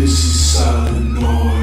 This is silent noise.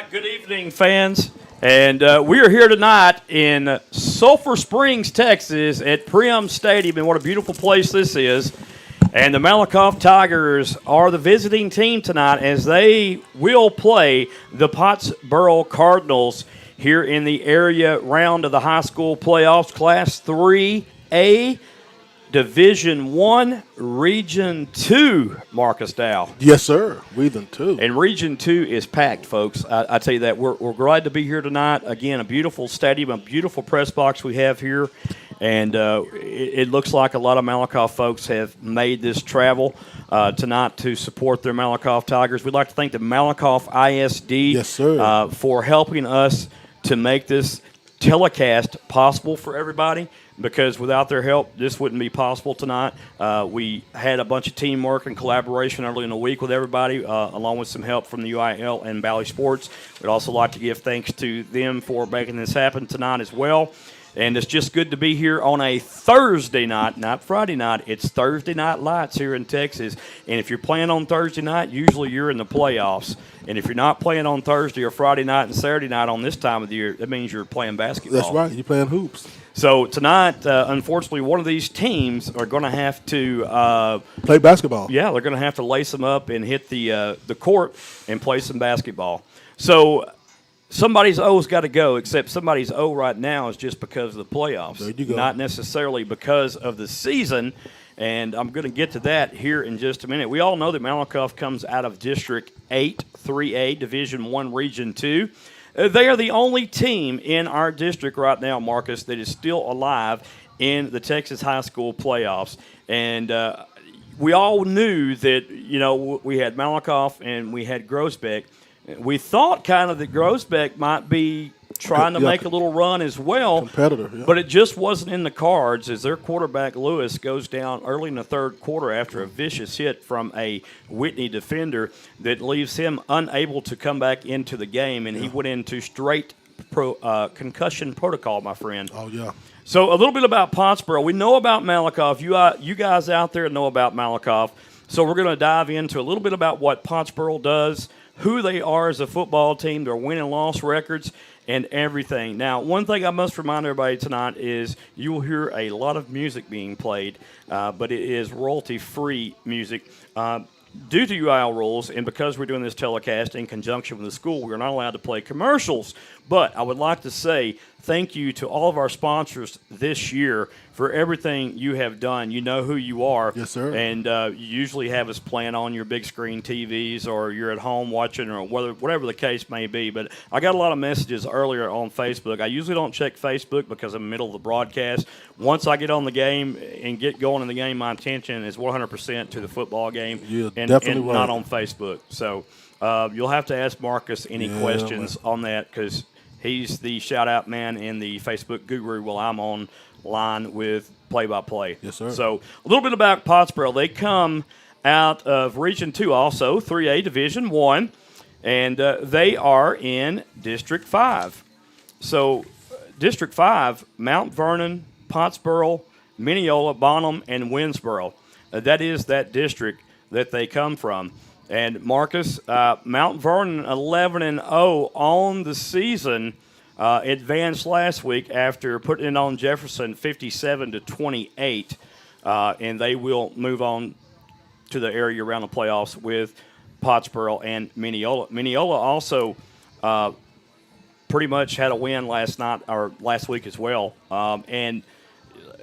Good evening, fans. And we are here tonight in Sulphur Springs, Texas at Primm Stadium. And what a beautiful place this is. And the Malakoff Tigers are the visiting team tonight as they will play the Pottsboro Cardinals here in the area round of the high school playoffs, Class 3A, Division 1, Region 2, Marcus Dow. Yes, sir. Region 2. And Region 2 is packed, folks. I tell you that. We're glad to be here tonight. Again, a beautiful stadium, a beautiful press box we have here. And it looks like a lot of Malakoff folks have made this travel tonight to support their Malakoff Tigers. We'd like to thank the Malakoff ISD Yes, sir. For helping us to make this telecast possible for everybody, because without their help, this wouldn't be possible tonight. We had a bunch of teamwork and collaboration early in the week with everybody, along with some help from the UIL and Valley Sports. We'd also like to give thanks to them for making this happen tonight as well. And it's just good to be here on a Thursday night, not Friday night. It's Thursday night lights here in Texas. And if you're playing on Thursday night, usually you're in the playoffs. And if you're not playing on Thursday or Friday night and Saturday night on this time of the year, that means you're playing basketball. That's right. You're playing hoops. So tonight, unfortunately, one of these teams are going to have to play basketball. Yeah, they're going to have to lace them up and hit the court and play some basketball. So somebody's O's got to go, except somebody's O right now is just because of the playoffs, there you go. Not necessarily because of the season. And I'm going to get to that here in just a minute. We all know that Malakoff comes out of District 8, 3A, Division 1, Region 2. They are the only team in our district right now, Marcus, that is still alive in the Texas high school playoffs. And we all knew that, we had Malakoff and we had Groesbeck. We thought kind of that Groesbeck might be trying to make a little run as well. Competitor, yeah. But it just wasn't in the cards as their quarterback, Lewis, goes down early in the third quarter after a vicious hit from a Whitney defender that leaves him unable to come back into the game, and he went into straight concussion protocol, my friend. Oh, yeah. So a little bit about Pottsboro. We know about Malakoff. You guys out there know about Malakoff. So we're going to dive into a little bit about what Pottsboro does, who they are as a football team, their win and loss records, and everything. Now, one thing I must remind everybody tonight is you will hear a lot of music being played, but it is royalty-free music. Due to UIL rules, and because we're doing this telecast in conjunction with the school, we're not allowed to play commercials. But I would like to say thank you to all of our sponsors this year for everything you have done. You know who you are. Yes, sir. And you usually have us playing on your big screen TVs, or you're at home watching, or whatever the case may be. But I got a lot of messages earlier on Facebook. I usually don't check Facebook because I'm in the middle of the broadcast. Once I get on the game and get going in the game, my attention is 100% to the football game, and definitely not on Facebook. So you'll have to ask Marcus any questions on that, because he's the shout-out man in the Facebook guru while I'm on line with play-by-play. Yes, sir. So a little bit about Pottsboro. They come out of Region 2 also, 3A Division 1, and they are in District 5. So District 5, Mount Vernon, Pottsboro, Mineola, Bonham, and Winsboro. That is that district that they come from. And Marcus, Mount Vernon 11-0 on the season, advanced last week after putting it on Jefferson 57-28, and they will move on to the area around the playoffs with Pottsboro and Mineola. Mineola also pretty much had a win last week as well, and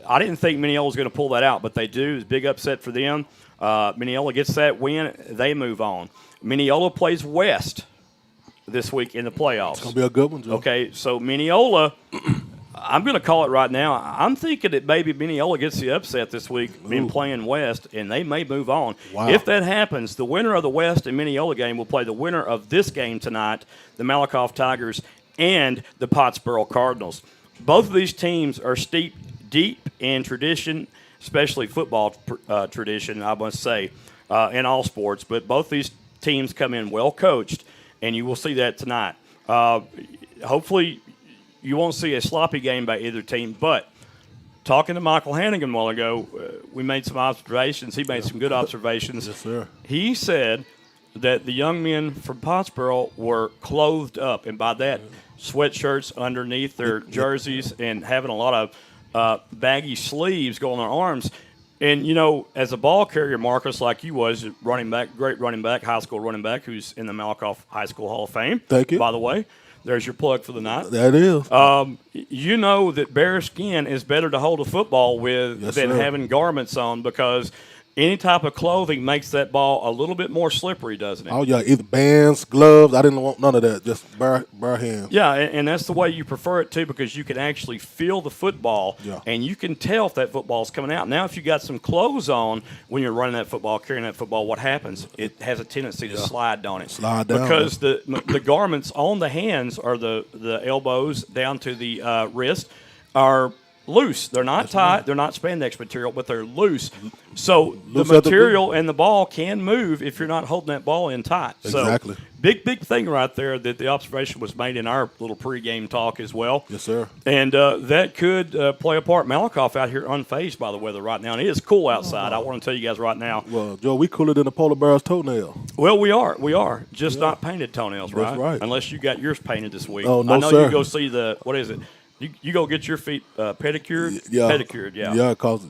I didn't think Mineola was going to pull that out, but they do. It's a big upset for them. Mineola gets that win. They move on. Mineola plays West this week in the playoffs. It's going to be a good one, Joe. Okay, so Mineola, I'm going to call it right now. I'm thinking that maybe Mineola gets the upset this week, being playing West, and they may move on. Wow. If that happens, the winner of the West and Mineola game will play the winner of this game tonight, the Malakoff Tigers and the Pottsboro Cardinals. Both of these teams are steeped deep in tradition, especially football tradition, I must say, in all sports. But both these teams come in well coached, and you will see that tonight. Hopefully, you won't see a sloppy game by either team. But talking to Michael Hannigan a while ago, we made some observations. He made some good observations. Yes, sir. He said that the young men from Pottsboro were clothed up, and by that, sweatshirts underneath their jerseys and having a lot of baggy sleeves go on their arms. And, as a ball carrier, Marcus, like you was, running back, great running back, high school running back, who's in the Malakoff High School Hall of Fame. Thank you. By the way. There's your plug for the night. That is. You know that bare skin is better to hold a football with Yes, than sir. having garments on because any type of clothing makes that ball a little bit more slippery, doesn't it? Oh, yeah, either bands, gloves. I didn't want none of that. Just bare hands. Yeah, and that's the way you prefer it too because you can actually feel the football Yeah. and you can tell if that football is coming out. Now, if you got some clothes on when you're running that football, carrying that football, what happens? It has a tendency to slide, don't it? Slide down. Because the garments on the hands or the elbows down to the wrist are loose. They're not tight. They're not spandex material, but they're loose. So Loose the at the material and the ball can move if you're not holding that ball in tight. Exactly. So big thing right there that the observation was made in our little pregame talk as well. Yes, sir. And that could play a part. Malakoff out here unfazed by the weather right now. And it is cool outside. I want to tell you guys right now. Well, Joe, we cooler than a polar bear's toenail. Well, we are. Just not painted toenails, right? That's right. Unless you got yours painted this week. Oh, no, I know sir. you go see what is it? You go get your feet pedicured? Yeah. Pedicured, yeah. Yeah, because,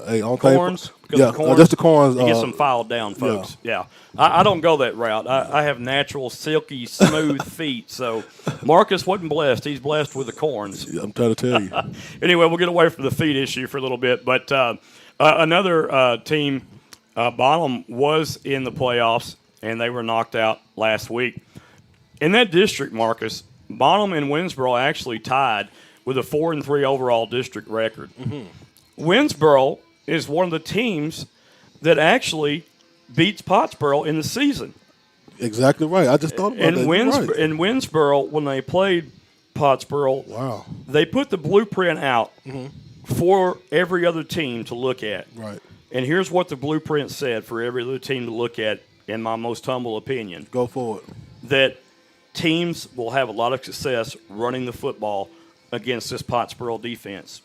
hey, on Corns? Because Yeah, of corns? just the corns. You get some filed down, folks. Yeah. I don't go that route. I have natural, silky, smooth feet. So Marcus wasn't blessed. He's blessed with the corns. I'm trying to tell you. Anyway, we'll get away from the feet issue for a little bit. But another team, Bonham, was in the playoffs, and they were knocked out last week. In that district, Marcus, Bonham and Winsboro actually tied with a 4-3 overall district record. Mm-hmm. Winsboro is one of the teams that actually beats Pottsboro in the season. Exactly right. I just thought about that. You're right. In Winsboro, when they played Pottsboro, Wow. they put the blueprint out for every other team to look at. Right. And here's what the blueprint said for every other team to look at, in my most humble opinion. Go for it. That teams will have a lot of success running the football against this Pottsboro defense.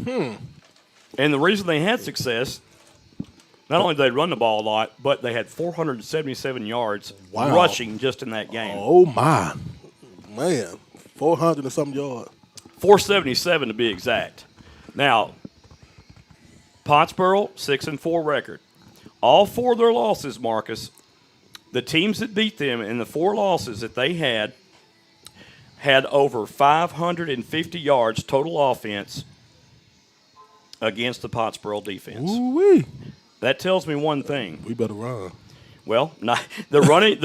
And the reason they had success, not only did they run the ball a lot, but they had 477 yards Wow. rushing just in that game. Oh, my. Man, 400 and something yards. 477 to be exact. Now, Pottsboro, 6-4 record. All four of their losses, Marcus, the teams that beat them in the four losses that they had over 550 yards total offense against the Pottsboro defense. Ooh-wee. That tells me one thing. We better run. Well, the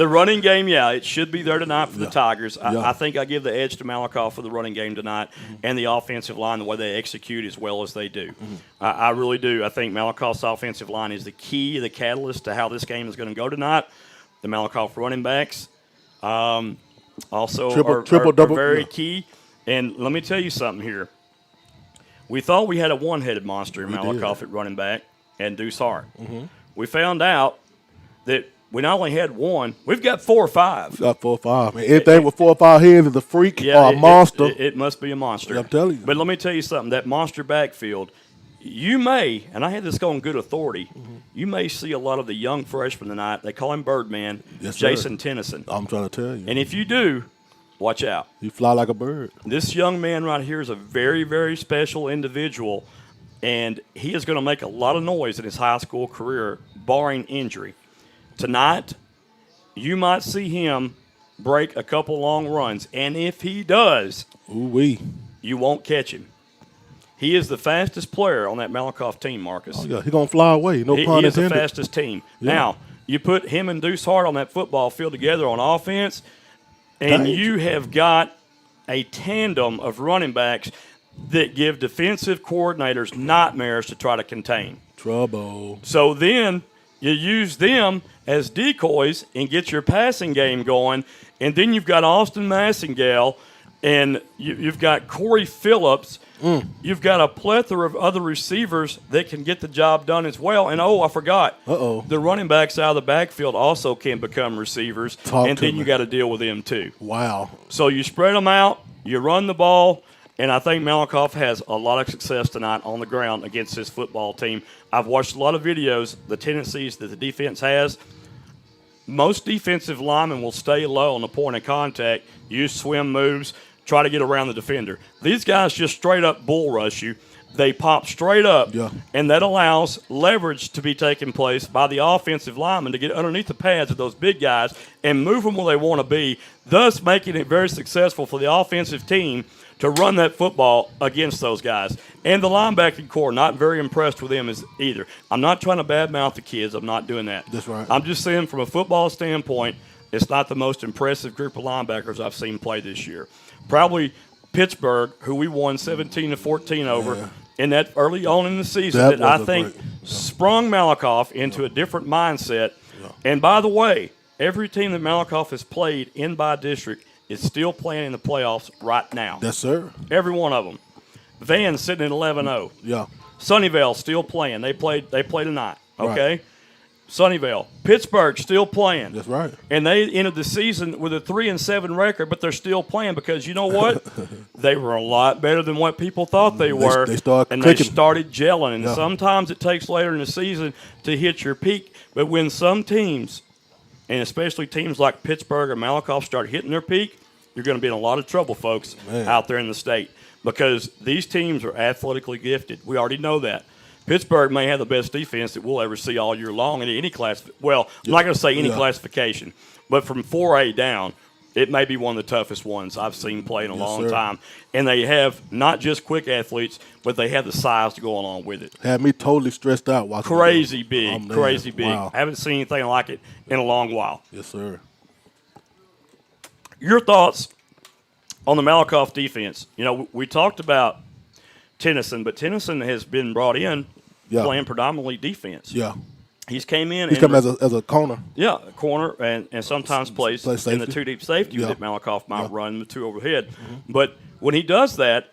running game, yeah, it should be there tonight for the Tigers. I think I give the edge to Malakoff for the running game tonight and the offensive line, the way they execute as well as they do. I really do. I think Malakoff's offensive line is the key, the catalyst to how this game is going to go tonight. The Malakoff running backs also are very key. And let me tell you something here. We thought we had a one-headed monster in Malakoff at running back and Deuce Hart. We found out that we not only had one, we've got 4 or 5. Got 4 or 5. Man, anything with 4 or 5 heads is a freak or a monster. It must be a monster. I'm telling you. But let me tell you something. That monster backfield, you may, and I had this on good authority, you may see a lot of the young freshmen tonight. They call him Birdman, Yes, sir. Jason Tennyson. I'm trying to tell you. And if you do, watch out. You fly like a bird. This young man right here is a very, very special individual, and he is going to make a lot of noise in his high school career, barring injury. Tonight, you might see him break a couple long runs, and if he does, Ooh-wee. you won't catch him. He is the fastest player on that Malakoff team, Marcus. Oh, yeah. He's going to fly away. No He pun is the intended. fastest team. Yeah. Now, you put him and Deuce Hart on that football field together on offense, and Danger. you have got a tandem of running backs that give defensive coordinators nightmares to try to contain. Trouble. So then you use them as decoys and get your passing game going, and then you've got Austin Massingale, and you've got Corey Phillips. You've got a plethora of other receivers that can get the job done as well. And, I forgot. Uh-oh. The running backs out of the backfield also can become receivers, and then you got to deal with them too. Wow. So you spread them out, you run the ball, and I think Malakoff has a lot of success tonight on the ground against this football team. I've watched a lot of videos, the tendencies that the defense has. Most defensive linemen will stay low on the point of contact, use swim moves, try to get around the defender. These guys just straight up bull rush you. They pop straight up, and that allows leverage to be taking place by the offensive lineman to get underneath the pads of those big guys and move them where they want to be, thus making it very successful for the offensive team to run that football against those guys. And the linebacking core, not very impressed with them either. I'm not trying to badmouth the kids. I'm not doing that. That's right. I'm just saying from a football standpoint, it's not the most impressive group of linebackers I've seen play this year. Probably Pittsburgh, who we won 17-14 over in that early on in the season, that I think sprung Malakoff into a different mindset. Yeah. And by the way, every team that Malakoff has played in by district is still playing in the playoffs right now. Yes, sir. Every one of them. Van's sitting at 11-0. Yeah. Sunnyvale still playing. They play tonight. Okay. Right. Sunnyvale. Pittsburgh still playing. That's right. And they ended the season with a 3-7 record, but they're still playing because you know what? They were a lot better than what people thought they were. They started and clicking. They started gelling. And sometimes it takes later in the season to hit your peak. But when some teams, and especially teams like Pittsburgh or Malakoff, start hitting their peak, you're going to be in a lot of trouble, folks, out there in the state. Because these teams are athletically gifted. We already know that. Pittsburgh may have the best defense that we'll ever see all year long in any class. Well, I'm not going to say any classification, but from 4A down, it may be one of the toughest ones I've seen play in a long time. And they have not just quick athletes, but they have the size to go along with it. Had me totally stressed out watching Crazy big. Wow. Haven't seen anything like it in a long while. Yes, sir. Your thoughts on the Malakoff defense? You know, we talked about Tennyson, but Tennyson has been brought in playing predominantly defense. Yeah. He's came in. He's come as a corner. Yeah, corner, and sometimes plays in the two deep safety that Malakoff might run the two overhead. Mm-hmm. But when he does that,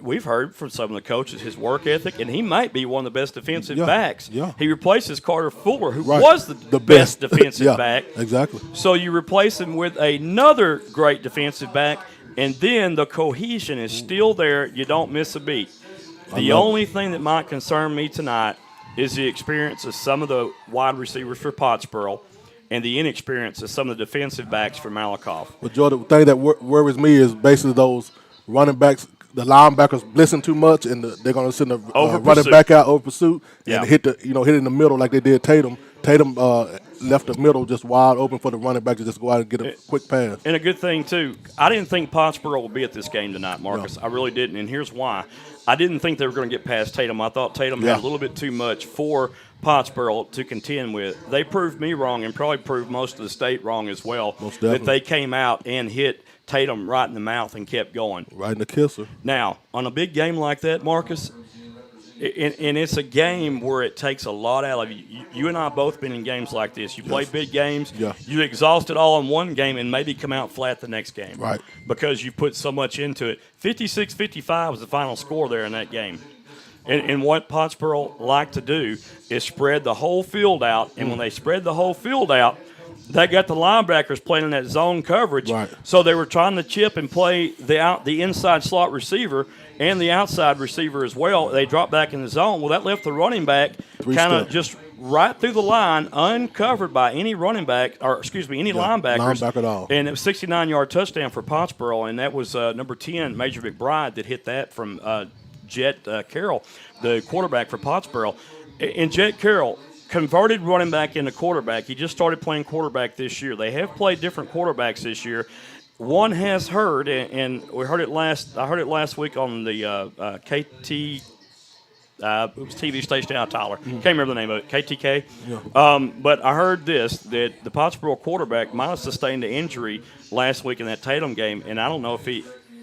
we've heard from some of the coaches his work ethic, and he might be one of the best defensive backs. Yeah. He replaces Carter Fuller, who was the best defensive back. Exactly. So you replace him with another great defensive back, and then the cohesion is still there. You don't miss a beat. The only thing that might concern me tonight is the experience of some of the wide receivers for Pottsboro and the inexperience of some of the defensive backs for Malakoff. Well, Jordan, the thing that worries me is basically those running backs, the linebackers blitzing too much, and they're going to send the running back out over pursuit and hit in the middle like they did Tatum. Tatum left the middle just wide open for the running back to just go out and get a quick pass. And a good thing, too, I didn't think Pottsboro would be at this game tonight, Marcus. No. I really didn't, and here's why. I didn't think they were going to get past Tatum. I thought Tatum had a little bit too much for Pottsboro to contend with. They proved me wrong and probably proved most of the state wrong as well. Most definitely. That they came out and hit Tatum right in the mouth and kept going. Right in the kisser. Now, on a big game like that, Marcus, and it's a game where it takes a lot out of you. You and I both been in games like this. You play big games. Yeah. You exhaust it all in one game and maybe come out flat the next game. Right. Because you put so much into it. 56-55 was the final score there in that game. And what Pottsboro like to do is spread the whole field out. And when they spread the whole field out, they got the linebackers playing in that zone coverage. Right. So they were trying to chip and play the inside slot receiver and the outside receiver as well. They dropped back in the zone. Well, that left the running back kind of just right through the line, uncovered by any running back, or excuse me, any linebackers. Linebacker at all. And it was a 69-yard touchdown for Pottsboro, and that was number 10, Major McBride, that hit that from Jet Carroll, the quarterback for Pottsboro. And Jet Carroll converted running back into quarterback. He just started playing quarterback this year. They have played different quarterbacks this year. One has heard, and we heard it last. I heard it last week on the KT. It was TV station out of Tyler. Can't remember the name of it. KTK. Yeah. But I heard that the Pottsboro quarterback might have sustained an injury last week in that Tatum game, and I don't know if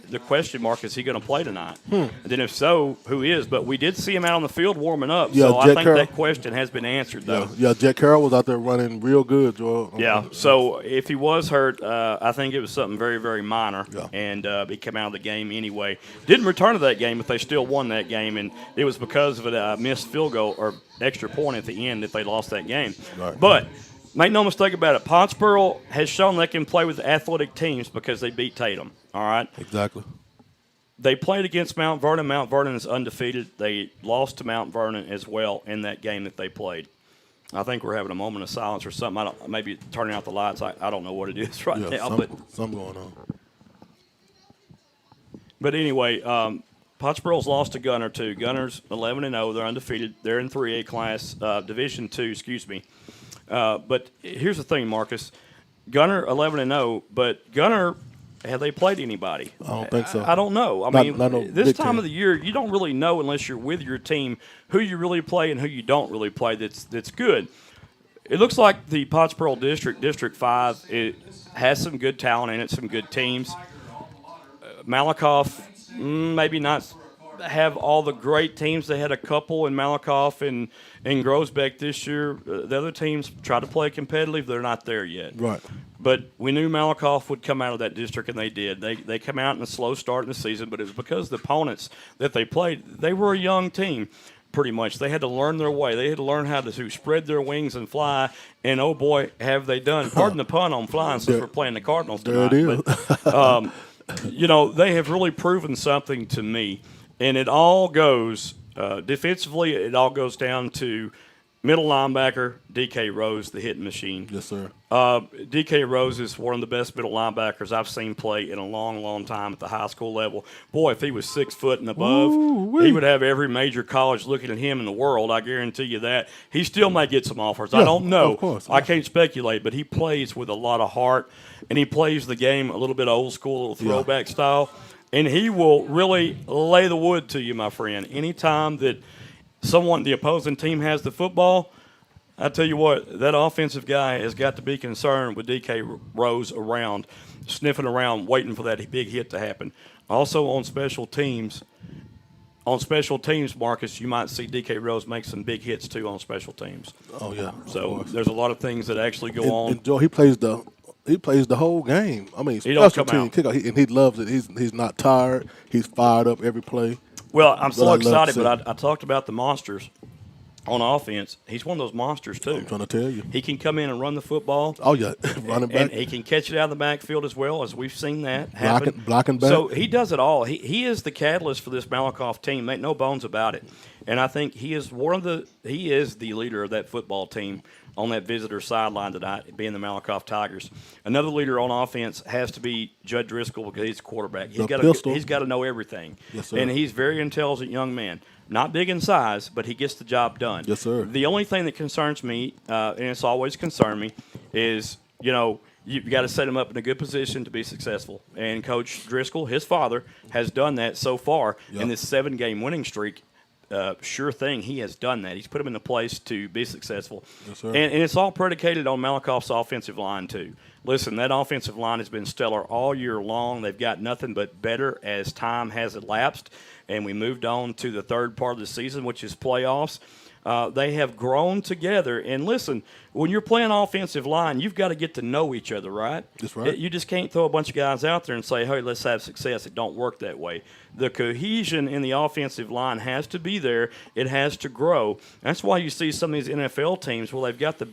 the question mark is he going to play tonight? And then if so, who is? But we did see him out on the field warming up, so I think that question has been answered, though. Yeah, Jet Carroll was out there running real good, Joel. Yeah, so if he was hurt, I think it was something very, very minor, and he came out of the game anyway. Didn't return to that game, but they still won that game, and it was because of a missed field goal or extra point at the end that they lost that game. Right. But make no mistake about it, Pottsboro has shown they can play with athletic teams because they beat Tatum. All right? Exactly. They played against Mount Vernon. Mount Vernon is undefeated. They lost to Mount Vernon as well in that game that they played. I think we're having a moment of silence or something. Maybe turning out the lights. I don't know what it is right now. Something going on. But anyway, Pottsboro's lost to Gunner too. Gunner's 11-0. They're undefeated. They're in 3A class, Division II. Excuse me. But here's the thing, Marcus. Gunner 11-0, but Gunner, have they played anybody? I don't think so. I don't know. I mean, not no this big time team. of the year, you don't really know unless you're with your team who you really play and who you don't really play. That's good. It looks like the Pottsboro District 5, it has some good talent in it, some good teams. Malakoff, maybe not have all the great teams. They had a couple in Malakoff and Grosbeck this year. The other teams try to play competitive. They're not there yet. Right. But we knew Malakoff would come out of that district, and they did. They come out in a slow start in the season, but it was because the opponents that they played, they were a young team. Pretty much. They had to learn their way. They had to learn how to spread their wings and fly, and oh boy, have they done. Pardon the pun on flying since we're playing the Cardinals tonight. There it is. But, they have really proven something to me, and it all goes, defensively, it all goes down to middle linebacker, D.K. Rose, the hitting machine. Yes, sir. D.K. Rose is one of the best middle linebackers I've seen play in a long, long time at the high school level. Boy, if he was 6 foot and above, he would have every major college looking at him in the world. I guarantee you that. He still may get some offers. Yeah, I don't know. of course. I can't speculate, but he plays with a lot of heart, and he plays the game a little bit old school, a little throwback style, and he will really lay the wood to you, my friend. Anytime that the opposing team has the football, I tell you what, that offensive guy has got to be concerned with D.K. Rose around, sniffing around, waiting for that big hit to happen. Also on special teams, Marcus, you might see D.K. Rose make some big hits too on special teams. Oh yeah. So there's a lot of things that actually go on. And Joe, he plays the whole game. I mean, He don't special come team out. kickoff, and he loves it. He's not tired. He's fired up every play. Well, I'm so I love to excited, see. but I talked about the monsters on offense. He's one of those monsters too. I'm trying to tell you. He can come in and run the football. Oh yeah, running back, And he can catch it out of the backfield as well, as we've seen that happen. blocking back. So he does it all. He is the catalyst for this Malakoff team. Make no bones about it. And I think he is the leader of that football team on that visitor sideline tonight, being the Malakoff Tigers. Another leader on offense has to be Judd Driscoll because he's a quarterback. He's got to know everything. Yes, sir. And he's a very intelligent young man. Not big in size, but he gets the job done. Yes, sir. The only thing that concerns me, and it's always concerned me, is, you've got to set him up in a good position to be successful. And Coach Driscoll, his father, has done that so far in this 7-game winning streak. Sure thing, he has done that. He's put him in a place to be successful. Yes, sir. And it's all predicated on Malakoff's offensive line, too. Listen, that offensive line has been stellar all year long. They've got nothing but better as time has elapsed. And we moved on to the third part of the season, which is playoffs. They have grown together. And listen, when you're playing offensive line, you've got to get to know each other, right? That's right. You just can't throw a bunch of guys out there and say, hey, let's have success. It don't work that way. The cohesion in the offensive line has to be there. It has to grow. That's why you see some of these NFL teams where they've got the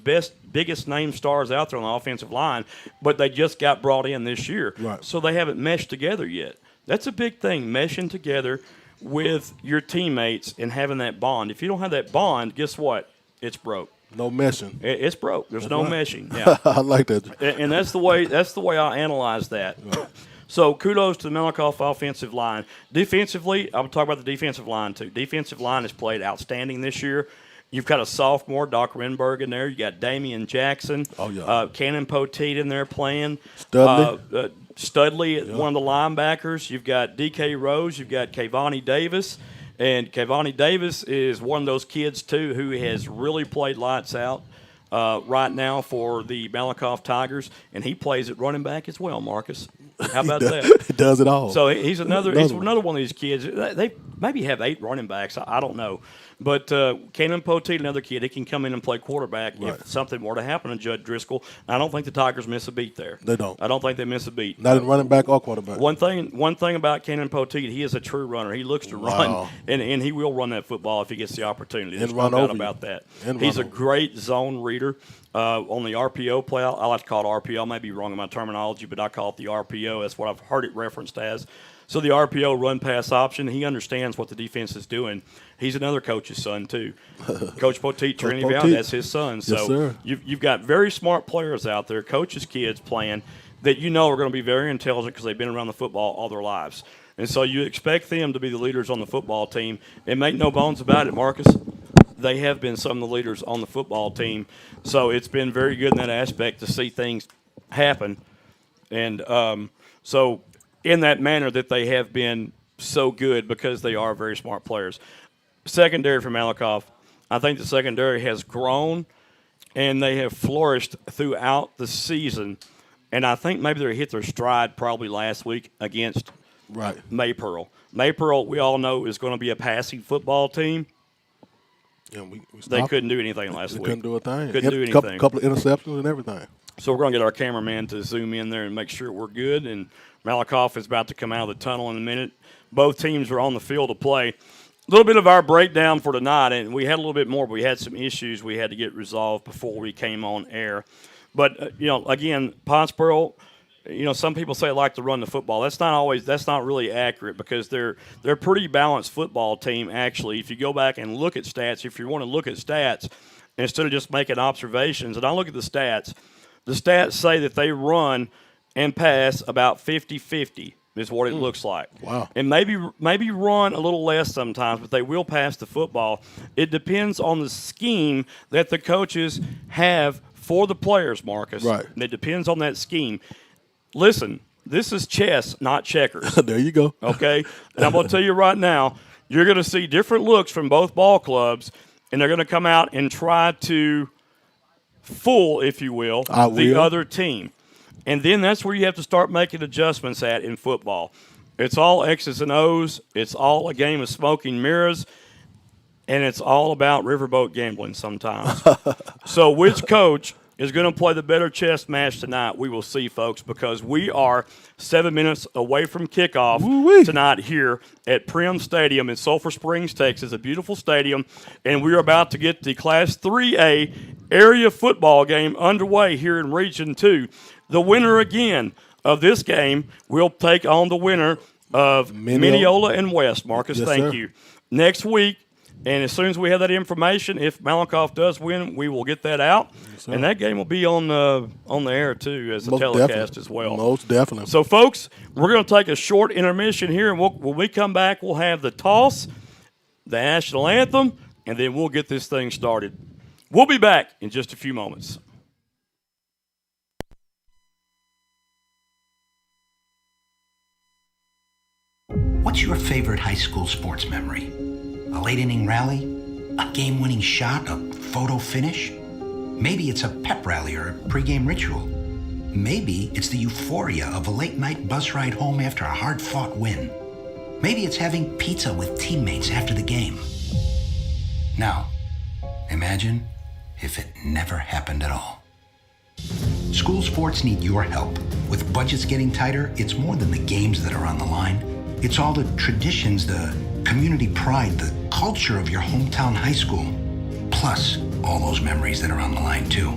biggest name stars out there on the offensive line, but they just got brought in this year. Right. So they haven't meshed together yet. That's a big thing, meshing together with your teammates and having that bond. If you don't have that bond, guess what? It's broke. No meshing. It's broke. There's no right. meshing. Yeah. I like that. And that's the way I analyze that. Right. So kudos to the Malakoff offensive line. Defensively, I'm talking about the defensive line too. Defensive line has played outstanding this year. You've got a sophomore, Doc Renberg, in there. You got Damian Jackson. Oh, yeah. Cannon Poteet in there playing. Studley. Studley, one of the linebackers. You've got D.K. Rose. You've got Kavani Davis. And Kavani Davis is one of those kids, too, who has really played lights out right now for the Malakoff Tigers. And he plays at running back as well, Marcus. How about that? He does it all. So he's another one of these kids. They maybe have 8 running backs. I don't know. But Cannon Poteet, another kid, he can come in and play quarterback if something were to happen to Judd Driscoll. I don't think the Tigers miss a beat there. They don't. I don't think they miss a beat. Not in running back or quarterback. One thing about Cannon Poteet, he is a true runner. He looks to run, and he will run that football if he gets the opportunity. There's no doubt about that. He's a great zone reader. On the RPO play, I like to call it RPO. I may be wrong in my terminology, but I call it the RPO. That's what I've heard it referenced as. So the RPO run-pass option, he understands what the defense is doing. He's another coach's son, too. Coach Poteet, Trinity Valley, that's his son. So yes, sir. You've got very smart players out there, coaches' kids playing, that are going to be very intelligent because they've been around the football all their lives. And so you expect them to be the leaders on the football team. And make no bones about it, Marcus, they have been some of the leaders on the football team. So it's been very good in that aspect to see things happen. And so in that manner that they have been so good because they are very smart players. Secondary for Malakoff, I think the secondary has grown and they have flourished throughout the season. And I think maybe they hit their stride probably last week against Maypearl. Maypearl, we all know, is going to be a passing football team. Yeah, they couldn't do anything last week. Couldn't do a thing. Couldn't do anything. Couple of interceptions and everything. So we're going to get our cameraman to zoom in there and make sure we're good. And Malakoff is about to come out of the tunnel in a minute. Both teams are on the field to play. A little bit of our breakdown for tonight, and we had a little bit more, but we had some issues we had to get resolved before we came on air. But, again, Pottsboro, some people say they like to run the football. That's not really accurate because they're a pretty balanced football team, actually. If you go back and look at stats, if you want to look at stats, instead of just making observations, and I look at the stats say that they run and pass about 50-50 is what it looks like. Wow. And maybe run a little less sometimes, but they will pass the football. It depends on the scheme that the coaches have for the players, Marcus. Right. And it depends on that scheme. Listen, this is chess, not checkers. There you go. Okay? And I'm going to tell you right now, you're going to see different looks from both ball clubs, and they're going to come out and try to fool, if you will, the other team. And then that's where you have to start making adjustments at in football. It's all X's and O's. It's all a game of smoking mirrors. And it's all about riverboat gambling sometimes. So which coach is going to play the better chess match tonight? We will see, folks, because we are 7 minutes away from kickoff tonight here at Prim Stadium in Sulphur Springs, Texas, a beautiful stadium. And we are about to get the Class 3A area football game underway here in Region 2. The winner again of this game will take on the winner of Mineola and West. Marcus, yes, thank sir. you. Next week, and as soon as we have that information, if Malakoff does win, we will get that out. Yes, and that game will be on the air, too, as a telecast as well. Most definitely. So, folks, we're going to take a short intermission here, and when we come back, we'll have the toss, the national anthem, and then we'll get this thing started. We'll be back in just a few moments. What's your favorite high school sports memory? A late-inning rally? A game-winning shot? A photo finish? Maybe it's a pep rally or a pregame ritual. Maybe it's the euphoria of a late-night bus ride home after a hard-fought win. Maybe it's having pizza with teammates after the game. Now, imagine if it never happened at all. School sports need your help. With budgets getting tighter, it's more than the games that are on the line. It's all the traditions, the community pride, the culture of your hometown high school, plus all those memories that are on the line too.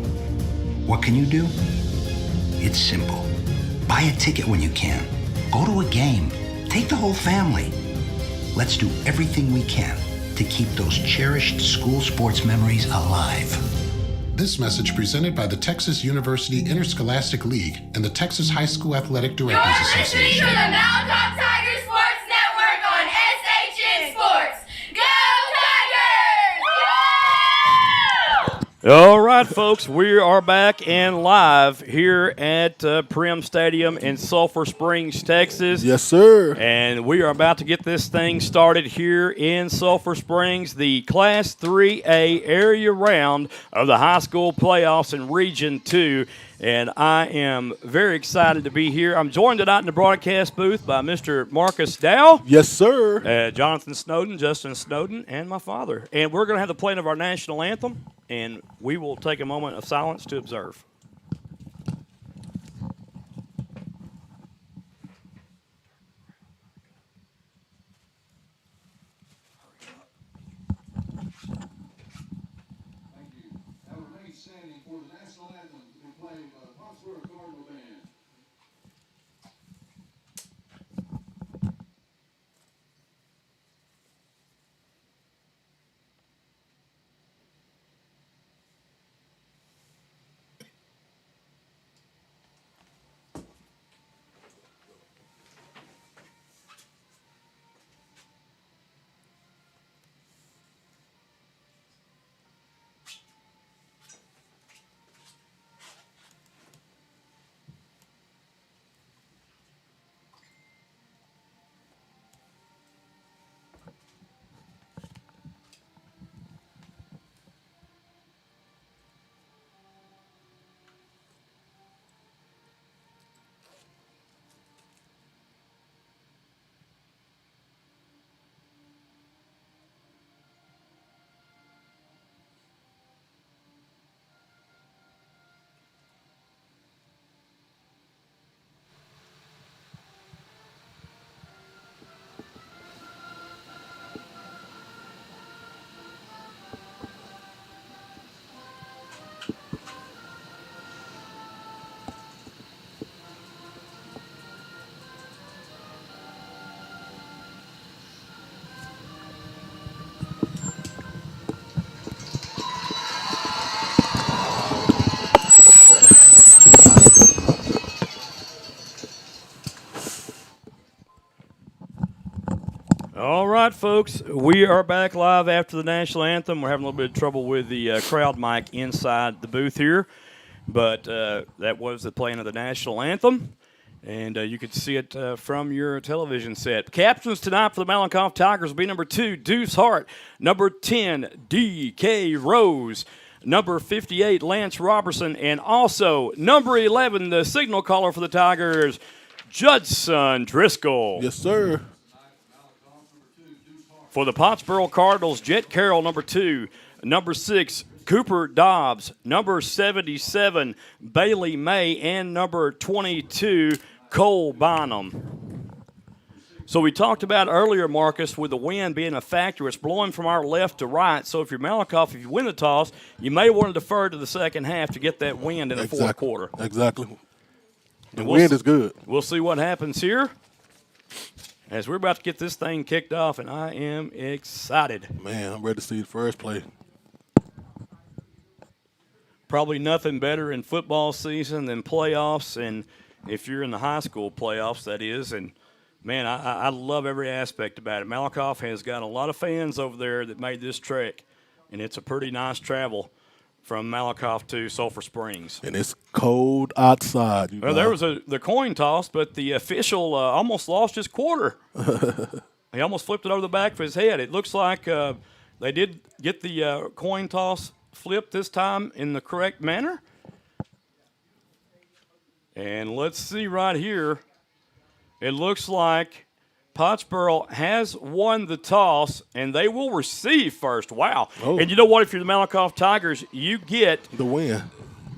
What can you do? It's simple. Buy a ticket when you can. Go to a game. Take the whole family. Let's do everything we can to keep those cherished school sports memories alive. This message presented by the Texas University Interscholastic League and the Texas High School Athletic Directors You're listening Association. to the Malakoff Tiger Sports Network on SHN Sports. Go Tigers! All right, folks, we are back and live here at Prim Stadium in Sulphur Springs, Texas. Yes, sir. And we are about to get this thing started here in Sulphur Springs, the Class 3A area round of the high school playoffs in Region 2. And I am very excited to be here. I'm joined tonight in the broadcast booth by Mr. Marcus Dow. Yes, sir. Jonathan Snowden, Justin Snowden, and my father. And we're going to have the playing of our national anthem, and we will take a moment of silence to observe. Standing for the national anthem to be played by the Pottsboro Cardinal Band. All right, folks, we are back live after the national anthem. We're having a little bit of trouble with the crowd mic inside the booth here, but that was the playing of the national anthem, and you could see it from your television set. Captains tonight for the Malakoff Tigers will be number 2, Deuce Hart, number 10, D.K. Rose, number 58, Lance Robertson, and also number 11, the signal caller for the Tigers, Judson Driscoll. Yes, sir. For the Pottsboro Cardinals, Jet Carroll, number 2. Number 6, Cooper Dobbs. Number 77, Bailey May. And number 22, Cole Bynum. So we talked about earlier, Marcus, with the wind being a factor. It's blowing from our left to right. So if you're Malakoff, if you win the toss, you may want to defer to the second half to get that wind in the fourth quarter. Exactly. The wind is good. We'll see what happens here as we're about to get this thing kicked off, and I am excited. Man, I'm ready to see the first play. Probably nothing better in football season than playoffs, and if you're in the high school playoffs, that is. And, man, I love every aspect about it. Malakoff has got a lot of fans over there that made this trek, and it's a pretty nice travel from Malakoff to Sulphur Springs. And it's cold outside. Well, there was the coin toss, but the official almost lost his quarter. He almost flipped it over the back of his head. It looks like they did get the coin toss flipped this time in the correct manner. And let's see right here. It looks like Pottsboro has won the toss, and they will receive first. Wow. Oh. And you know what? If you're the Malakoff Tigers, you get the win.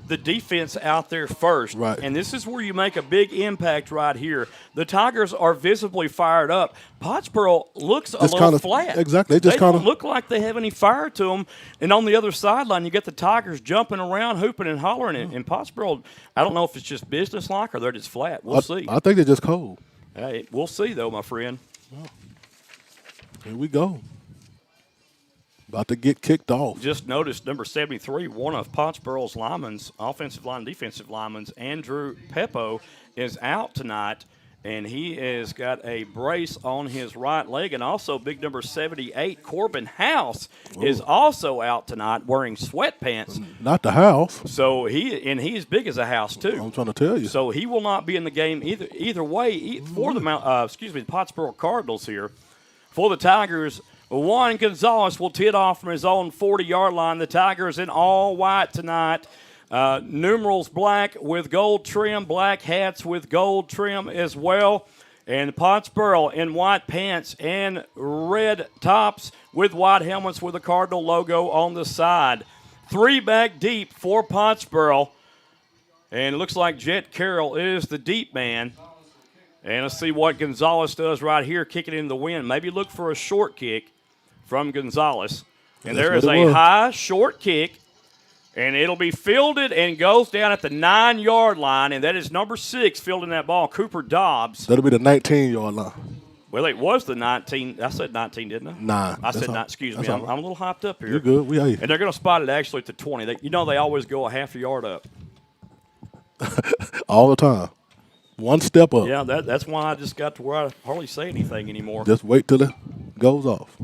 The defense out there first. Right. And this is where you make a big impact right here. The Tigers are visibly fired up. Pottsboro looks a little flat. Exactly. They don't look like they have any fire to them. And on the other sideline, you get the Tigers jumping around, hooping and hollering. And Pottsboro, I don't know if it's just business-like or they're just flat. We'll see. I think they're just cold. Hey, we'll see, though, my friend. Here we go. About to get kicked off. Just noticed number 73, one of Pottsboro's linemen, offensive line, defensive linemen, Andrew Peppo, is out tonight, and he has got a brace on his right leg. And also big number 78, Corbin House, is also out tonight wearing sweatpants. Not the house. So he's big as a house, too. I'm trying to tell you. So he will not be in the game either way for the Pottsboro Cardinals here. For the Tigers, Juan Gonzalez will tee it off from his own 40-yard line. The Tigers in all white tonight. Numerals black with gold trim, black hats with gold trim as well. And Pottsboro in white pants and red tops with white helmets with the Cardinal logo on the side. 3 back deep for Pottsboro. And it looks like Jet Carroll is the deep man. And let's see what Gonzalez does right here, kicking in the wind. Maybe look for a short kick from Gonzalez. And there is a high, short kick. And it'll be fielded and goes down at the 9-yard line. And that is number 6 fielding that ball, Cooper Dobbs. That'll be the 19-yard line. Well, it was the 19. I said 19, didn't I? 9. I said 9. Excuse me. I'm a little hopped up here. You're good. We are you. And they're going to spot it actually at the 20. They always go a half a yard up. All the time. One step up. Yeah, that's why I just got to where I hardly say anything anymore. Just wait till it goes off.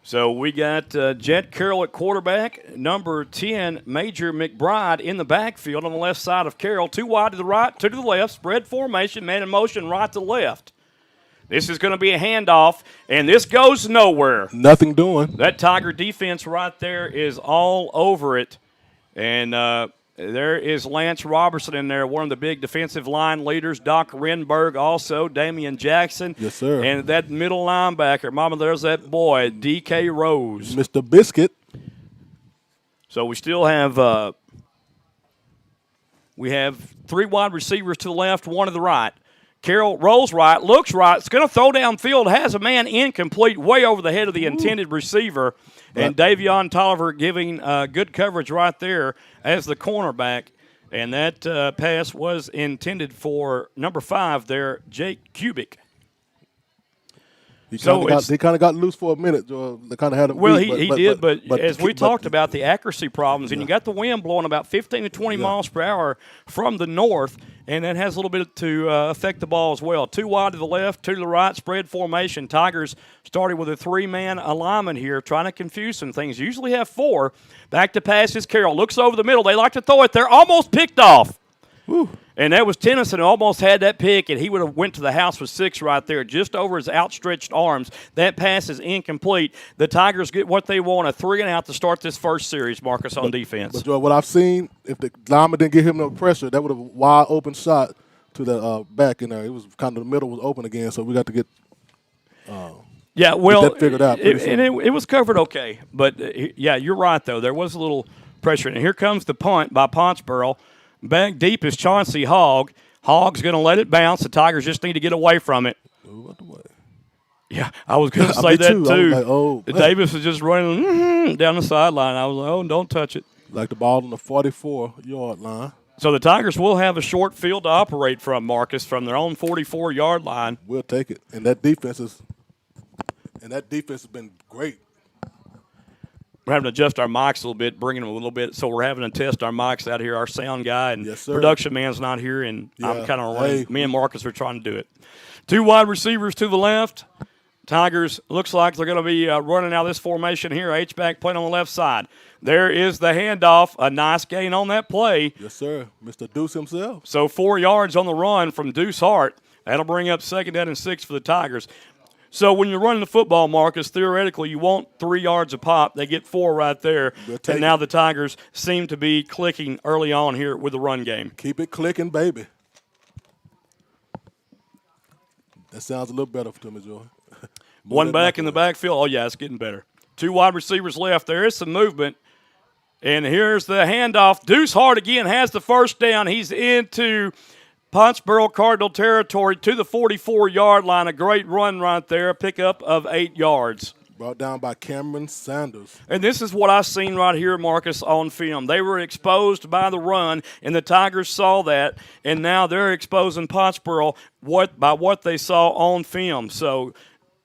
So we got Jet Carroll at quarterback, number 10, Major McBride in the backfield on the left side of Carroll. 2 wide to the right, 2 to the left, spread formation, man in motion right to left. This is going to be a handoff, and this goes nowhere. Nothing doing. That Tiger defense right there is all over it. And there is Lance Robertson in there, one of the big defensive line leaders. Doc Renberg also, Damian Jackson. Yes, sir. And that middle linebacker, mama, there's that boy, D.K. Rose. Mr. Biscuit. So we still have we have 3 wide receivers to the left, 1 to the right. Carroll rolls right, looks right. It's going to throw downfield, has a man incomplete way over the head of the intended receiver. And Davion Tolliver giving good coverage right there as the cornerback. And that pass was intended for number 5 there, Jake Kubik. He kind of got loose for a minute. They kind of had him. Well, beat, he did, but as we talked about the accuracy problems, and you got the wind blowing about 15 to 20 miles per hour from the north, and that has a little bit to affect the ball as well. 2 wide to the left, 2 to the right, spread formation. Tigers started with a 3-man alignment here, trying to confuse some things. Usually have 4. Back to passes. Carroll looks over the middle. They like to throw it there. Almost picked off. Woo. And that was Tennyson who almost had that pick, and he would have went to the house with 6 right there, just over his outstretched arms. That pass is incomplete. The Tigers get what they want, a 3-and-out to start this first series, Marcus, on defense. But, Joy, what I've seen, if the lineman didn't give him no pressure, that would have a wide open shot to the back in there. It was kind of the middle was open again, so we got to get yeah, well, get that figured out. It was covered okay. But, yeah, you're right, though. There was a little pressure. And here comes the punt by Pottsboro. Back deep is Chauncey Hogg. Hogg's going to let it bounce. The Tigers just need to get away from it. Yeah, I was going to say that too. Like, oh, Davis is just running down the sideline. I was like, oh, don't touch it. Like the ball on the 44-yard line. So the Tigers will have a short field to operate from, Marcus, from their own 44-yard line. We'll take it. And that defense has been great. We're having to adjust our mics a little bit, bringing them a little bit. So we're having to test our mics out here. Our sound guy and production man's not here, and I'm kind of running. Me and Marcus are trying to do it. 2 wide receivers to the left. Tigers looks like they're going to be running out of this formation here. H-back playing on the left side. There is the handoff. A nice gain on that play. Yes, sir. Mr. Deuce himself. So 4 yards on the run from Deuce Hart. That'll bring up 2nd down and 6 for the Tigers. So when you're running the football, Marcus, theoretically you want 3 yards a pop. They get 4 right there. And now the Tigers seem to be clicking early on here with the run game. Keep it clicking, baby. That sounds a little better to me, Joy. One back in the backfield. Oh, yeah, it's getting better. 2 wide receivers left. There is some movement. And here's the handoff. Deuce Hart again has the first down. He's into Pottsboro Cardinal territory to the 44-yard line. A great run right there. A pickup of 8 yards. Brought down by Cameron Sanders. And this is what I've seen right here, Marcus, on film. They were exposed by the run, and the Tigers saw that, and now they're exposing Pottsboro by what they saw on film. So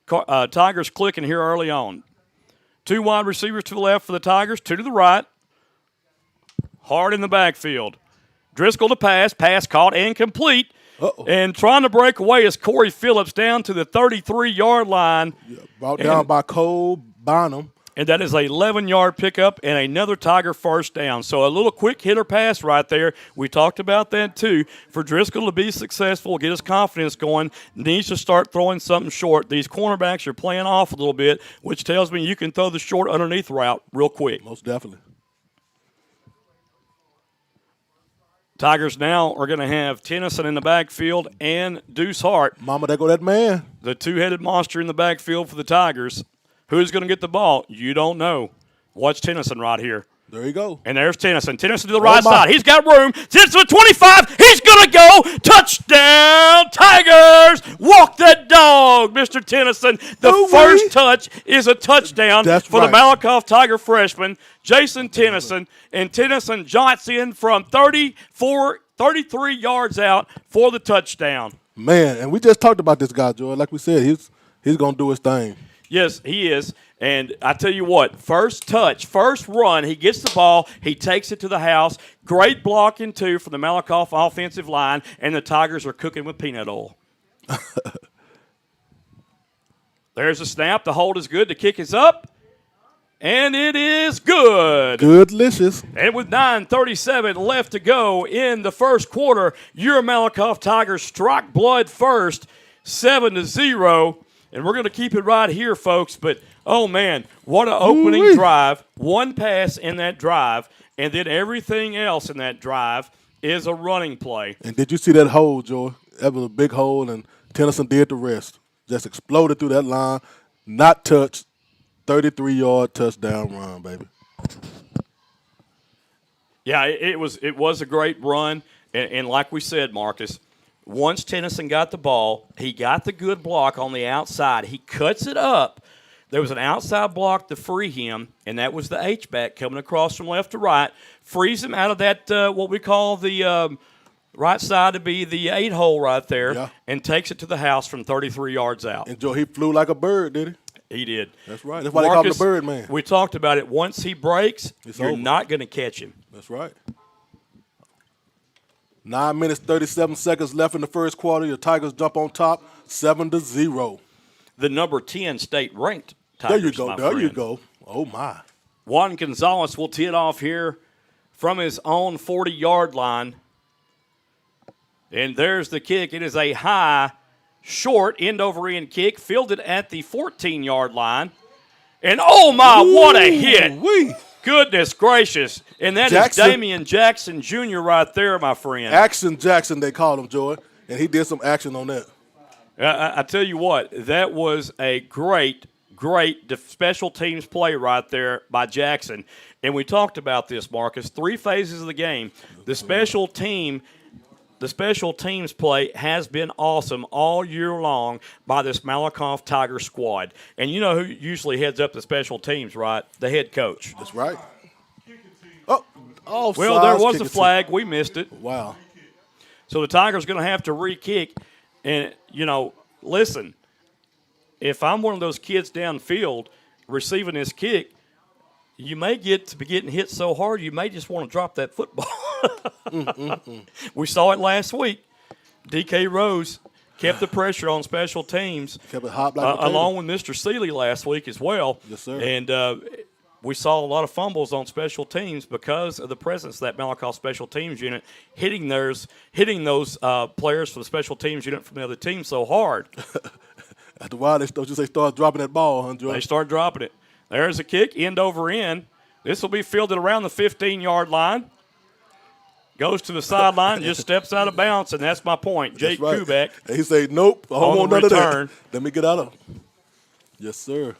Tigers clicking here early on. 2 wide receivers to the left for the Tigers, 2 to the right. Hard in the backfield. Driscoll to pass caught and complete. And trying to break away is Corey Phillips down to the 33-yard line. Yeah, brought down by Cole Bonham. And that is a 11-yard pickup and another Tiger first down. So a little quick hitter pass right there. We talked about that too. For Driscoll to be successful, get his confidence going, needs to start throwing something short. These cornerbacks are playing off a little bit, which tells me you can throw the short underneath route real quick. Most definitely. Tigers now are going to have Tennyson in the backfield and Deuce Hart. Mama, there go that man. The 2-headed monster in the backfield for the Tigers. Who's going to get the ball? You don't know. Watch Tennyson right here. There you go. And there's Tennyson. Tennyson to the right side. He's got room. Tennyson with 25. He's going to go. Touchdown, Tigers. Walk that dog, Mr. Tennyson. The first touch is a touchdown for the Malakoff Tiger freshman, Jason Tennyson. And Tennyson jots in from 33 yards out for the touchdown. Man, and we just talked about this guy, Joy. Like we said, he's going to do his thing. Yes, he is. And I tell you what, first touch, first run, he gets the ball, he takes it to the house. Great blocking, too, from the Malakoff offensive line, and the Tigers are cooking with peanut oil. There's a snap. The hold is good. The kick is up, and it is good. Goodlicious. And with 9:37 left to go in the first quarter, your Malakoff Tigers struck blood first, 7-0. And we're going to keep it right here, folks. But, oh, man, what an opening drive. One pass in that drive, and then everything else in that drive is a running play. And did you see that hole, Joy? That was a big hole, and Tennyson did the rest. Just exploded through that line, not touched, 33-yard touchdown run, baby. Yeah, it was a great run. And like we said, Marcus, once Tennyson got the ball, he got the good block on the outside. He cuts it up. There was an outside block to free him, and that was the H-back coming across from left to right. Frees him out of that what we call the right side to be the 8-hole right there, Yeah. and takes it to the house from 33 yards out. And Joe, he flew like a bird, did he? He did. That's right. That's why they call him the bird man. We talked about it. Once he breaks, you're over. not going to catch him. That's right. 9 minutes, 37 seconds left in the first quarter. Your Tigers jump on top, 7-0. The number 10 state-ranked Tigers, There you go. my There you friend. go. Oh, my. Juan Gonzalez will tee it off here from his own 40-yard line. And there's the kick. It is a high, short, end-over-end kick, fielded at the 14-yard line. And, oh, my, what a hit. Wee. Goodness gracious. And that Jackson. is Damian Jackson Jr. right there, my friend. Action Jackson, they called him, Joy. And he did some action on that. I tell you what, that was a great special teams play right there by Jackson. And we talked about this, Marcus. 3 phases of the game. The special teams play has been awesome all year long by this Malakoff Tiger squad. And you know who usually heads up the special teams, right? The head coach. That's right. Oh, Well, there was a flag. We missed it. Wow. So the Tigers going to have to re-kick. And, listen, if I'm one of those kids downfield receiving this kick, you may get to be getting hit so hard you may just want to drop that football. We saw it last week. DK Rose kept the pressure on special teams. Kept it hot like a along with Mr. Seeley last week as well. Yes, sir. And we saw a lot of fumbles on special teams because of the presence of that Malakoff special teams unit hitting those players for the special teams unit from the other team so hard. After a while, they start dropping that ball, huh, Joy? They start dropping it. There's a kick, end over end. This will be fielded around the 15-yard line. Goes to the sideline, just steps out of bounds, and that's my point. Jake That's right. Kubek. And he said, nope, I don't on want the none return. of that. Let me get out of it. Yes, sir.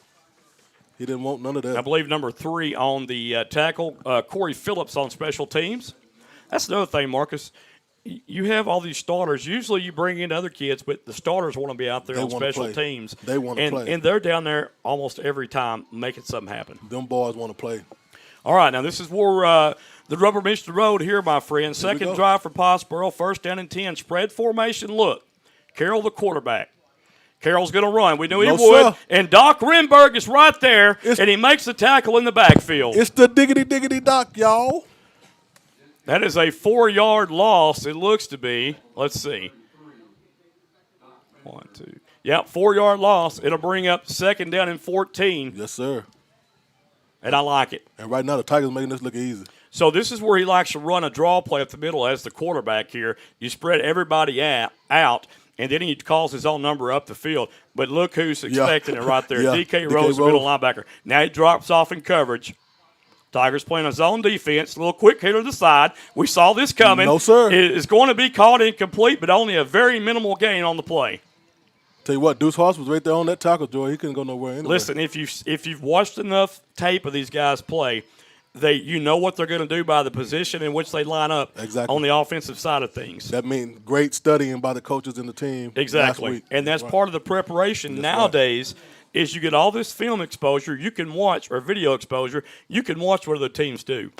He didn't want none of that. I believe number 3 on the tackle, Corey Phillips on special teams. That's another thing, Marcus. You have all these starters. Usually you bring in other kids, but the starters want to be out there on special teams. They want to play. And they're down there almost every time making something happen. Them boys want to play. All right, now this is where the rubber meets the road here, my friend. Second drive for Pottsboro, 1st down and 10. Spread formation look. Carroll the quarterback. Carroll's going to run. We knew he would. Sir. And Doc Renberg is right there, and he makes the tackle in the backfield. It's the diggity Doc, y'all. That is a 4-yard loss, it looks to be. Let's see. 1, 2. Yep, 4-yard loss. It'll bring up 2nd down and 14. Yes, sir. And I like it. And right now the Tigers making this look easy. So this is where he likes to run a draw play up the middle as the quarterback here. You spread everybody out, and then he calls his own number up the field. But look who's expecting it right there. Yeah. DK Rose, the middle linebacker. Now he drops off in coverage. Tigers playing a zone defense, a little quick hitter to the side. We saw this coming. No, sir. It is going to be called incomplete, but only a very minimal gain on the play. Tell you what, Deuce Hoss was right there on that tackle, Joy. He couldn't go nowhere anyway. Listen, if you've watched enough tape of these guys play, you know what they're going to do by the position in which they line up on the offensive side of things. That means great studying by the coaches and the team. Exactly. Last week. And that's part of the preparation nowadays is you get all this film exposure you can watch, or video exposure, you can watch what other teams do.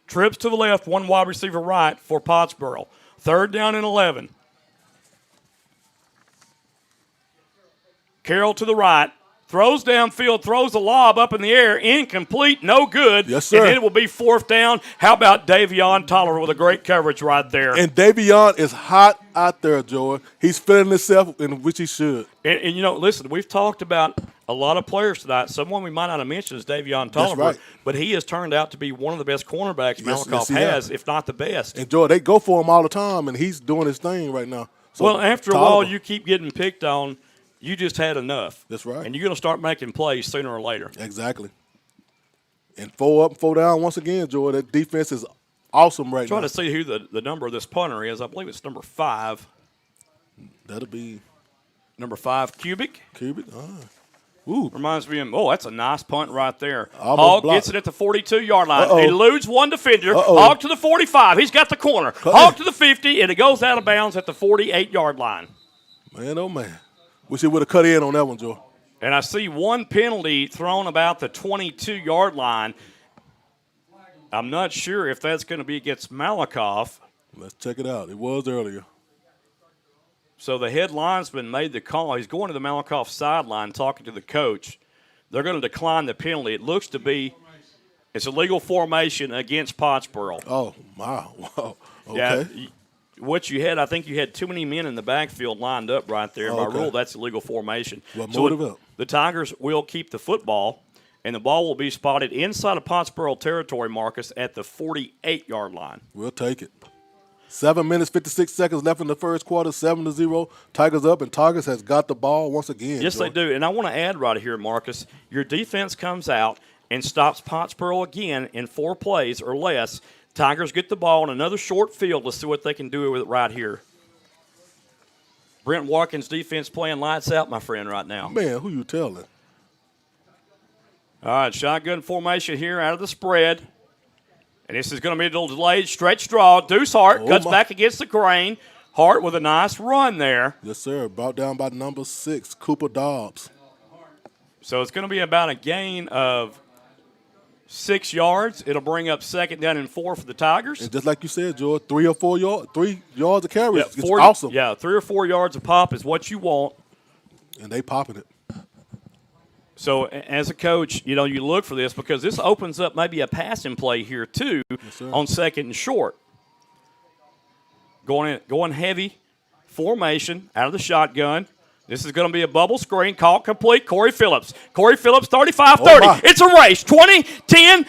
Trips to the left, 1 wide receiver right for Pottsboro. 3rd down and 11. Carroll to the right. Throws downfield, throws a lob up in the air, incomplete, no good. Yes, sir. And then it will be 4th down. How about Davion Toller with a great coverage right there? And Davion is hot out there, Joy. He's feeling himself, in which he should. And listen, we've talked about a lot of players tonight. Someone we might not have mentioned is Davion Toller. That's right. But he has turned out to be one of the best cornerbacks Malakoff has, if not the best. And, Joy, they go for him all the time, and he's doing his thing right now. So, well, after a while, you keep getting picked on. You just had enough. That's right. And you're going to start making plays sooner or later. Exactly. And 4 up, 4 down once again, Joy. That defense is awesome right now. Trying to see who the number of this punter is. I believe it's number 5. That'll be number 5, Cubic. Ooh. Reminds me of, that's a nice punt right there. Almost Hogg blocked. gets it at the 42-yard line. Uh-oh. Eludes one defender. Uh-oh. Hogg to the 45. He's got the corner. Hogg to the 50, and it goes out of bounds at the 48-yard line. Man, oh, man. Wish he would have cut in on that one, Joe. And I see one penalty thrown about the 22-yard line. I'm not sure if that's going to be against Malakoff. Let's check it out. It was earlier. So the head linesman made the call. He's going to the Malakoff sideline talking to the coach. They're going to decline the penalty. It looks to be it's a legal formation against Pottsboro. Oh, wow. Wow. Okay. Yeah, what you had, I think you had too many men in the backfield lined up right there. By rule, that's a legal formation. Well, so move it up. The Tigers will keep the football, and the ball will be spotted inside of Pottsboro territory, Marcus, at the 48-yard line. We'll take it. 7 minutes, 56 seconds left in the first quarter, 7-0. Tigers up, and Tigers has got the ball once again. Yes, Joy. they do. And I want to add right here, Marcus, your defense comes out and stops Pottsboro again in 4 plays or less. Tigers get the ball in another short field. Let's see what they can do with it right here. Brent Watkins' defense playing lights out, my friend, right now. Man, who you telling? All right, shotgun formation here out of the spread. And this is going to be a little delayed stretch draw. Deuce Hart cuts back against the grain. Hart with a nice run there. Yes, sir. Brought down by number 6, Cooper Dobbs. So it's going to be about a gain of 6 yards. It'll bring up 2nd down and 4 for the Tigers. And just like you said, George, 3 or 4 yards, 3 yards of carry. It's 40, awesome. Yeah, 3 or 4 yards of pop is what you want. And they popping it. So as a coach, you look for this because this opens up maybe a passing play here too on 2nd and short. Going heavy formation out of the shotgun. This is going to be a bubble screen. Caught complete. Corey Phillips. 35-30. It's a race. 20, 10.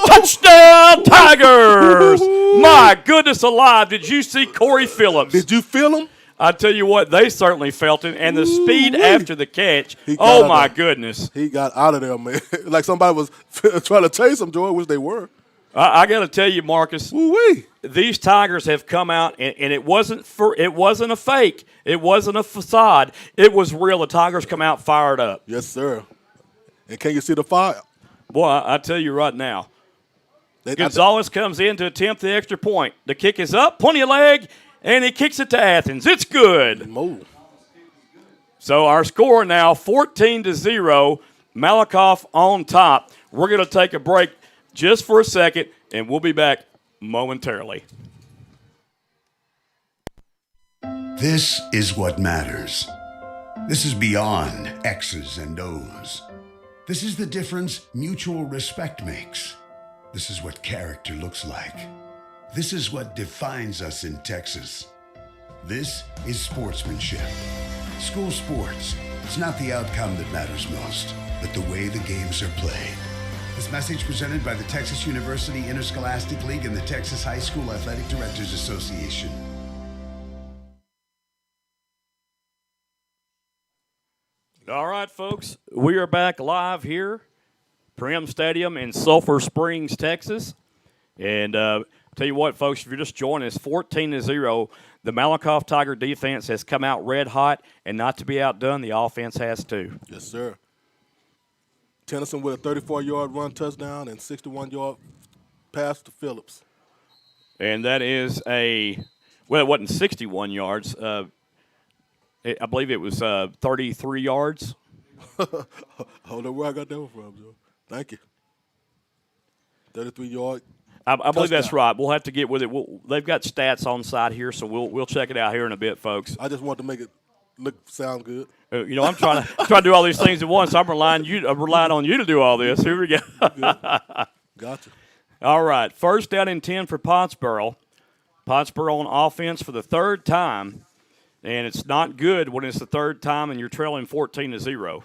Touchdown, Tigers. My goodness alive. Did you see Corey Phillips? Did you feel him? I tell you what, they certainly felt it, and the speed after the catch. Oh, my goodness. He got out of there, man. Like somebody was trying to chase him, George, which they were. I got to tell you, Marcus, these Tigers have come out, and it wasn't a fake. It wasn't a facade. It was real. The Tigers come out fired up. Yes, sir. And can you see the fire? Boy, I tell you right now, Gonzalez comes in to attempt the extra point. The kick is up, plenty of leg, and he kicks it to Athens. It's good. Move. So our score now 14-0. Malakoff on top. We're going to take a break just for a second, and we'll be back momentarily. This is what matters. This is beyond X's and O's. This is the difference mutual respect makes. This is what character looks like. This is what defines us in Texas. This is sportsmanship. School sports. It's not the outcome that matters most, but the way the games are played. This message presented by the Texas University Interscholastic League and the Texas High School Athletic Directors Association. All right, folks, we are back live here, Primm Stadium in Sulphur Springs, Texas. And tell you what, folks, if you're just joining us, 14-0, the Malakoff Tiger defense has come out red hot, and not to be outdone, the offense has too. Yes, sir. Tennyson with a 34-yard run touchdown and 61-yard pass to Phillips. And that is it wasn't 61 yards. I believe it was 33 yards. I don't know where I got that one from, Joe. Thank you. 33-yard. I believe that's right. We'll have to get with it. They've got stats on site here, so we'll check it out here in a bit, folks. I just want to make it sound good. I'm trying to do all these things at once. I'm relying on you to do all this. Here we go. Gotcha. All right, 1st down and 10 for Pottsboro. Pottsboro on offense for the 3rd time, and it's not good when it's the 3rd time and you're trailing 14-0.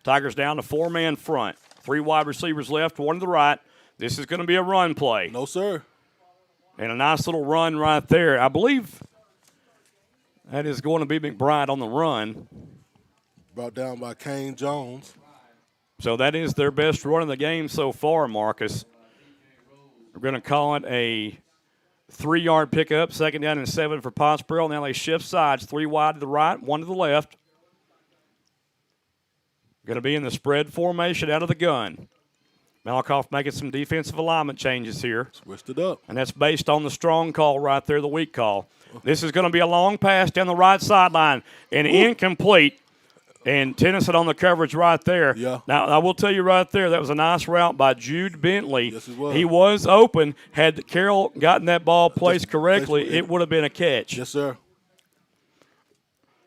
Tigers down to 4-man front. 3 wide receivers left, 1 to the right. This is going to be a run play. No, sir. And a nice little run right there. I believe that is going to be McBride on the run. Brought down by Kane Jones. So that is their best run of the game so far, Marcus. We're going to call it a 3-yard pickup, 2nd down and 7 for Pottsboro. Now they shift sides, 3 wide to the right, 1 to the left. Going to be in the spread formation out of the gun. Malakoff making some defensive alignment changes here. Switched it up. And that's based on the strong call right there, the weak call. This is going to be a long pass down the right sideline and incomplete. And Tennyson on the coverage right there. Yeah. Now, I will tell you right there, that was a nice route by Jude Bentley. Yes, it was. He was open. Had Carroll gotten that ball placed correctly, it would have been a catch. Yes, sir.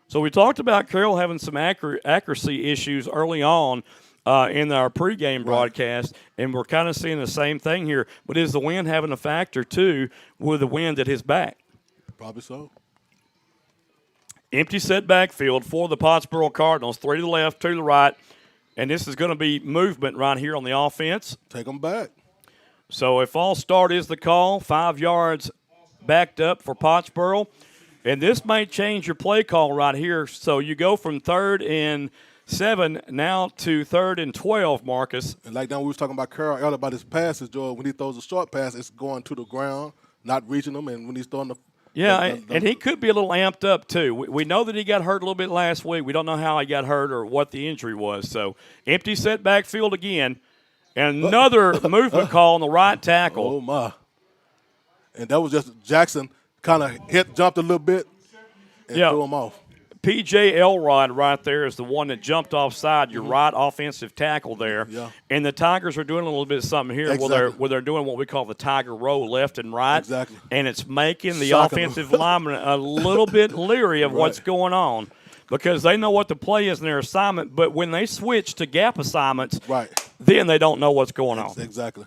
So we talked about Carroll having some accuracy issues early on in our pregame broadcast, and we're kind of seeing the same thing here. But is the wind having a factor, too, with the wind at his back? Probably so. Empty set backfield for the Pottsboro Cardinals, 3 to the left, 2 to the right, and this is going to be movement right here on the offense. Take them back. So a false start is the call, 5 yards backed up for Pottsboro. And this might change your play call right here. So you go from 3rd and 7 now to 3rd and 12, Marcus. And like now we was talking about Carroll earlier about his passes, Joe. When he throws a short pass, it's going to the ground, not reaching them. And when he's throwing and he could be a little amped up, too. We know that he got hurt a little bit last week. We don't know how he got hurt or what the injury was. So empty set backfield again. And another movement call on the right tackle. Oh, my. And that was just Jackson kind of jumped a little bit and threw him off. P.J. Elrod right there is the one that jumped offside, your right offensive tackle there. Yeah. And the Tigers are doing a little bit of something here where they're doing what we call the Tiger row left and right. Exactly. And it's making the Shocking offensive lineman a little bit leery of what's going on because they know what the play is in their assignment, but when they switch to gap assignments, then they don't know what's going on. Exactly.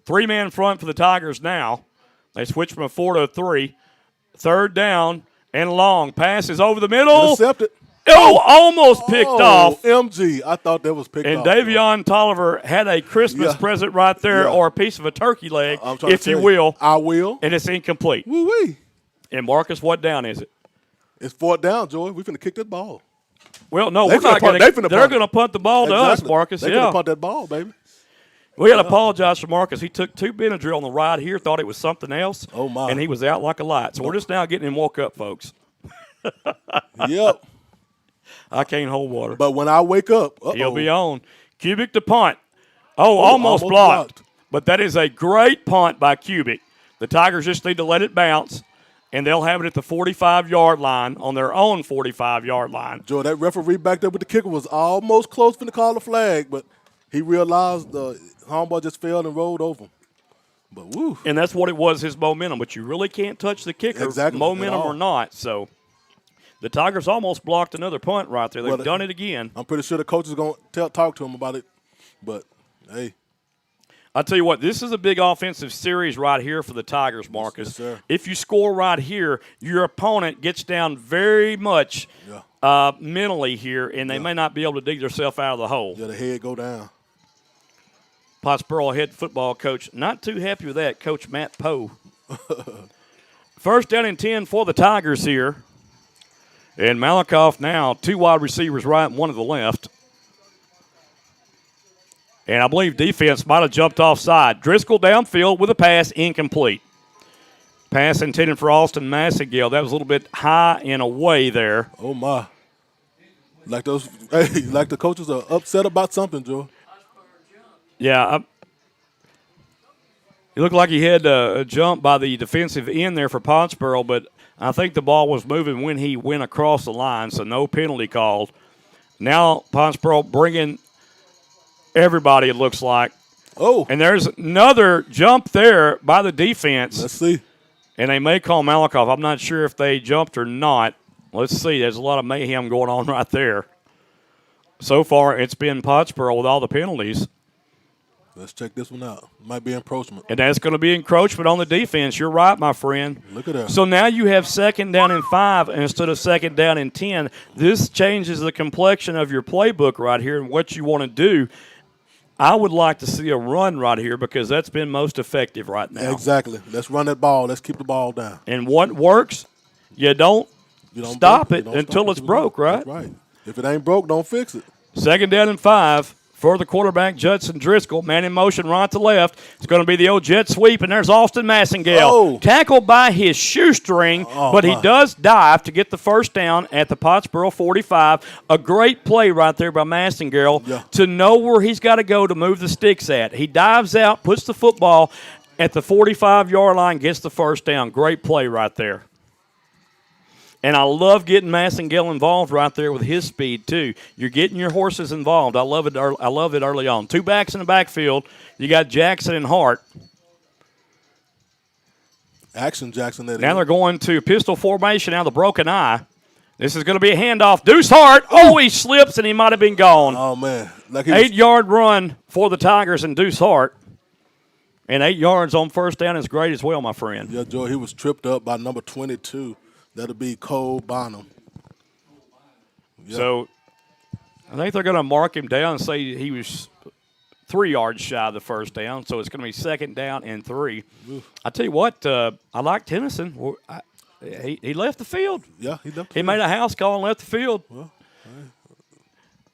3-man front for the Tigers now. They switch from a 4 to a 3. 3rd down and long. Pass is over the middle. Intercepted. Oh, almost picked off. MG. I thought that was picked off. And Davion Tolliver had a Christmas present right there or a piece of a turkey leg, if you will. I will. And it's incomplete. Woo-wee. And Marcus, what down is it? It's 4th down, Joy. We're finna kick that ball. Well, no, we're not going to. They're going to punt the ball to us, Marcus. They're going to punt that ball, baby. We got to apologize for Marcus. He took 2 Benadryl on the ride here, thought it was something else. Oh, my. And he was out like a light. So we're just now getting him woke up, folks. Yep. I can't hold water. But when I wake up, he'll be on. Cubic to punt. Almost blocked. But that is a great punt by Cubic. The Tigers just need to let it bounce, and they'll have it at the 45-yard line on their own 45-yard line. Joe, that referee back there with the kicker was almost close to call the flag, but he realized the homeball just fell and rolled over him. But woo. And that's what it was, his momentum. But you really can't touch the kicker, momentum or not. So the Tigers almost blocked another punt right there. They've done it again. I'm pretty sure the coach is going to talk to him about it. But, hey. I'll tell you what, this is a big offensive series right here for the Tigers, Marcus. Yes, sir. If you score right here, your opponent gets down very much mentally here, and they may not be able to dig themselves out of the hole. Yeah, the head go down. Pottsboro head football coach, not too happy with that, Coach Matt Poe. 1st down and 10 for the Tigers here. And Malakoff now, 2 wide receivers right and 1 to the left. And I believe defense might have jumped offside. Driscoll downfield with a pass, incomplete. Pass intended for Austin Massengale. That was a little bit high and away there. Oh, my. Like the coaches are upset about something, Joe. Yeah. It looked like he had a jump by the defensive end there for Pottsboro, but I think the ball was moving when he went across the line, so no penalty called. Now Pottsboro bringing everybody, it looks like. Oh. And there's another jump there by the defense. Let's see. And they may call Malakoff. I'm not sure if they jumped or not. Let's see. There's a lot of mayhem going on right there. So far, it's been Pottsboro with all the penalties. Let's check this one out. Might be encroachment. And that's going to be encroachment on the defense. You're right, my friend. Look at that. So now you have 2nd down and 5 instead of 2nd down and 10. This changes the complexion of your playbook right here and what you want to do. I would like to see a run right here because that's been most effective right now. Exactly. Let's run that ball. Let's keep the ball down. And what works, you don't stop it until it's broke, right? That's right. If it ain't broke, don't fix it. 2nd down and 5 for the quarterback, Judson Driscoll. Man in motion right to left. It's going to be the old jet sweep, and there's Austin Massengale. Oh. Tackled by his shoestring, but he does dive to get the 1st down at the Pottsboro 45. A great play right there by Massengale to know where he's got to go to move the sticks at. He dives out, puts the football at the 45-yard line, gets the 1st down. Great play right there. And I love getting Massengale involved right there with his speed too. You're getting your horses involved. I love it. I love it early on. 2 backs in the backfield. You got Jackson and Hart. Action Jackson. Now they're going to pistol formation out of the broken eye. This is going to be a handoff. Deuce Hart. Oh, he slips and he might have been gone. Oh man, 8-yard run for the Tigers and Deuce Hart. And 8 yards on first down is great as well, my friend. Yeah, Joe, he was tripped up by number 22. That'll be Cole Bonham. Yeah. So I think they're going to mark him down and say he was 3 yards shy of the first down. So it's going to be 2nd down and 3. Oof. I tell you what, I like Tennyson. He left the field. Yeah, he left the field. He made a house call and left the field. Well,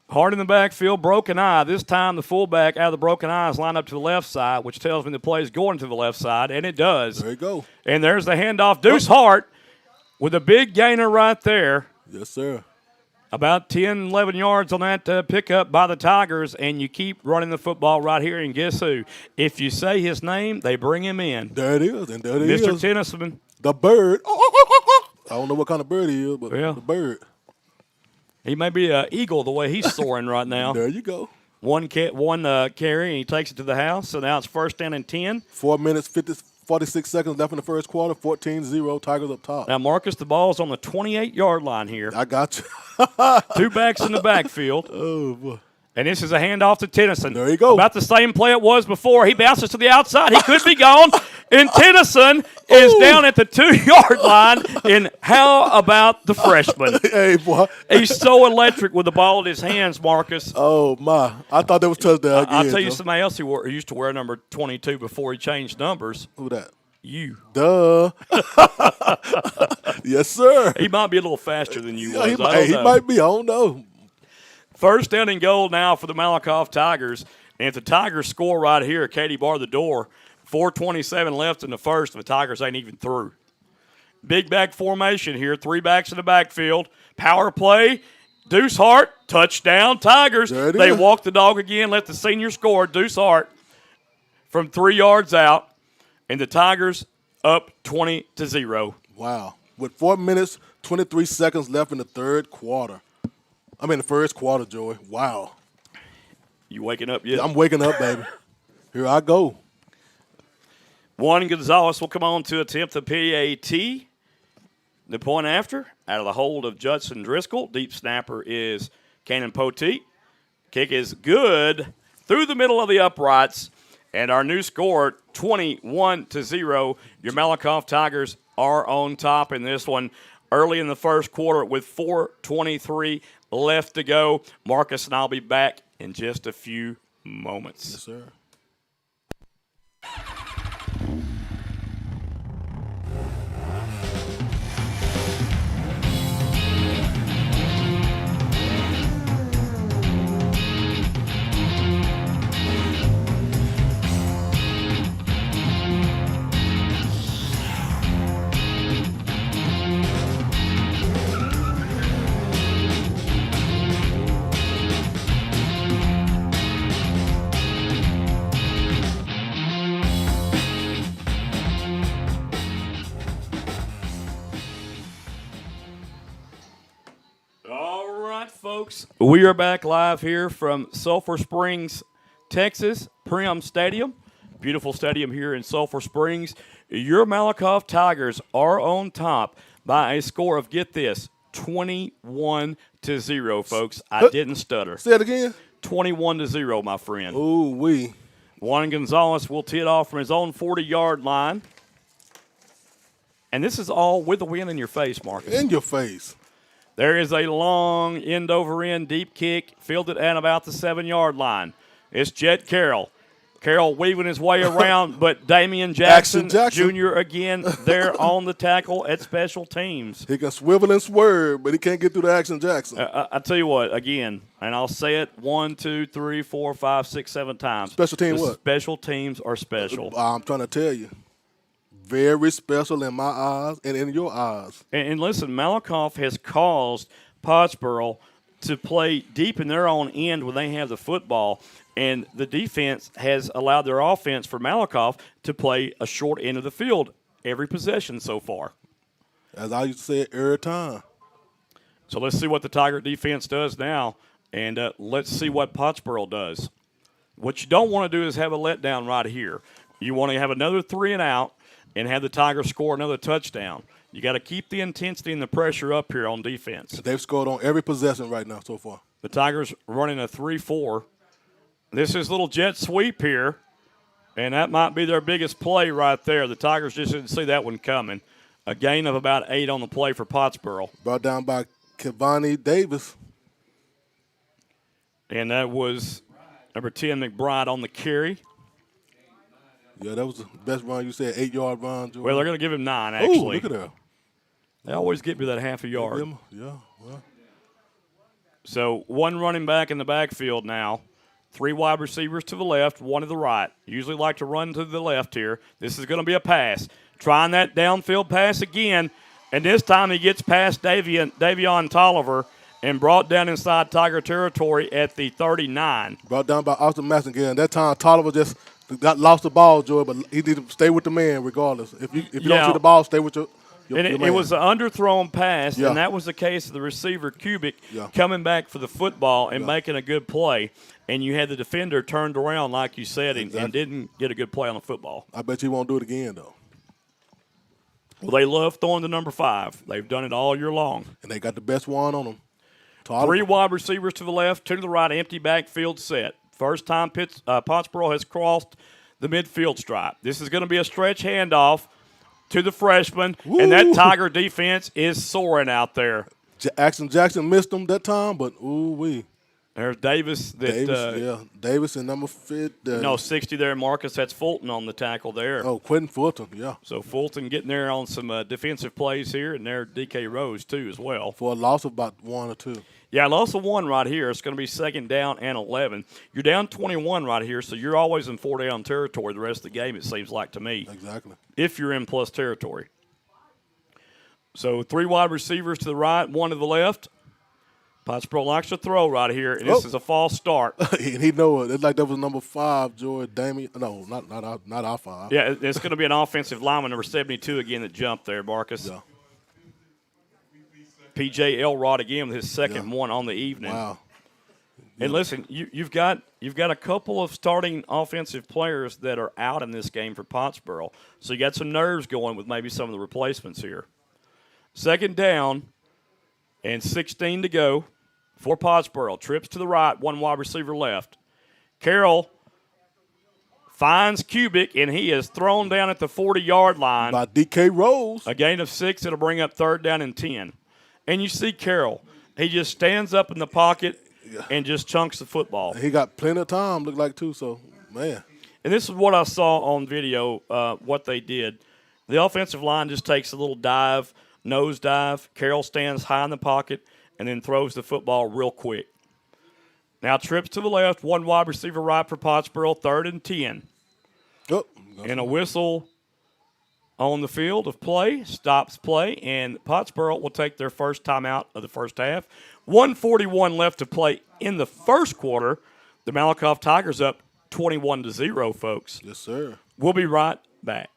Hard in the backfield, broken eye. This time the fullback out of the broken eye is lined up to the left side, which tells me the play is going to the left side, and it does. there you go. And there's the handoff. Deuce Hart with a big gainer right there. Yes, sir. About 10, 11 yards on that pickup by the Tigers, and you keep running the football right here, and guess who? If you say his name, they bring him in. There it is, and there it is. Mr. Tennyson. The bird. I don't know what kind of bird he is, but the bird. He may be an eagle the way he's soaring right now. There you go. One carry, and he takes it to the house. So now it's 1st down and 10. 4 minutes, 46 seconds left in the first quarter. 14-0, Tigers up top. Now, Marcus, the ball's on the 28-yard line here. I got you. 2 backs in the backfield. Oh, boy. And this is a handoff to Tennyson. There you go. About the same play it was before. He bounces to the outside. He could be gone. And Tennyson is down at the 2-yard line. And how about the freshman? Hey, boy. He's so electric with the ball in his hands, Marcus. Oh, my. I thought that was touchdown again. I'll tell you Joe. somebody else who used to wear number 22 before he changed numbers. Who that? You. Duh. Yes, sir. He might be a little faster than you was. He I don't know. might be. I don't know. 1st down and goal now for the Malakoff Tigers. And if the Tigers score right here, Katie bar the door. 4:27 left in the first, and the Tigers ain't even through. Big back formation here. 3 backs in the backfield. Power play. Deuce Hart, touchdown, Tigers. They walk the dog again, let the senior score. Deuce Hart from 3 yards out, and the Tigers up 20-0. Wow. With 4 minutes, 23 seconds left in the third quarter. The first quarter, Joey. Wow. You waking up yet? I'm waking up, baby. Here I go. Juan Gonzalez will come on to attempt the PAT. The point after, out of the hold of Judson Driscoll. Deep snapper is Cannon Poteet. Kick is good through the middle of the uprights. And our new score, 21-0. Your Malakoff Tigers are on top in this one early in the first quarter with 4:23 left to go. Marcus and I'll be back in just a few moments. Yes, sir. Folks, we are back live here from Sulphur Springs, Texas, Priam Stadium. Beautiful stadium here in Sulphur Springs. Your Malakoff Tigers are on top by a score of, get this, 21-0, folks. I didn't stutter. Say it again. 21-0, my friend. Ooh, wee. Juan Gonzalez will tee it off from his own 40-yard line. And this is all with the wind in your face, Marcus. In your face. There is a long end-over-end deep kick, fielded at about the 7-yard line. It's Jet Carroll. Carroll weaving his way around, but Damian Jackson Jr. again there on the tackle at special teams. He can swivel and swerve, but he can't get through the Action Jackson. I tell you what, again, and I'll say it 1, 2, 3, 4, 5, 6, 7 times. Special team what? Special teams are special. I'm trying to tell you. Very special in my eyes and in your eyes. And listen, Malakoff has caused Pottsboro to play deep in their own end when they have the football, and the defense has allowed their offense for Malakoff to play a short end of the field every possession so far. As I used to say every time. So let's see what the Tiger defense does now, and let's see what Pottsboro does. What you don't want to do is have a letdown right here. You want to have another 3 and out and have the Tigers score another touchdown. You got to keep the intensity and the pressure up here on defense. They've scored on every possession right now so far. The Tigers running a 3-4. This is a little jet sweep here, and that might be their biggest play right there. The Tigers just didn't see that one coming. A gain of about 8 on the play for Pottsboro. Brought down by Kevani Davis. And that was number 10, McBride, on the carry. Yeah, that was the best run. You said 8-yard run, Jordan. Well, they're going to give him 9, actually. Ooh, look at that. They always get me that half a yard. Yeah, well. So 1 running back in the backfield now. 3 wide receivers to the left, 1 to the right. Usually like to run to the left here. This is going to be a pass. Trying that downfield pass again, and this time he gets past Davion Tolliver and brought down inside Tiger territory at the 39. Brought down by Austin Masson again. That time Tolliver just lost the ball, Joy, but he need to stay with the man regardless. If you don't see the ball, stay with your man. It was an underthrown pass, Yeah. and that was the case of the receiver, Kubik, coming back for the football and making a good play. And you had the defender turned around, like you said, and didn't get a good play on the football. I bet you won't do it again, though. Well, they love throwing the number 5. They've done it all year long. And they got the best one on them. 3 wide receivers to the left, 2 to the right, empty backfield set. First time Pottsboro has crossed the midfield stripe. This is going to be a stretch handoff to the freshman, and that Tiger defense is soaring out there. Jackson missed him that time, but ooh-wee. There's Davis. Davis and number 50. 60 there, Marcus. That's Fulton on the tackle there. Oh, Quentin Fulton, yeah. So Fulton getting there on some defensive plays here, and there DK Rose, too, as well. For a loss of about 1 or 2. Yeah, loss of 1 right here. It's going to be 2nd down and 11. You're down 21 right here, so you're always in 4-down territory the rest of the game, it seems like to me. Exactly. If you're in plus territory. So 3 wide receivers to the right, 1 to the left. Pottsboro likes to throw right here, and this is a false start. And he know it. It's like that was number 5, Joy Damien. No, not our 5. Yeah, it's going to be an offensive lineman, number 72 again, that jumped there, Marcus. Yeah. P.J. Elrod again with his second one on the evening. Wow. And listen, you've got a couple of starting offensive players that are out in this game for Pottsboro, so you got some nerves going with maybe some of the replacements here. 2nd down and 16 to go for Pottsboro. Trips to the right, 1 wide receiver left. Carroll finds Kubik, and he is thrown down at the 40-yard line. By DK Rose. A gain of 6. It'll bring up 3rd down and 10. And you see Carroll. He just stands up in the pocket and just chunks the football. He got plenty of time, looked like, too, so, man. And this is what I saw on video, what they did. The offensive line just takes a little dive, nose dive. Carroll stands high in the pocket and then throws the football real quick. Now trips to the left, 1 wide receiver right for Pottsboro, 3rd and 10. Oh, and a whistle on the field of play, stops play, and Pottsboro will take their first timeout of the first half. 1:41 left to play in the first quarter. The Malakoff Tigers up 21-0, folks. Yes, sir. We'll be right back.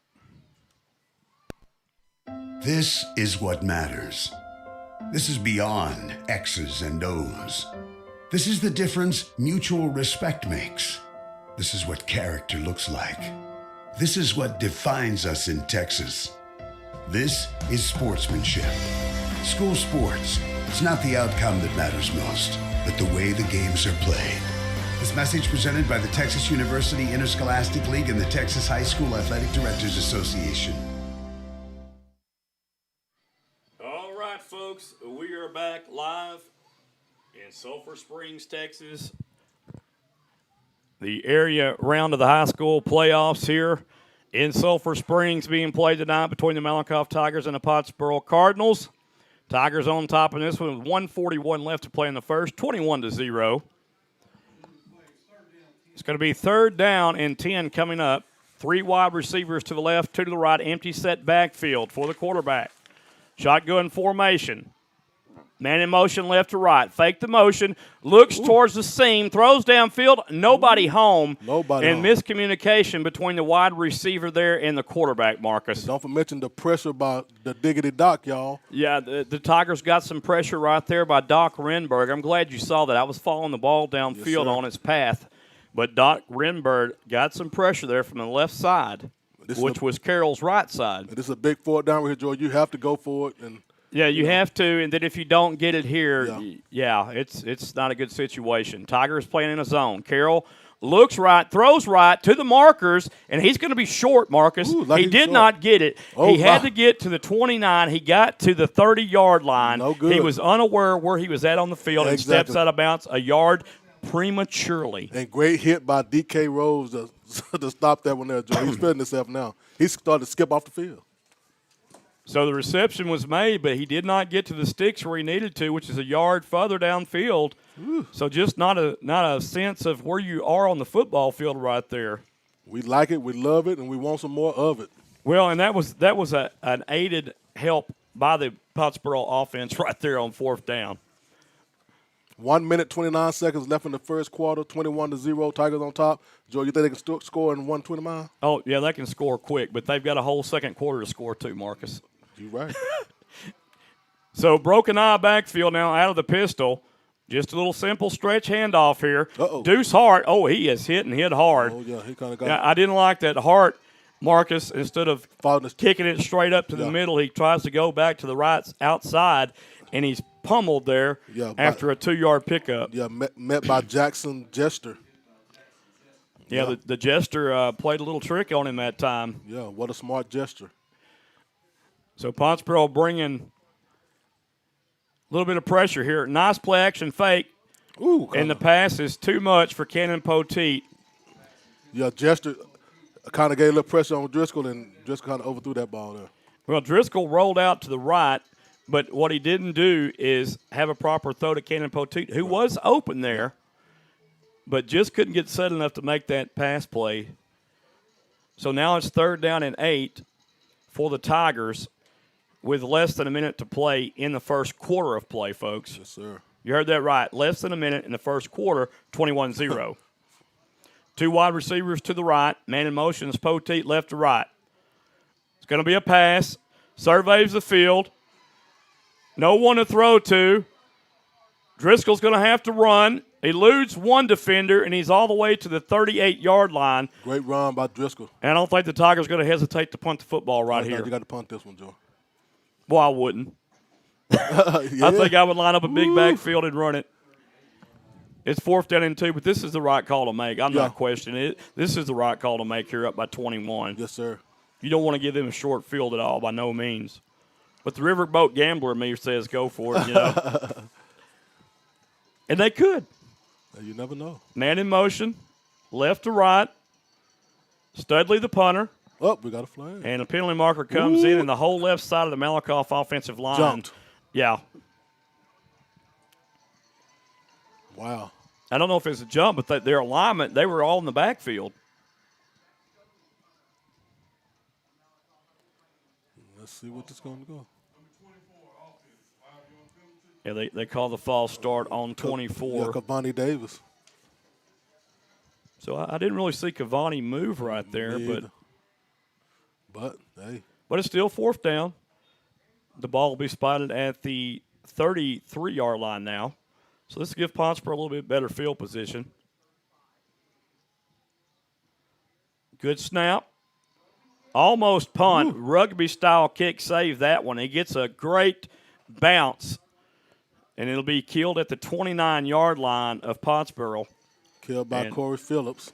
This is what matters. This is beyond X's and O's. This is the difference mutual respect makes. This is what character looks like. This is what defines us in Texas. This is sportsmanship. School sports. It's not the outcome that matters most, but the way the games are played. This message presented by the Texas University Interscholastic League and the Texas High School Athletic Directors Association. All right, folks, we are back live in Sulphur Springs, Texas. The area round of the high school playoffs here in Sulphur Springs being played tonight between the Malakoff Tigers and the Pottsboro Cardinals. Tigers on top in this one with 1:41 left to play in the first, 21-0. It's going to be 3rd down and 10 coming up. 3 wide receivers to the left, 2 to the right, empty set backfield for the quarterback. Shotgun formation. Man in motion left to right. Fake the motion. Looks towards the seam. Throws downfield. Nobody home. Nobody and home. Miscommunication between the wide receiver there and the quarterback, Marcus. Don't mention the pressure by the diggity Doc, y'all. Yeah, the Tigers got some pressure right there by Doc Renberg. I'm glad you saw that. I was following the ball downfield on its path. But Doc Renberg got some pressure there from the left side, which was Carroll's right side. This is a big fourth down right here, Joe. You have to go for it. And yeah, you have to, and then if you don't get it here, it's not a good situation. Tigers playing in a zone. Carroll looks right, throws right to the markers, and he's going to be short, Marcus. He did not get it. He had to get to the 29. He got to the 30-yard line. No good. He was unaware where he was at on the field and steps out of bounds a yard prematurely. And great hit by D.K. Rose to stop that one there, Joe. He's feeling himself now. He started to skip off the field. So the reception was made, but he did not get to the sticks where he needed to, which is a yard further downfield. So just not a sense of where you are on the football field right there. We like it, we love it, and we want some more of it. Well, and that was an aided help by the Pottsboro offense right there on fourth down. 1 minute, 29 seconds left in the first quarter, 21-0, Tigers on top. Joe, you think they can score in 120 mile? Oh, yeah, they can score quick, but they've got a whole second quarter to score too, Marcus. You're right. So broken eye backfield now out of the pistol. Just a little simple stretch handoff here. Deuce Hart, he is hit and hit hard. Oh, yeah, he kind of got I didn't like that. Hart, Marcus, instead of kicking it straight up to the middle, he tries to go back to the right outside, and he's pummeled there after a 2-yard pickup. Yeah, met by Jackson Jester. Yeah, the Jester played a little trick on him that time. Yeah, what a smart gesture. So Pottsboro bringing a little bit of pressure here. Nice play action fake. And the pass is too much for Cannon Poteet. Yeah, Jester kind of gave a little pressure on Driscoll, and Driscoll kind of overthrew that ball there. Well, Driscoll rolled out to the right, but what he didn't do is have a proper throw to Cannon Poteet, who was open there, but just couldn't get set enough to make that pass play. So now it's 3rd down and 8 for the Tigers with less than a minute to play in the first quarter of play, folks. Yes, sir. You heard that right. Less than a minute in the first quarter, 21-0. 2 wide receivers to the right. Man in motion is Poteet left to right. It's going to be a pass. Surveys the field. No one to throw to. Driscoll's going to have to run. Eludes one defender, and he's all the way to the 38-yard line. Great run by Driscoll. And I don't think the Tigers are going to hesitate to punt the football right here. You got to punt this one, Joe. Well, I wouldn't. I think I would line up a big backfield and run it. It's 4th down and 2, but this is the right call to make. I'm not questioning it. This is the right call to make here up by 21. Yes, sir. You don't want to give them a short field at all by no means. But the Riverboat Gambler in me says go for it, you know. And they could. You never know. Man in motion, left to right. Studley the punter. Oh, we got a flag. And a penalty marker comes in, and the whole left side of the Malakoff offensive line. Jumped. Yeah. Wow. I don't know if it's a jump, but their alignment, they were all in the backfield. Let's see what this is going to go. Yeah, they call the false start on 24. Yeah, Cavani Davis. So I didn't really see Cavani move right there, but hey. But it's still 4th down. The ball will be spotted at the 33-yard line now. So this will give Pottsboro a little bit better field position. Good snap. Almost punt. Rugby-style kick save that one. He gets a great bounce, and it'll be killed at the 29-yard line of Pottsboro. Killed by Corey Phillips.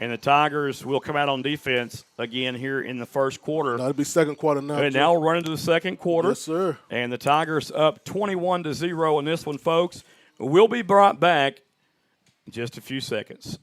And the Tigers will come out on defense again here in the first quarter. It'll be second quarter now. And now we'll run into the second quarter. Yes, sir. And the Tigers up 21-0 in this one, folks. We'll be brought back in just a few seconds.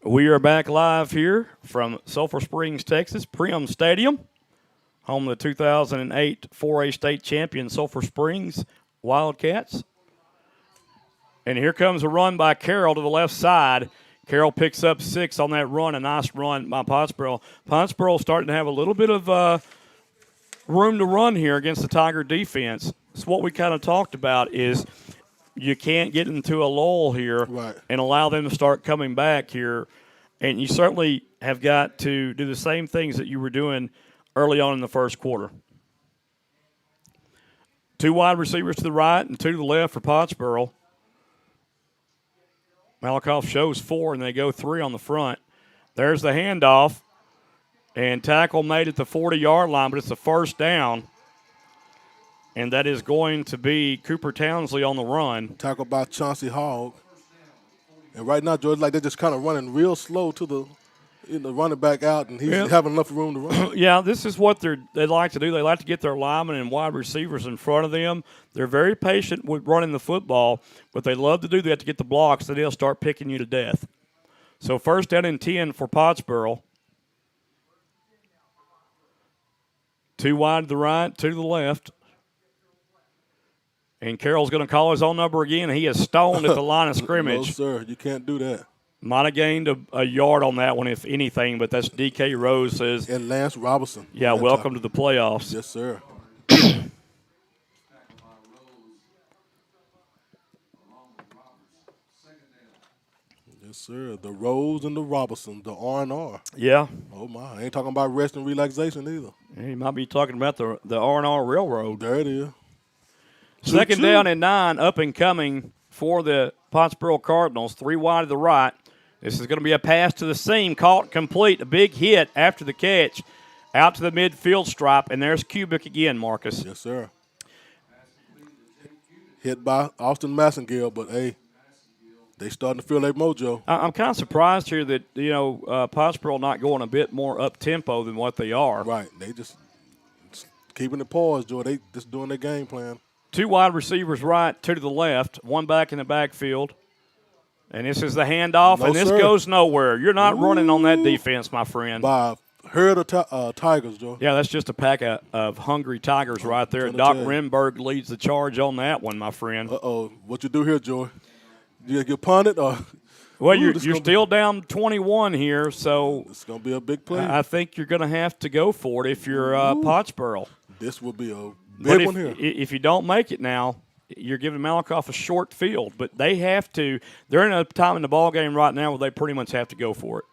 We are back live here from Sulphur Springs, Texas, Priam Stadium, home of the 2008 4A state champion Sulphur Springs Wildcats. And here comes a run by Carroll to the left side. Carroll picks up 6 on that run, a nice run by Pottsboro. Pottsboro starting to have a little bit of room to run here against the Tiger defense. It's what we kind of talked about is you can't get into a lull here and allow them to start coming back here. And you certainly have got to do the same things that you were doing early on in the first quarter. 2 wide receivers to the right and 2 to the left for Pottsboro. Malakoff shows 4, and they go 3 on the front. There's the handoff, and tackle made at the 40-yard line, but it's a first down. And that is going to be Cooper Townsley on the run. Tackle by Chauncey Hogg. And right now, George, like they're just kind of running real slow to the running back out, and he's having enough room to run. Yeah, this is what they like to do. They like to get their linemen and wide receivers in front of them. They're very patient with running the football, but they love to do that to get the blocks, so they'll start picking you to death. So first down and 10 for Pottsboro. 2 wide to the right, 2 to the left. And Carroll's going to call his own number again. He is stoned at the line of scrimmage. No, sir, you can't do that. Might have gained a yard on that one, if anything, but that's D.K. Rose says. And Lance Robinson. Yeah, welcome to the playoffs. Yes, sir. Yes, sir. The Rose and the Robinson, the R&R. Yeah. Oh, my. I ain't talking about rest and relaxation either. He might be talking about the R&R Railroad. There it is. Second down and 9, up and coming for the Pottsboro Cardinals. 3 wide to the right. This is going to be a pass to the seam, caught complete. A big hit after the catch, out to the midfield stripe, and there's Cubic again, Marcus. Yes, sir. Hit by Austin Massengale, but, hey, they starting to feel their mojo. I'm kind of surprised here that, Pottsboro not going a bit more up-tempo than what they are. Right. They just keeping it paused, Joe. They just doing their game plan. 2 wide receivers right, 2 to the left, 1 back in the backfield. And this is the handoff, and this goes nowhere. You're not running on that defense, my friend. By a herd of Tigers, Joe. Yeah, that's just a pack of hungry Tigers right there. Doc Renberg leads the charge on that one, my friend. Uh-oh. What you do here, Joey? You punt it? Or? Well, you're still down 21 here, so it's going to be a big play. I think you're going to have to go for it if you're Pottsboro. This will be a big one here. If you don't make it now, you're giving Malakoff a short field. But they have to – they're in a time in the ball game right now where they pretty much have to go for it.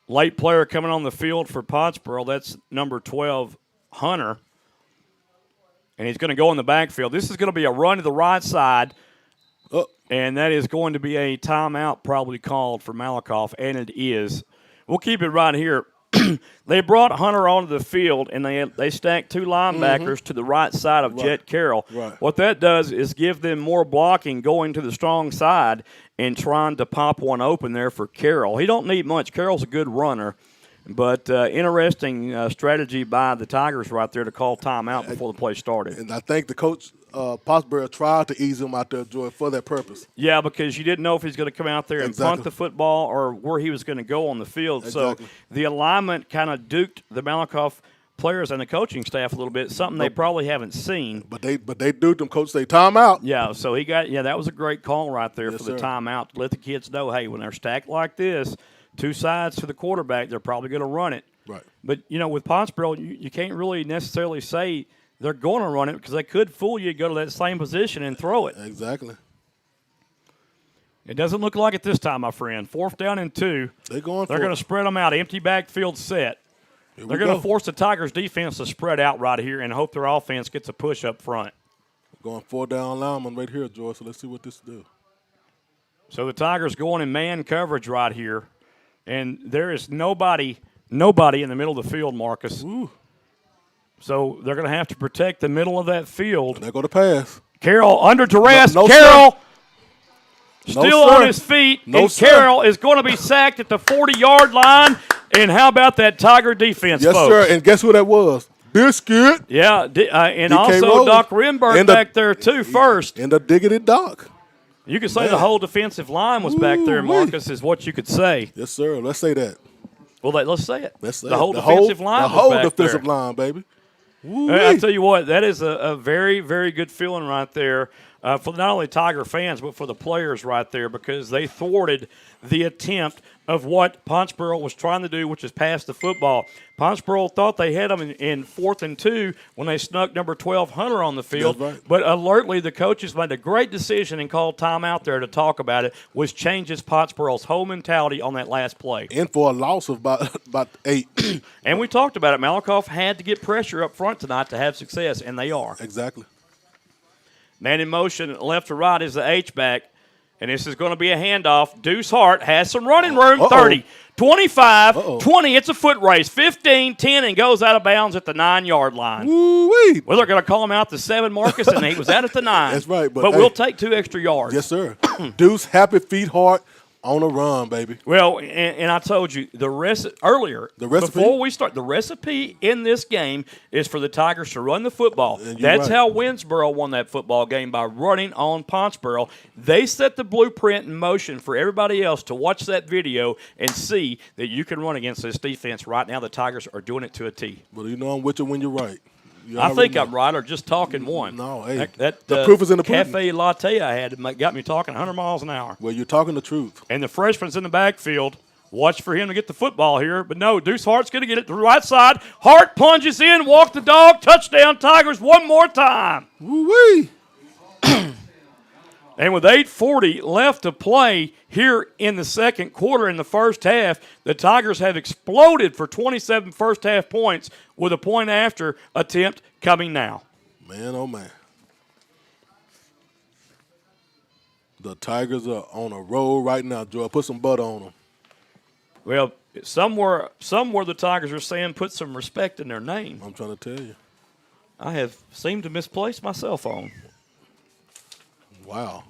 Late player coming on the field for Pottsboro, that's number 12, Hunter. And he's going to go in the backfield. This is going to be a run to the right side. And that is going to be a timeout probably called for Malakoff, and it is. We'll keep it right here. They brought Hunter onto the field, and they stacked 2 linebackers to the right side of Jet Carroll. Right. What that does is give them more blocking going to the strong side and trying to pop one open there for Carroll. He don't need much. Carroll's a good runner. But interesting strategy by the Tigers right there to call timeout before the play started. And I think the coach, Pottsboro, tried to ease him out there, Joy, for that purpose. Yeah, because you didn't know if he's going to come out there and punt the football or where he was going to go on the field. Exactly. So the alignment kind of duped the Malakoff players and the coaching staff a little bit, something they probably haven't seen. But they duped him, Coach. They timeout. Yeah, so that was a great call right there for the timeout to let the kids know, hey, when they're stacked like this, 2 sides to the quarterback, they're probably going to run it. Right. But, with Pottsboro, you can't really necessarily say they're going to run it because they could fool you, go to that same position and throw it. Exactly. It doesn't look like it this time, my friend. 4th down and 2. They're going to spread them out. Empty backfield set. They're going to force the Tigers' defense to spread out right here and hope their offense gets a push up front. Going 4 down lineman right here, Joy, so let's see what this do. So the Tigers going in man coverage right here. And there is nobody in the middle of the field, Marcus. Ooh. So they're going to have to protect the middle of that field. They're going to pass. Carroll under duress. No, Carroll no, still on his feet. No, and Carroll is going to be sacked at the 40-yard line. And how about that Tiger defense, yes, folks? sir. And guess who that was? Biscuit. Yeah, and DK also Rose. Doc Renberg back there too first. And the diggity Doc. You could say the whole defensive line was back there, Marcus, is what you could say. Yes, sir. Let's say that. Well, let's say it. Let's say the whole it. defensive line was back there. The whole defensive line, baby. I tell you what, that is a very, very good feeling right there for not only Tiger fans, but for the players right there, because they thwarted the attempt of what Pottsboro was trying to do, which is pass the football. Pottsboro thought they had them in 4th and 2 when they snuck number 12 Hunter on the field. That's right. But alertly, the coaches made a great decision and called time out there to talk about it, which changes Pottsboro's whole mentality on that last play. And for a loss of about 8. And we talked about it. Malakoff had to get pressure up front tonight to have success, and they are. Exactly. Man in motion, left to right is the H-back. And this is going to be a handoff. Deuce Hart has some running room. 30, 25, 20. It's a foot race. 15, 10, and goes out of bounds at the 9-yard line. Woo-wee. Well, they're going to call him out to 7, Marcus, and he was out at the 9. That's right. But we'll take 2 extra yards. Yes, sir. Deuce, happy feet, Hart. On a run, baby. Well, and I told you the recipe before we start, the recipe in this game is for the Tigers to run the football. That's how Winsboro won that football game, by running on Pottsboro. They set the blueprint in motion for everybody else to watch that video and see that you can run against this defense. Right now, the Tigers are doing it to a T. Well, you know I'm with you when you're right. I think I'm right, or just talking one. No, hey, the proof is in the pudding. Cafe latte I had got me talking 100 miles an hour. Well, you're talking the truth. And the freshman's in the backfield. Watch for him to get the football here. But no, Deuce Hart's going to get it to the right side. Hart plunges in, walk the dog, touchdown Tigers one more time. Woo-wee. And with 8:40 left to play here in the second quarter in the first half, the Tigers have exploded for 27 first-half points with a point-after attempt coming now. Man, oh, man. The Tigers are on a roll right now, Joe. Put some butter on them. Well, somewhere the Tigers are saying put some respect in their name. I'm trying to tell you. I have seemed to misplace my cell phone. Wow.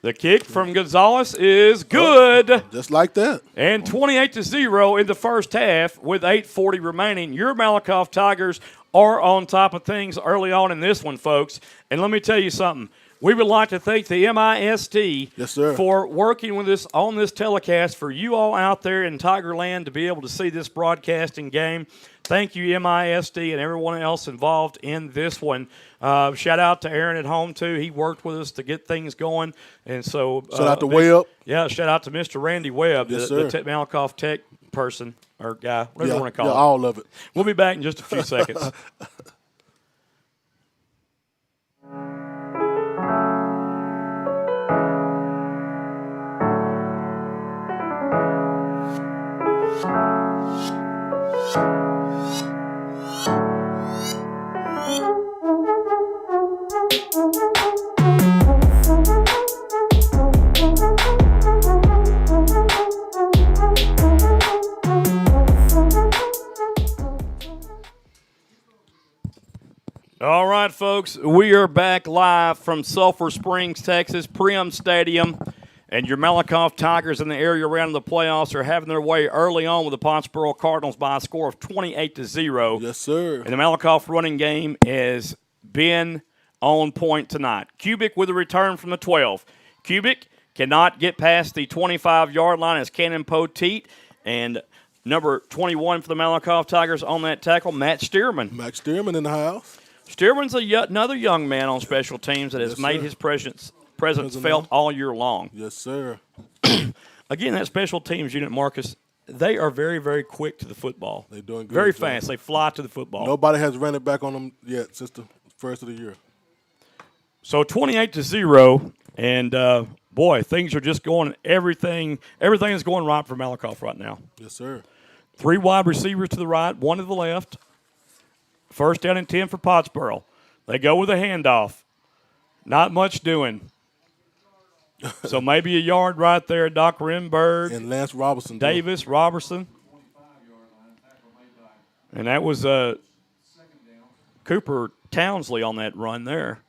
The kick from Gonzalez is good. Just like that. And 28-0 in the first half with 8:40 remaining. Your Malakoff Tigers are on top of things early on in this one, folks. And let me tell you something. We would like to thank the MIST for working with us on this telecast, for you all out there in Tigerland to be able to see this broadcasting game. Thank you, MIST, and everyone else involved in this one. Shout out to Aaron at home, too. He worked with us to get things going. And so, shout out to Webb. Yeah, shout out to Mr. Randy Webb, yes, the Malakoff Tech person or guy, whatever you want to call it. All of it. We'll be back in just a few seconds. All right, folks, we are back live from Sulphur Springs, Texas, Priam Stadium, and your Malakoff Tigers in the area around the playoffs are having their way early on with the Pottsboro Cardinals by a score of 28-0. Yes, sir. And the Malakoff running game has been on point tonight. Kubik with a return from the 12. Kubik cannot get past the 25-yard line as Cannon Poteet, and number 21 for the Malakoff Tigers on that tackle, Matt Stearman. Matt Stearman in the house. Stearman's another young man on special teams that has made his presence felt all year long. Yes, sir. Again, that special teams unit, Marcus, they are very, very quick to the football. They're doing good. Very fast. They fly to the football. Nobody has ran it back on them yet since the first of the year. So 28-0, and boy, things are just going. Everything is going right for Malakoff right now. Yes, sir. 3 wide receivers to the right, 1 to the left. First down and 10 for Pottsboro. They go with a handoff. Not much doing. So maybe a yard right there. Doc Renberg. And Lance Robertson. Davis, Robertson. And that was Cooper Townsley on that run there.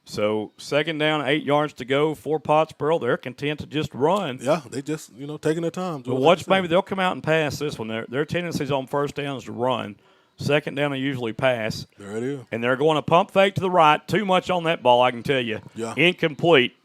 So second down, 8 yards to go for Pottsboro. They're content to just run. Yeah, they just, taking their time. But watch, maybe they'll come out and pass this one. Their tendencies on first down is to run. Second down, they usually pass. There it is. And they're going to pump fake to the right. Too much on that ball, I can tell you. Yeah. Incomplete.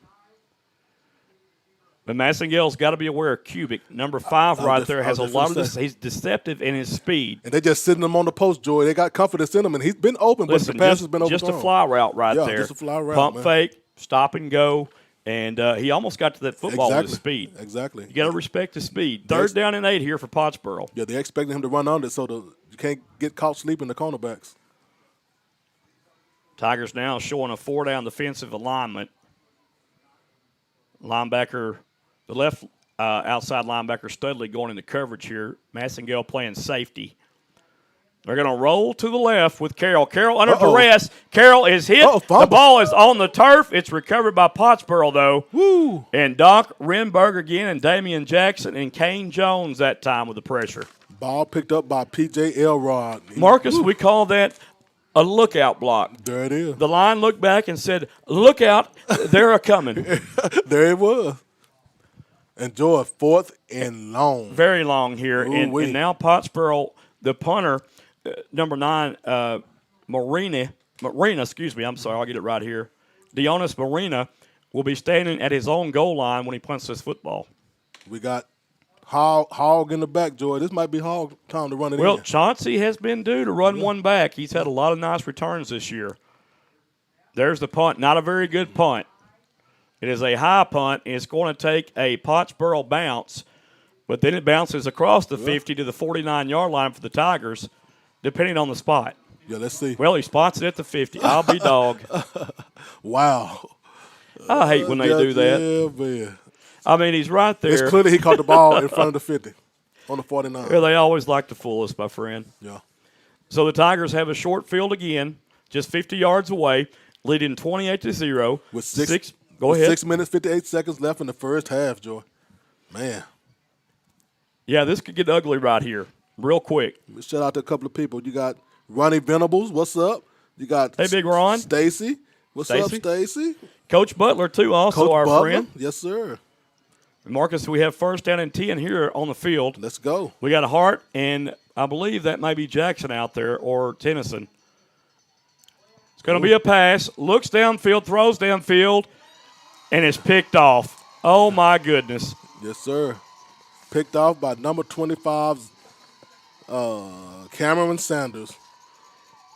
But Massengale's got to be aware of Cubic. Number 5 right there has a lot of he's deceptive in his speed. And they're just sitting him on the post, Joy. They got confidence in him, and he's been open, but the pass has been overthrown. Just a fly route right there. Just a fly route, Pump man. fake, stop and go, and he almost got to that football with his speed. Exactly. You got to respect the speed. Third down and 8 here for Pottsboro. Yeah, they're expecting him to run under it so you can't get caught sleeping the cornerbacks. Tigers now showing a 4-down defensive alignment. Linebacker, the left outside linebacker Studley going into coverage here. Massengale playing safety. They're going to roll to the left with Carroll. Carroll under duress. Carroll is hit. The ball is on the turf. It's recovered by Pottsboro, though. Woo! And Doc Renberg again and Damian Jackson and Kane Jones that time with the pressure. Ball picked up by P.J. Elrod. Marcus, we call that a lookout block. There it is. The line looked back and said, look out, they're a-coming. There it was. Enjoy 4th and long. Very long here. And now Pottsboro, the punter, number 9, Marina, excuse me, I'm sorry, I'll get it right here. Dionis Marina will be standing at his own goal line when he punts this football. We got Hogg in the back, Joy. This might be Hogg time to run it in. Well, Chauncey has been due to run one back. He's had a lot of nice returns this year. There's the punt. Not a very good punt. It is a high punt. It's going to take a Pottsboro bounce, but then it bounces across the 50 to the 49-yard line for the Tigers, depending on the spot. Yeah, let's see. Well, he spots it at the 50. I'll be dog. Wow. I hate when they do that. Yeah, man. I mean, he's right there. It's clearly he caught the ball in front of the 50 on the 49. Yeah, they always like to fool us, my friend. Yeah. So the Tigers have a short field again, just 50 yards away, leading 28-0. With 6 minutes, 58 seconds left in the first half, Joy. Man. Yeah, this could get ugly right here real quick. Shout out to a couple of people. You got Ronnie Venables. What's up? You got Hey, Big Ron. Stacy. What's up, Stacy? Coach Butler, too, also Coach our Butler. friend. Yes, sir. Marcus, we have 1st down and 10 here on the field. Let's go. We got a Hart, and I believe that may be Jackson out there or Tennyson. It's going to be a pass. Looks downfield, throws downfield, and it's picked off. Oh, my goodness. Yes, sir. Picked off by number 25's Cameron Sanders.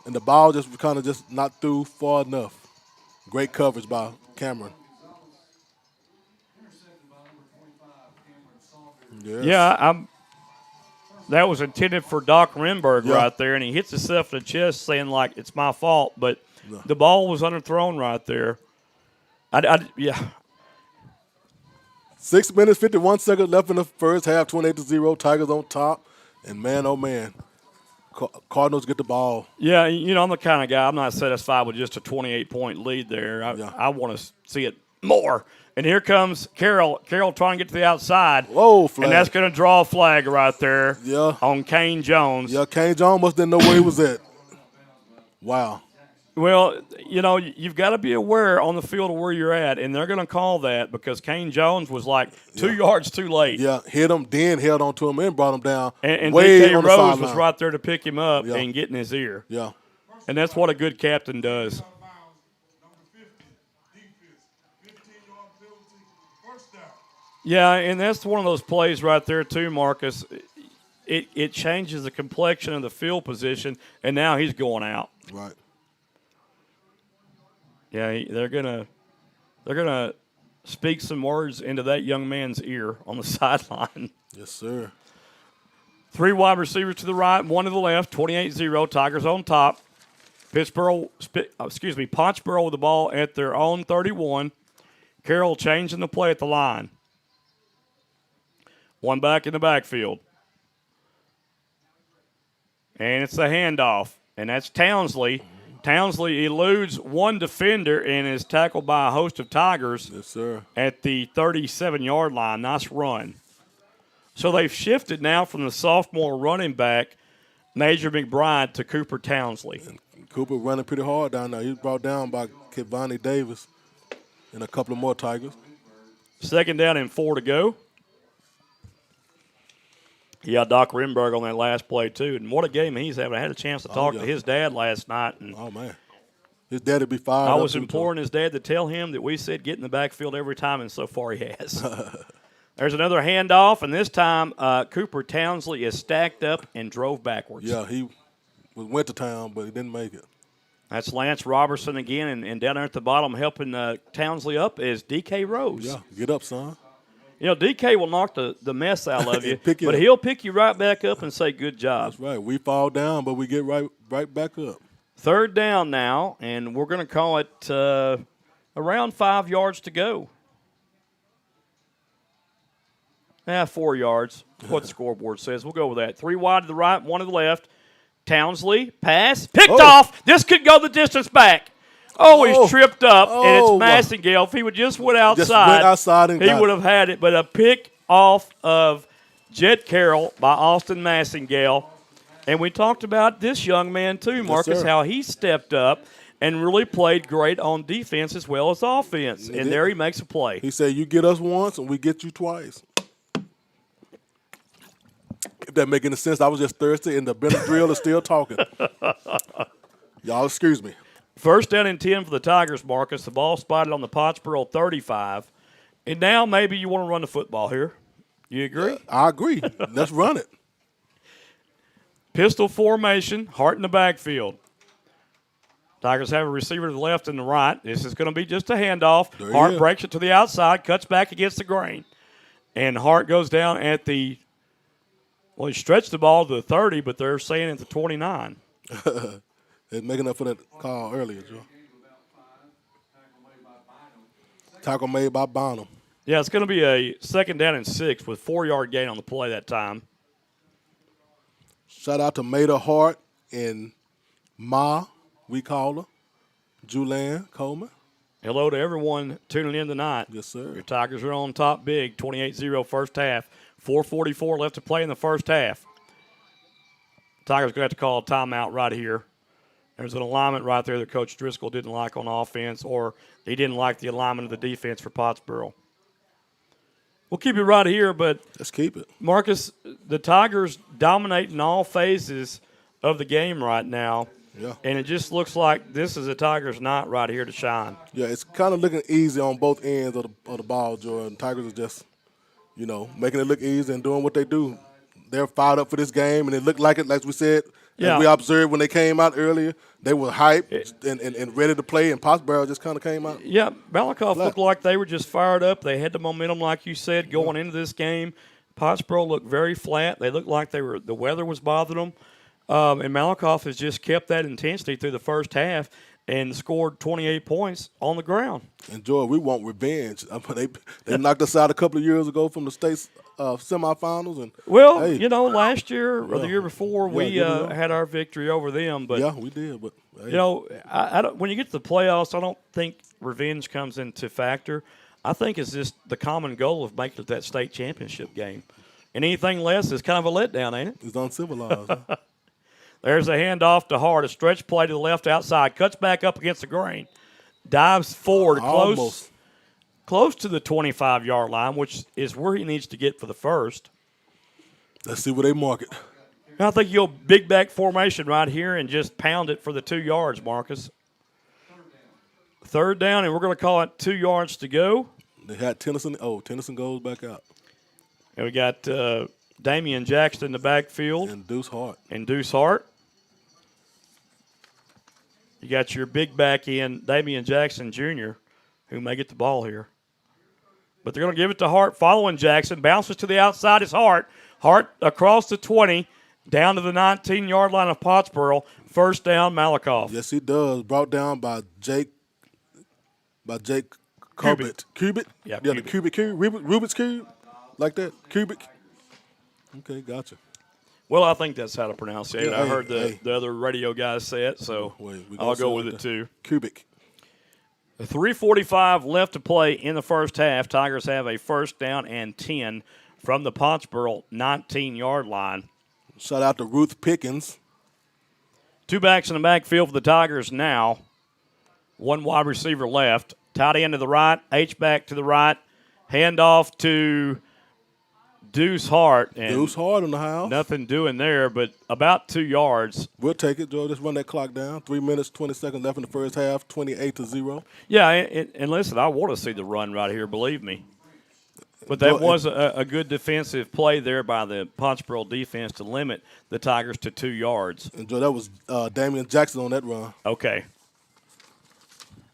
And the ball just kind of just not through far enough. Great coverage by Cameron. Yes. Yeah, that was intended for Doc Renberg right there, and he hits himself in the chest saying, like, it's my fault. But the ball was underthrown right there. Yeah. 6 minutes, 51 seconds left in the first half, 28-0. Tigers on top. And, man, oh, man, Cardinals get the ball. Yeah, you know, I'm the kind of guy, I'm not satisfied with just a 28-point lead there. I want to see it more. And here comes Carroll. Carroll trying to get to the outside. Whoa, flag. And that's going to draw a flag right there on Kane Jones. Yeah, Kane Jones must didn't know where he was at. Wow. Well, you know, you've got to be aware on the field of where you're at, and they're going to call that because Kane Jones was like 2 yards too late. Yeah, hit him, then held on to him and brought him down. And way DK on the Rose sideline. was right there to pick him up and get in his ear. Yeah. And that's what a good captain does. Yeah, and that's one of those plays right there too, Marcus. It changes the complexion of the field position, and now he's going out. Right. Yeah, they're gonna speak some words into that young man's ear on the sideline. Yes, sir. 3 wide receivers to the right, 1 to the left, 28-0. Tigers on top. Pottsboro with the ball at their own 31. Carroll changing the play at the line. 1 back in the backfield. And it's a handoff, and that's Townsley. Townsley eludes 1 defender and is tackled by a host of Tigers. Yes, sir. At the 37-yard line. Nice run. So they've shifted now from the sophomore running back, Major McBride, to Cooper Townsley. And Cooper running pretty hard down there. He was brought down by Kevani Davis and a couple of more Tigers. 2nd down and 4 to go. Yeah, Doc Rimberg on that last play, too. And what a game he's having. I had a chance to talk to his dad last night. And oh, man. His dad would be fired I up. was imploring his dad to tell him that we said get in the backfield every time, and so far he has. There's another handoff, and this time Cooper Townsley is stacked up and drove backwards. Yeah, he went to town, but he didn't make it. That's Lance Robertson again, and down there at the bottom helping Townsley up is DK Rose. Yeah, get up, son. You know, DK will knock the mess out of you, but up. He'll pick you right back up and say good job. That's right. We fall down, but we get right back up. 3rd down now, and we're going to call it around 5 yards to go. 4 yards. What the scoreboard says. We'll go with that. 3 wide to the right, 1 to the left. Townsley, pass, picked off. This could go the distance back. He's tripped up, and it's Massengale. If he would just went outside, he would have had it. But a pick off of Jet Carroll by Austin Massengale. And we talked about this young man too, Marcus, how he stepped up and really played great on defense as well as offense. And there he makes a play. He said, you get us once, and we get you twice. If that make any sense, I was just thirsty, and the Benadryl is still talking. Y'all excuse me. 1st down and 10 for the Tigers, Marcus. The ball spotted on the Pottsboro 35. And now maybe you want to run the football here. You agree? I agree. Let's run it. Pistol formation, Hart in the backfield. Tigers have a receiver to the left and the right. This is going to be just a handoff. Hart breaks it to the outside, cuts back against the grain. And Hart goes down at the – he stretched the ball to the 30, but they're saying it's the 29. They're making up for that call earlier, Joe. Tackle made by Bonham. Yeah, it's going to be a 2nd down and 6 with 4-yard gain on the play that time. Shout out to Maida Hart and Ma, we call her, Julianne Coleman. Hello to everyone tuning in tonight. Yes, sir. Your Tigers are on top big, 28-0 first half. 4:44 left to play in the first half. Tigers going to have to call a timeout right here. There's an alignment right there that Coach Driscoll didn't like on offense, or he didn't like the alignment of the defense for Pottsboro. We'll keep it right here, but let's keep it. Marcus, the Tigers dominate in all phases of the game right now. Yeah. And it just looks like this is a Tigers' night right here to shine. Yeah, it's kind of looking easy on both ends of the ball, Jordan. Tigers are just, making it look easy and doing what they do. They're fired up for this game, and it looked like it, like we said, as we observed when they came out earlier. They were hyped and ready to play, and Pottsboro just kind of came out. Yeah, Malakoff looked like they were just fired up. They had the momentum, like you said, going into this game. Pottsboro looked very flat. They looked like the weather was bothering them. And Malakoff has just kept that intensity through the first half and scored 28 points on the ground. And, Joy, we want revenge. They knocked us out a couple of years ago from the state's semifinals. And last year or the year before, we had our victory over them. But yeah, we did. But I don't, when you get to the playoffs, I don't think revenge comes into factor. I think it's just the common goal of making it that state championship game. And anything less is kind of a letdown, ain't it? It's uncivilized. There's a handoff to Hart, a stretch play to the left outside, cuts back up against the grain, dives forward close to the 25-yard line, which is where he needs to get for the first. Let's see where they mark it. I think you'll big back formation right here and just pound it for the 2 yards, Marcus. 3rd down, and we're going to call it 2 yards to go. They had Tennyson. Tennyson goes back out. And we got Damian Jackson in the backfield. And Deuce Hart. You got your big back end, Damian Jackson Jr., who may get the ball here. But they're going to give it to Hart following Jackson. Bounces to the outside. It's Hart. Hart across the 20, down to the 19-yard line of Pottsboro. 1st down, Malakoff. Yes, he does. Brought down by Jake Cubitt. Cubitt? Yeah, the cubic cube. Rubik's Cube? Like that? Cubic? Okay, gotcha. Well, I think that's how to pronounce it. I heard the other radio guys say it, so I'll go with it too. Cubic. 3:45 left to play in the first half. Tigers have a 1st down and 10 from the Pottsboro 19-yard line. Shout out to Ruth Pickens. 2 backs in the backfield for the Tigers now. 1 wide receiver left. Tight end to the right, H-back to the right. Handoff to Deuce Hart. And Deuce Hart in the house. Nothing doing there, but about 2 yards. We'll take it, Joe. Just run that clock down. 3 minutes, 20 seconds left in the first half, 28-0. Yeah, and listen, I want to see the run right here, believe me. But that was a good defensive play there by the Pottsboro defense to limit the Tigers to 2 yards. And, Joe, that was Damian Jackson on that run. Okay.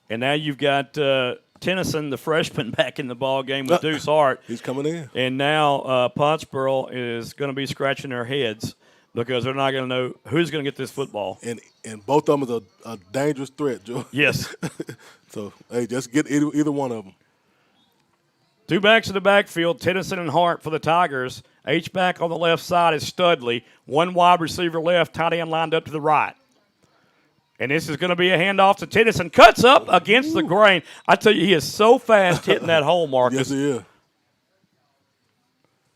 And now you've got Tennyson, the freshman, back in the ball game with Deuce Hart. He's coming in. And now Pottsboro is going to be scratching their heads because they're not going to know who's going to get this football. And both of them is a dangerous threat, Joe. Yes. So, hey, just get either one of them. 2 backs in the backfield, Tennyson and Hart for the Tigers. H-back on the left side is Studley. 1 wide receiver left, tight end lined up to the right. And this is going to be a handoff to Tennyson. Cuts up against the grain. I tell you, he is so fast hitting that hole, Marcus. Yes, he is.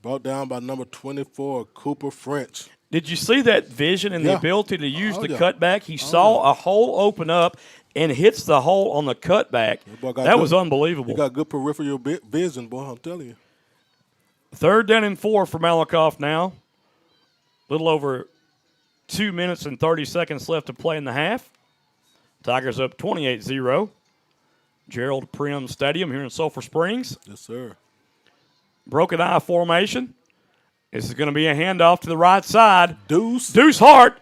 Brought down by number 24, Cooper French. Did you see that vision and the ability to use the cutback? He saw a hole open up and hits the hole on the cutback. That was unbelievable. He got good peripheral vision, boy, I'm telling you. 3rd down and 4 for Malakoff now. A little over 2 minutes and 30 seconds left to play in the half. Tigers up 28-0. Gerald Prim Stadium here in Sulphur Springs. Yes, sir. Broken eye formation. This is going to be a handoff to the right side. Deuce Hart.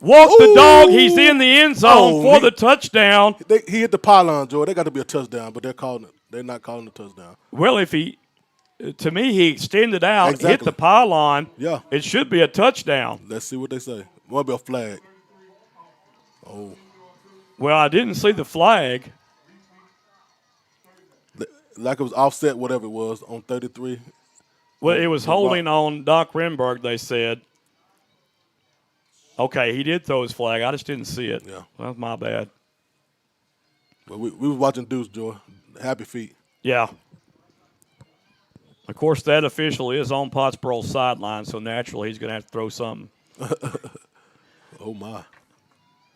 Walk the dog. He's in the end zone for the touchdown. He hit the pylon, Joe. They got to be a touchdown, but they're not calling the touchdown. Well, to me, he extended out, hit the pylon. Yeah. It should be a touchdown. Let's see what they say. Might be a flag. Oh. Well, I didn't see the flag. Like it was offset, whatever it was, on 33. Well, it was holding on Doc Renberg, they said. Okay, he did throw his flag. I just didn't see it. Yeah. Well, that's my bad. Well, we was watching Deuce, Joy. Happy feet. Yeah. Of course, that official is on Pottsboro's sideline, so naturally he's going to have to throw something. Oh, my.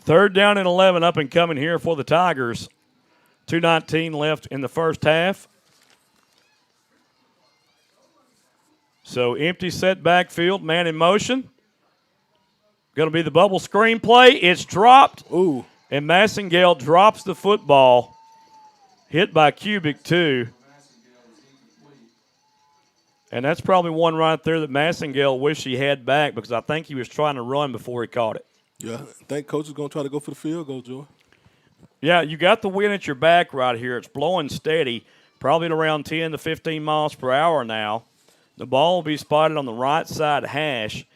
3rd down and 11 up and coming here for the Tigers. 2:19 left in the first half. So empty set backfield, man in motion. Going to be the bubble screen play. It's dropped. Ooh. And Massengale drops the football. Hit by Cubic, too. And that's probably one right there that Massengale wished he had back because I think he was trying to run before he caught it. Yeah, I think Coach is going to try to go for the field goal, Joe. Yeah, you got the wind at your back right here. It's blowing steady, probably at around 10 to 15 miles per hour now. The ball will be spotted on the right side hash.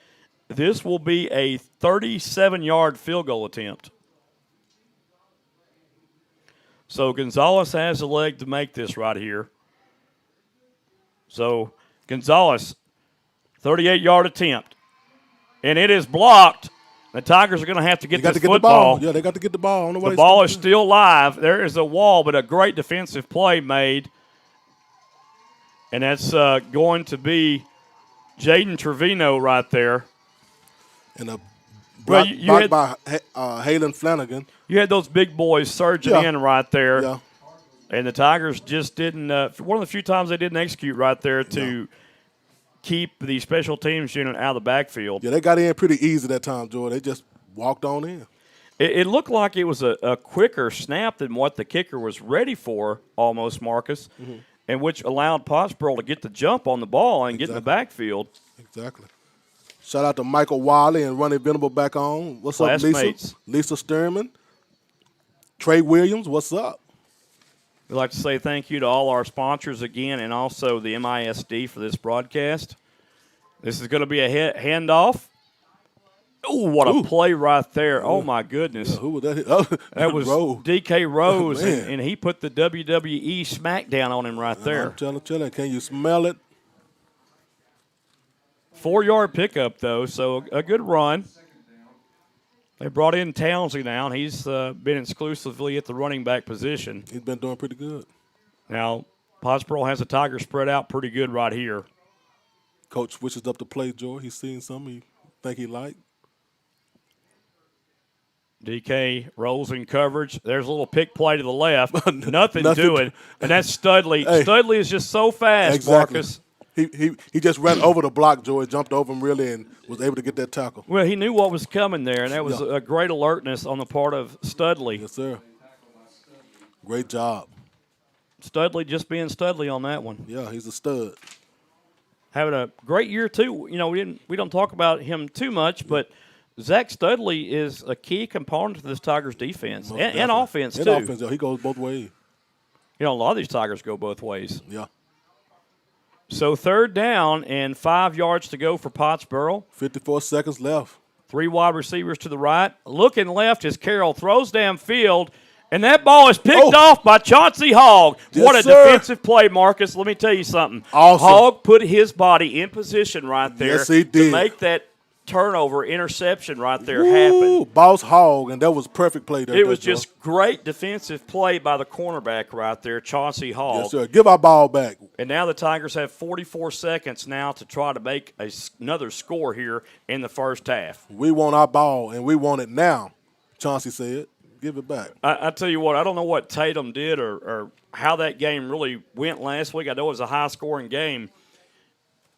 This will be a 37-yard field goal attempt. So Gonzalez has a leg to make this right here. So Gonzalez, 38-yard attempt. And it is blocked. The Tigers are going to have to get this football. Yeah, they got to get the ball. The ball is still live. There is a wall, but a great defensive play made. And that's going to be Jaden Trevino right there. And a block by Halen Flanagan. You had those big boys surging in right there. Yeah. And the Tigers just didn't one of the few times they didn't execute right there to keep the special teams unit out of the backfield. Yeah, they got in pretty easy that time, Joe. They just walked on in. It looked like it was a quicker snap than what the kicker was ready for, almost, Marcus, and which allowed Pottsboro to get the jump on the ball and get in the backfield. Exactly. Shout out to Michael Wiley and Ronnie Venable back on. What's up, Lisa? Lisa Sturman. Trey Williams, what's up? We'd like to say thank you to all our sponsors again and also the MISD for this broadcast. This is going to be a handoff. Oh, what a play right there. Oh, my goodness. Yeah, who was that? Oh, that was D.K. Rose, oh, and he put the WWE smackdown on him right there. I'm telling, can you smell it? 4-yard pickup, though, so a good run. They brought in Townsley now, and he's been exclusively at the running back position. He's been doing pretty good. Now, Pottsboro has the Tigers spread out pretty good right here. Coach switches up the play, Joe. He's seen something he think he liked. DK rolls in coverage. There's a little pick play to the left. Nothing doing. And that's Studley. Hey, Studley is just so fast, exactly. Marcus. he just ran over the block, Joey, jumped over him really, and was able to get that tackle. Well, he knew what was coming there, and that was a great alertness on the part of Studley. Yes, sir. Great job. Studley just being Studley on that one. Yeah, he's a stud. Having a great year too. You know, we don't talk about him too much, but Zach Studley is a key component to this Tigers defense and offense too. And offense, he goes both ways. You know, a lot of these Tigers go both ways. Yeah. So 3rd down and 5 yards to go for Pottsboro. 54 seconds left. 3 wide receivers to the right. Looking left as Carroll throws downfield. And that ball is picked off by Chauncey Hogg. Yes, what a sir. defensive play, Marcus. Let me tell you something. Awesome. Hogg put his body in position right there Yes, he to did. make that turnover, interception right there happen. Boss Hogg, and that was perfect play there. It was just great defensive play by the cornerback right there, Chauncey Hogg. Yes, sir. Give our ball back. And now the Tigers have 44 seconds now to try to make another score here in the first half. We want our ball, and we want it now, Chauncey said. Give it back. I tell you what, I don't know what Tatum did or how that game really went last week. I know it was a high-scoring game.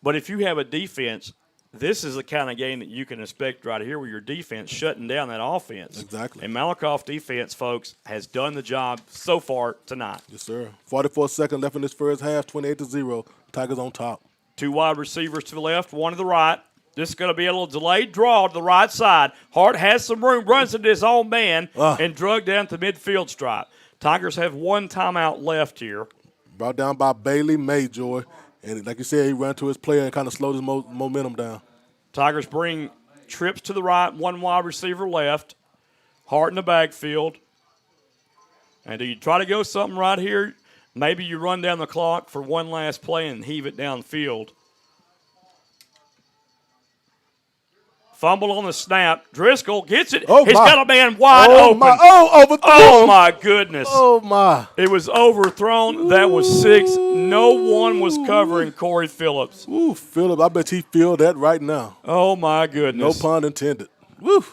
But if you have a defense, this is the kind of game that you can expect right here where your defense shutting down that offense. Exactly. And Malakoff defense, folks, has done the job so far tonight. Yes, sir. 44 seconds left in this first half, 28-0. Tigers on top. 2 wide receivers to the left, 1 to the right. This is going to be a little delayed draw to the right side. Hart has some room, runs into his own man, and drug down to midfield stripe. Tigers have 1 timeout left here. Brought down by Bailey Mayjoy. And like you said, he ran to his player and kind of slowed his momentum down. Tigers bring trips to the right, 1 wide receiver left. Hart in the backfield. And do you try to go something right here? Maybe you run down the clock for one last play and heave it downfield. Fumble on the snap. Driscoll gets it. He's got a man wide open. Overthrown. Oh, my goodness. Oh, my. It was overthrown. That was 6. No one was covering Corey Phillips. Ooh, Phillips, I bet he feel that right now. Oh, my goodness. No pun intended. Woo.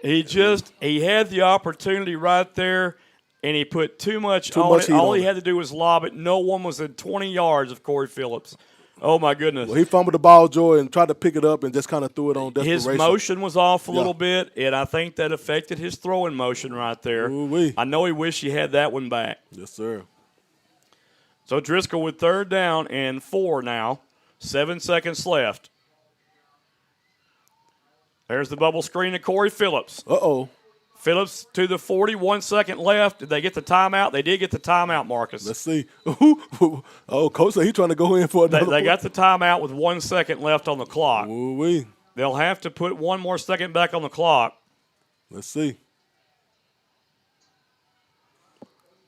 He had the opportunity right there, and he put too much on it. All he had to do was lob it. No one was in 20 yards of Corey Phillips. Oh, my goodness. Well, he fumbled the ball, Joy, and tried to pick it up and just kind of threw it on desperation. His motion was off a little bit, and I think that affected his throwing motion right there. Ooh-wee. I know he wished he had that one back. Yes, sir. So Driscoll with 3rd down and 4 now. 7 seconds left. There's the bubble screen of Corey Phillips. Uh-oh. Phillips to the 40, 1 second left. Did they get the timeout? They did get the timeout, Marcus. Let's see. Oh, Coach said he's trying to go in for another They got the timeout with 1 second left on the clock. Ooh-wee. They'll have to put 1 more second back on the clock. Let's see.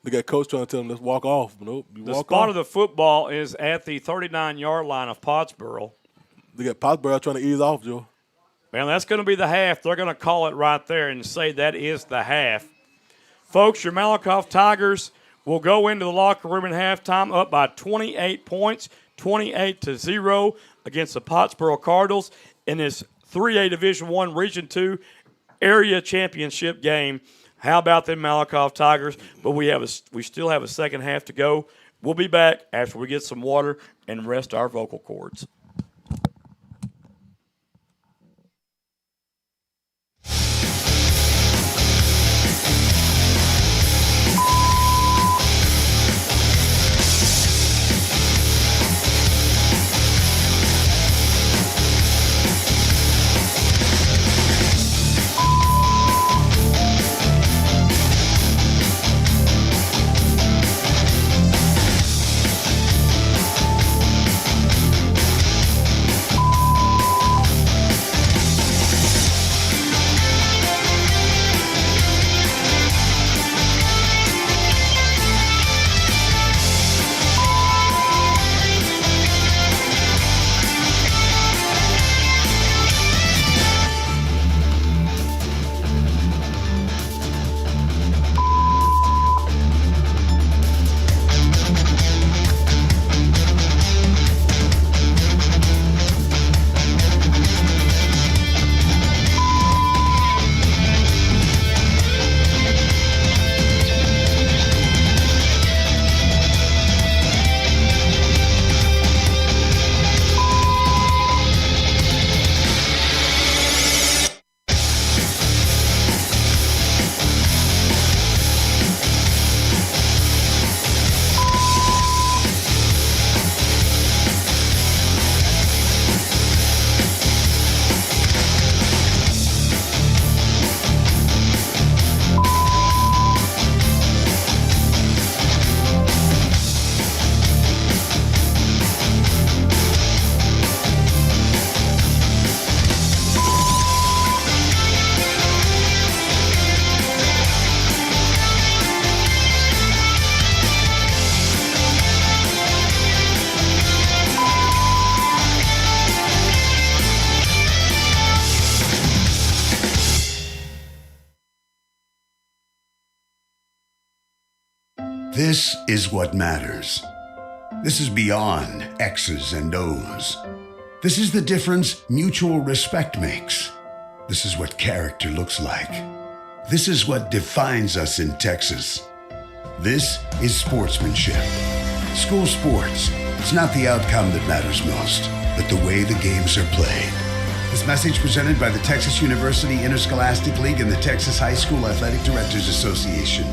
They got Coach trying to tell him, let's walk off. Nope, The spot of the football is at the 39-yard line of Pottsboro. They got Pottsboro trying to ease off, Joe. Man, that's going to be the half. They're going to call it right there and say that is the half. Folks, your Malakoff Tigers will go into the locker room at halftime up by 28 points, 28-0 against the Pottsboro Cardinals in this 3A Division I Region II area championship game. How about them Malakoff Tigers? But we still have a second half to go. We'll be back after we get some water and rest our vocal cords. This is what matters. This is beyond X's and O's. This is the difference mutual respect makes. This is what character looks like. This is what defines us in Texas. This is sportsmanship. School sports. It's not the outcome that matters most, but the way the games are played. This message presented by the Texas University Interscholastic League and the Texas High School Athletic Directors Association.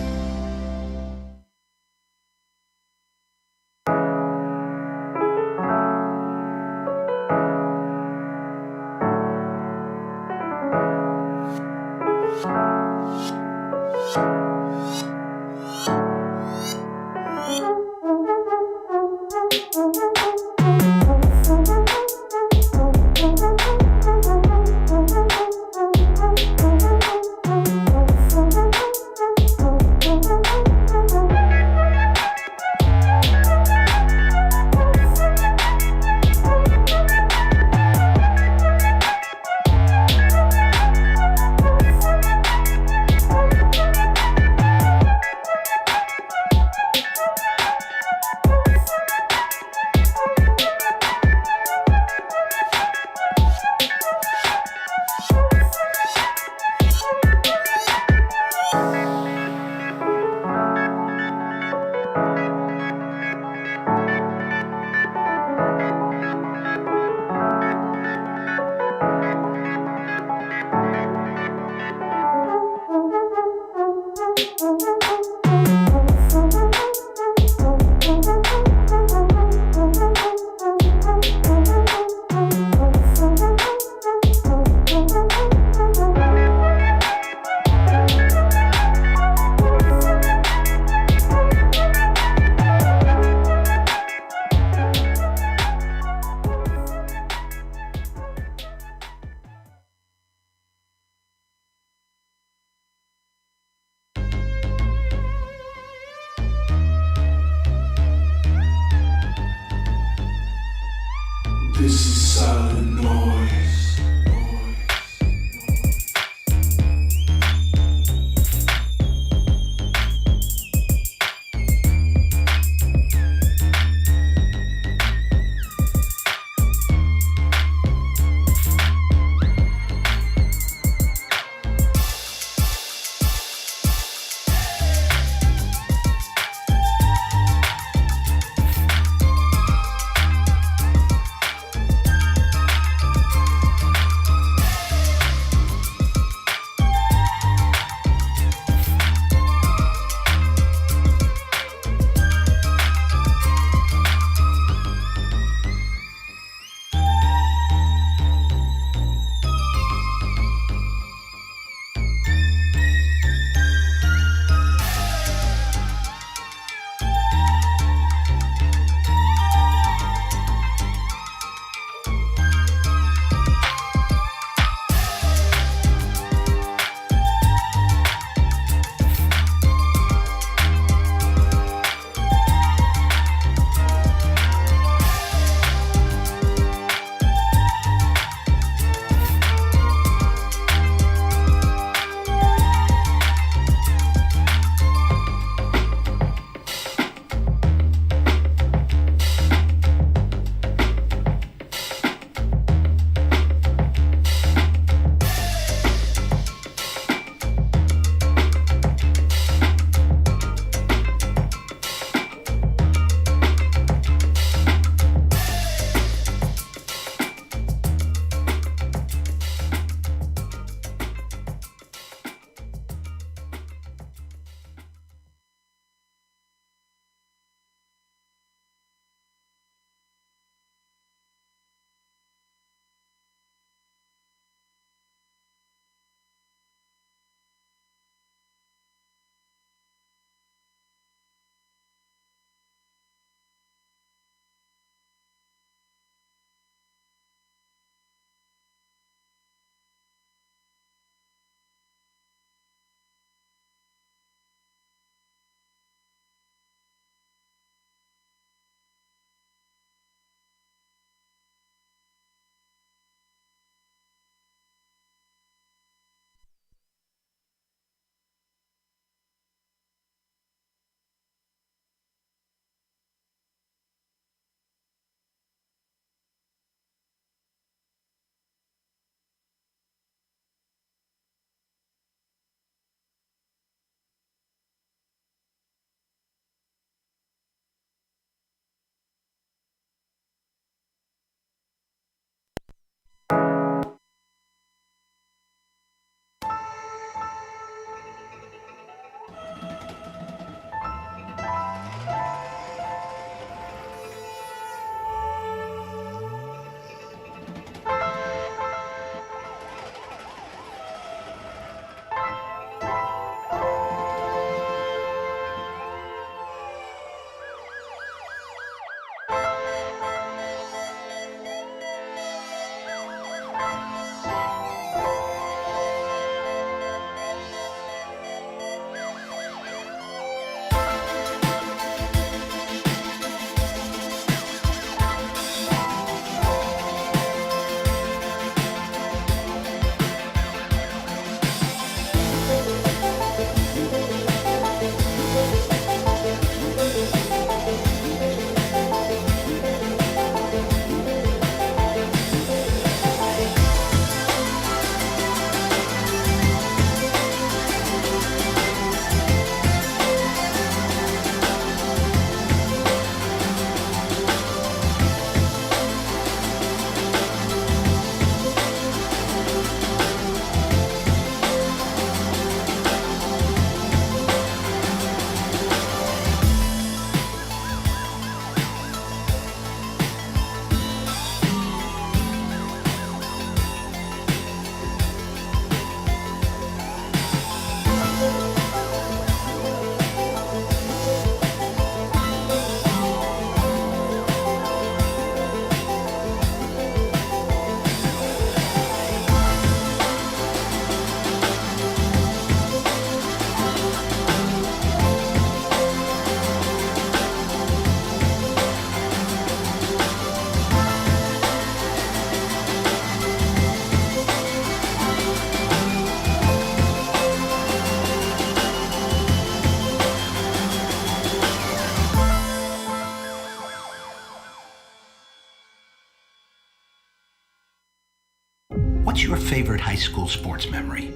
What's your favorite high school sports memory?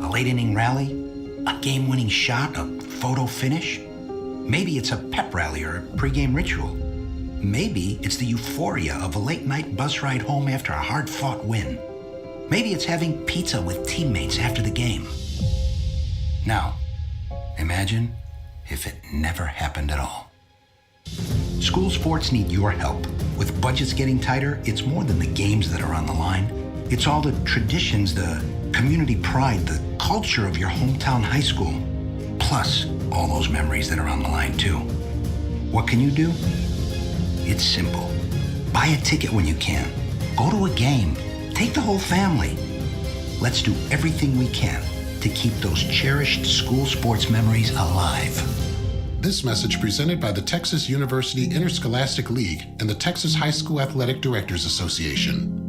A late inning rally? A game-winning shot? A photo finish? Maybe it's a pep rally or a pregame ritual. Maybe it's the euphoria of a late-night bus ride home after a hard-fought win. Maybe it's having pizza with teammates after the game. Now, imagine if it never happened at all. School sports need your help. With budgets getting tighter, it's more than the games that are on the line. It's all the traditions, the community pride, the culture of your hometown high school. Plus, all those memories that are on the line, too. What can you do? It's simple. Buy a ticket when you can. Go to a game. Take the whole family. Let's do everything we can to keep those cherished school sports memories alive. This message presented by the Texas University Interscholastic League and the Texas High School Athletic Directors Association.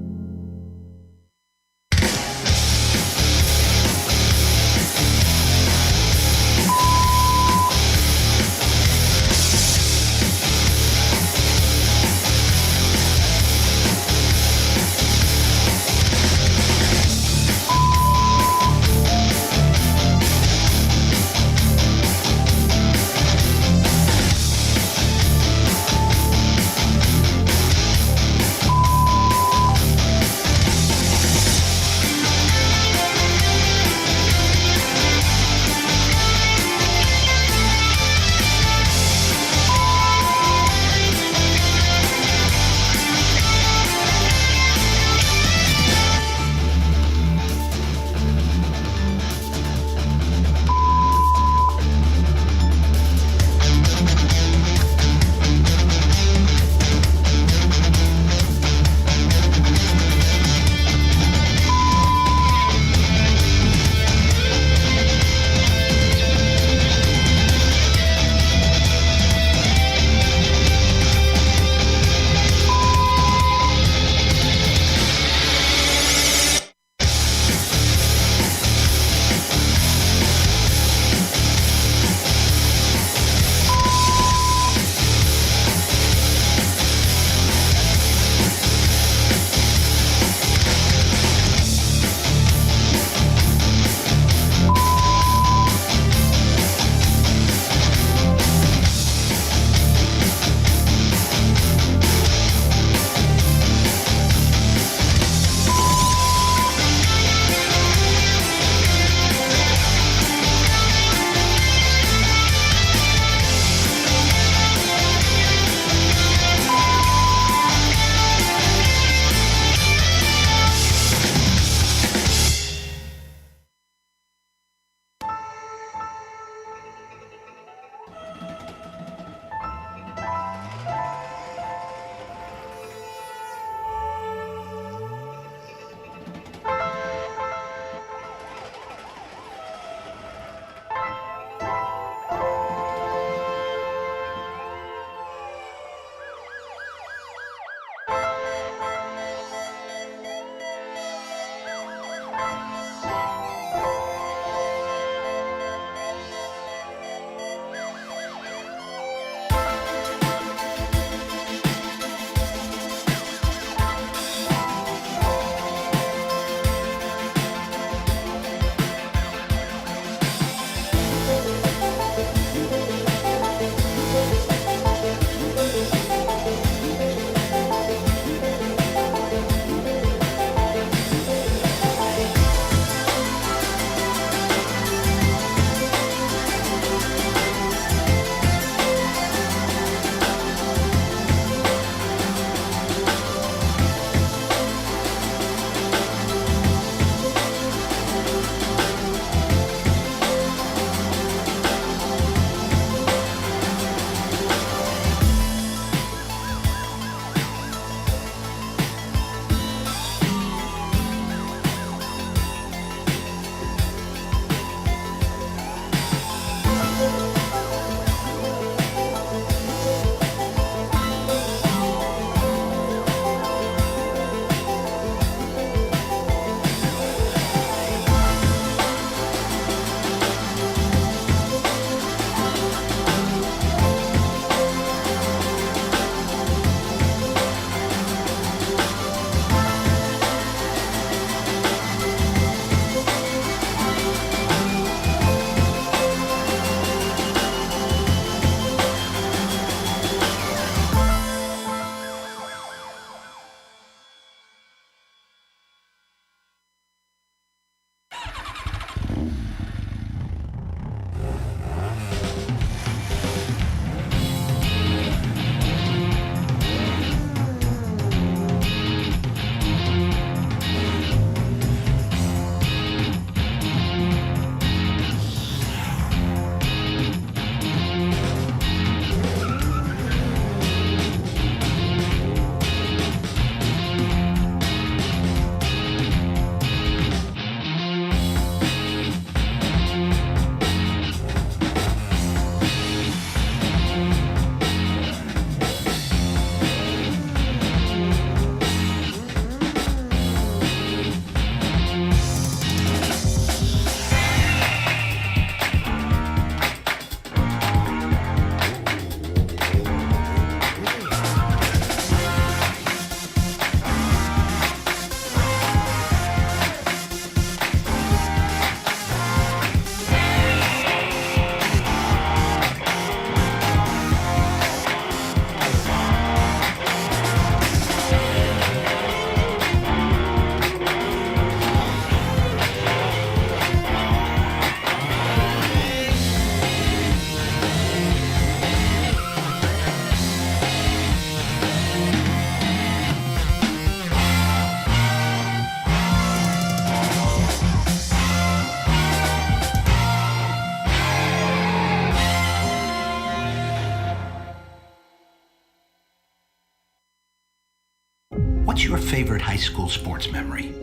What's your favorite high school sports memory?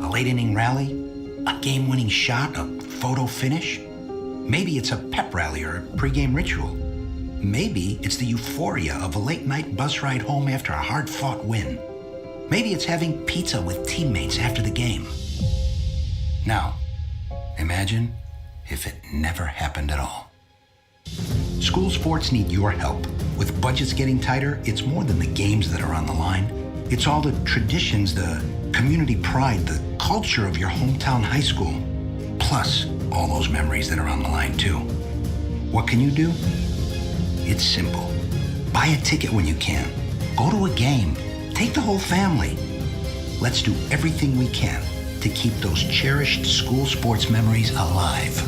A late inning rally? A game-winning shot? A photo finish? Maybe it's a pep rally or a pregame ritual. Maybe it's the euphoria of a late-night bus ride home after a hard-fought win. Maybe it's having pizza with teammates after the game. Now, imagine if it never happened at all. School sports need your help. With budgets getting tighter, it's more than the games that are on the line. It's all the traditions, the community pride, the culture of your hometown high school. Plus, all those memories that are on the line, too. What can you do? It's simple. Buy a ticket when you can. Go to a game. Take the whole family. Let's do everything we can to keep those cherished school sports memories alive.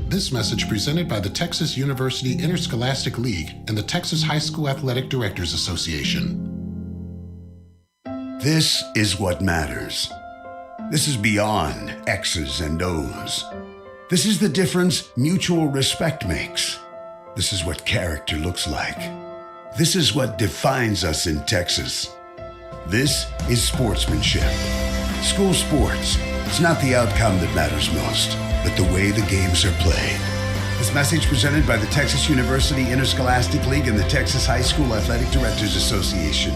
This message presented by the Texas University Interscholastic League and the Texas High School Athletic Directors Association. This is what matters. This is beyond X's and O's. This is the difference mutual respect makes. This is what character looks like. This is what defines us in Texas. This is sportsmanship. School sports. It's not the outcome that matters most, but the way the games are played. This message presented by the Texas University Interscholastic League and the Texas High School Athletic Directors Association.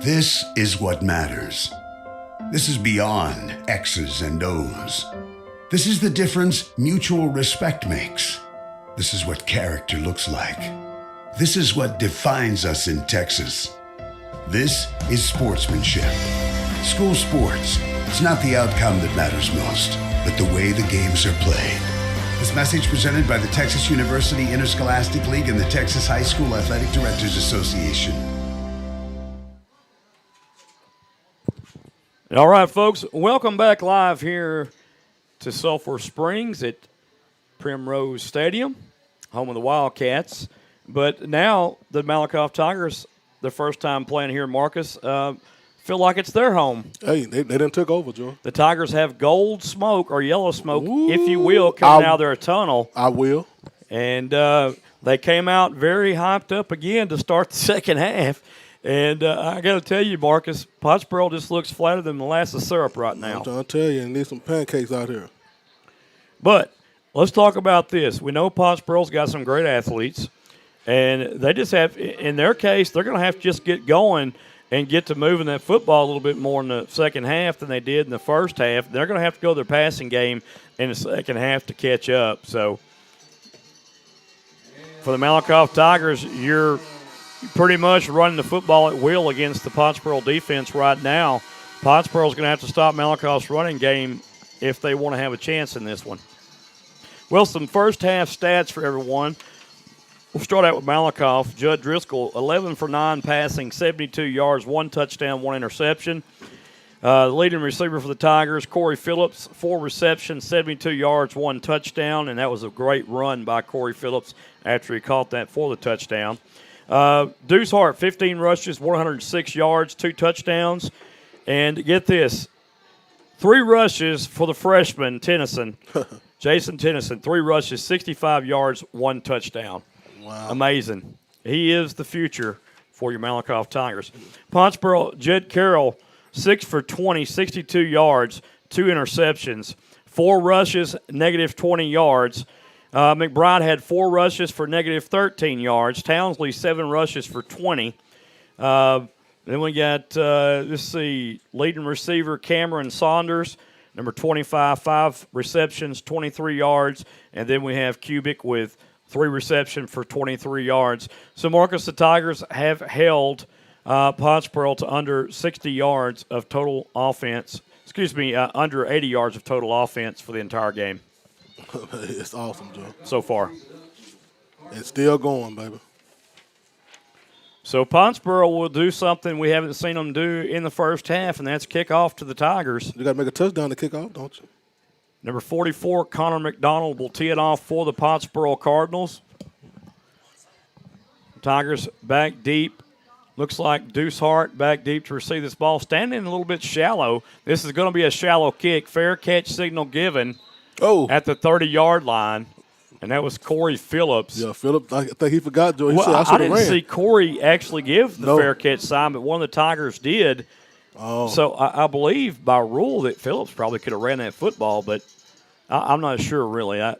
This is what matters. This is beyond X's and O's. This is the difference mutual respect makes. This is what character looks like. This is what defines us in Texas. This is sportsmanship. School sports. It's not the outcome that matters most, but the way the games are played. This message presented by the Texas University Interscholastic League and the Texas High School Athletic Directors Association. All right, folks, welcome back live here to Sulphur Springs at Primrose Stadium, home of the Wildcats. But now the Malakoff Tigers, their first time playing here in Marcus, feel like it's their home. Hey, they done took over, Joe. The Tigers have gold smoke or yellow smoke, if you will, coming out of their tunnel. I will. And they came out very hyped up again to start the second half. And I got to tell you, Marcus, Pottsboro just looks flatter than molasses syrup right now. I'm trying to tell you, and need some pancakes out here. But let's talk about this. We know Pottsboro's got some great athletes, and they just have, in their case, they're going to have to just get going and get to moving that football a little bit more in the second half than they did in the first half. They're going to have to go their passing game in the second half to catch up. So for the Malakoff Tigers, you're pretty much running the football at will against the Pottsboro defense right now. Pottsboro's going to have to stop Malakoff's running game if they want to have a chance in this one. Well, some first half stats for everyone. We'll start out with Malakoff. Judd Driscoll, 11 for 9 passing, 72 yards, 1 touchdown, 1 interception. The leading receiver for the Tigers, Corey Phillips, 4 receptions, 72 yards, 1 touchdown, and that was a great run by Corey Phillips after he caught that for the touchdown. Deuce Hart, 15 rushes, 106 yards, 2 touchdowns. And get this, 3 rushes for the freshman, Tennyson. Jason Tennyson, 3 rushes, 65 yards, 1 touchdown. Wow. Amazing. He is the future for your Malakoff Tigers. Pottsboro, Jed Carroll, 6 for 20, 62 yards, 2 interceptions, 4 rushes, negative 20 yards. McBride had 4 rushes for negative 13 yards. Townsley, 7 rushes for 20. Then we got, leading receiver Cameron Saunders, number 25, 5 receptions, 23 yards. And then we have Kubik with 3 receptions for 23 yards. So, Marcus, the Tigers have held Pottsboro to under 60 yards of total offense. Under 80 yards of total offense for the entire game. It's awesome, Joe. So far. It's still going, baby. So Pottsboro will do something we haven't seen them do in the first half, and that's kick off to the Tigers. You got to make a touchdown to kick off, don't you? Number 44, Connor McDonald, will tee it off for the Pottsboro Cardinals. Tigers back deep. Looks like Deuce Hart back deep to receive this ball. Standing a little bit shallow. This is going to be a shallow kick. Fair catch signal given. At the 30-yard line, and that was Corey Phillips. Yeah, Phillips, I think he forgot, Joe. He said, I didn't see Corey actually give the fair catch sign, but one of the Tigers did. Oh. So I believe by rule that Phillips probably could have ran that football, but I'm not sure really. I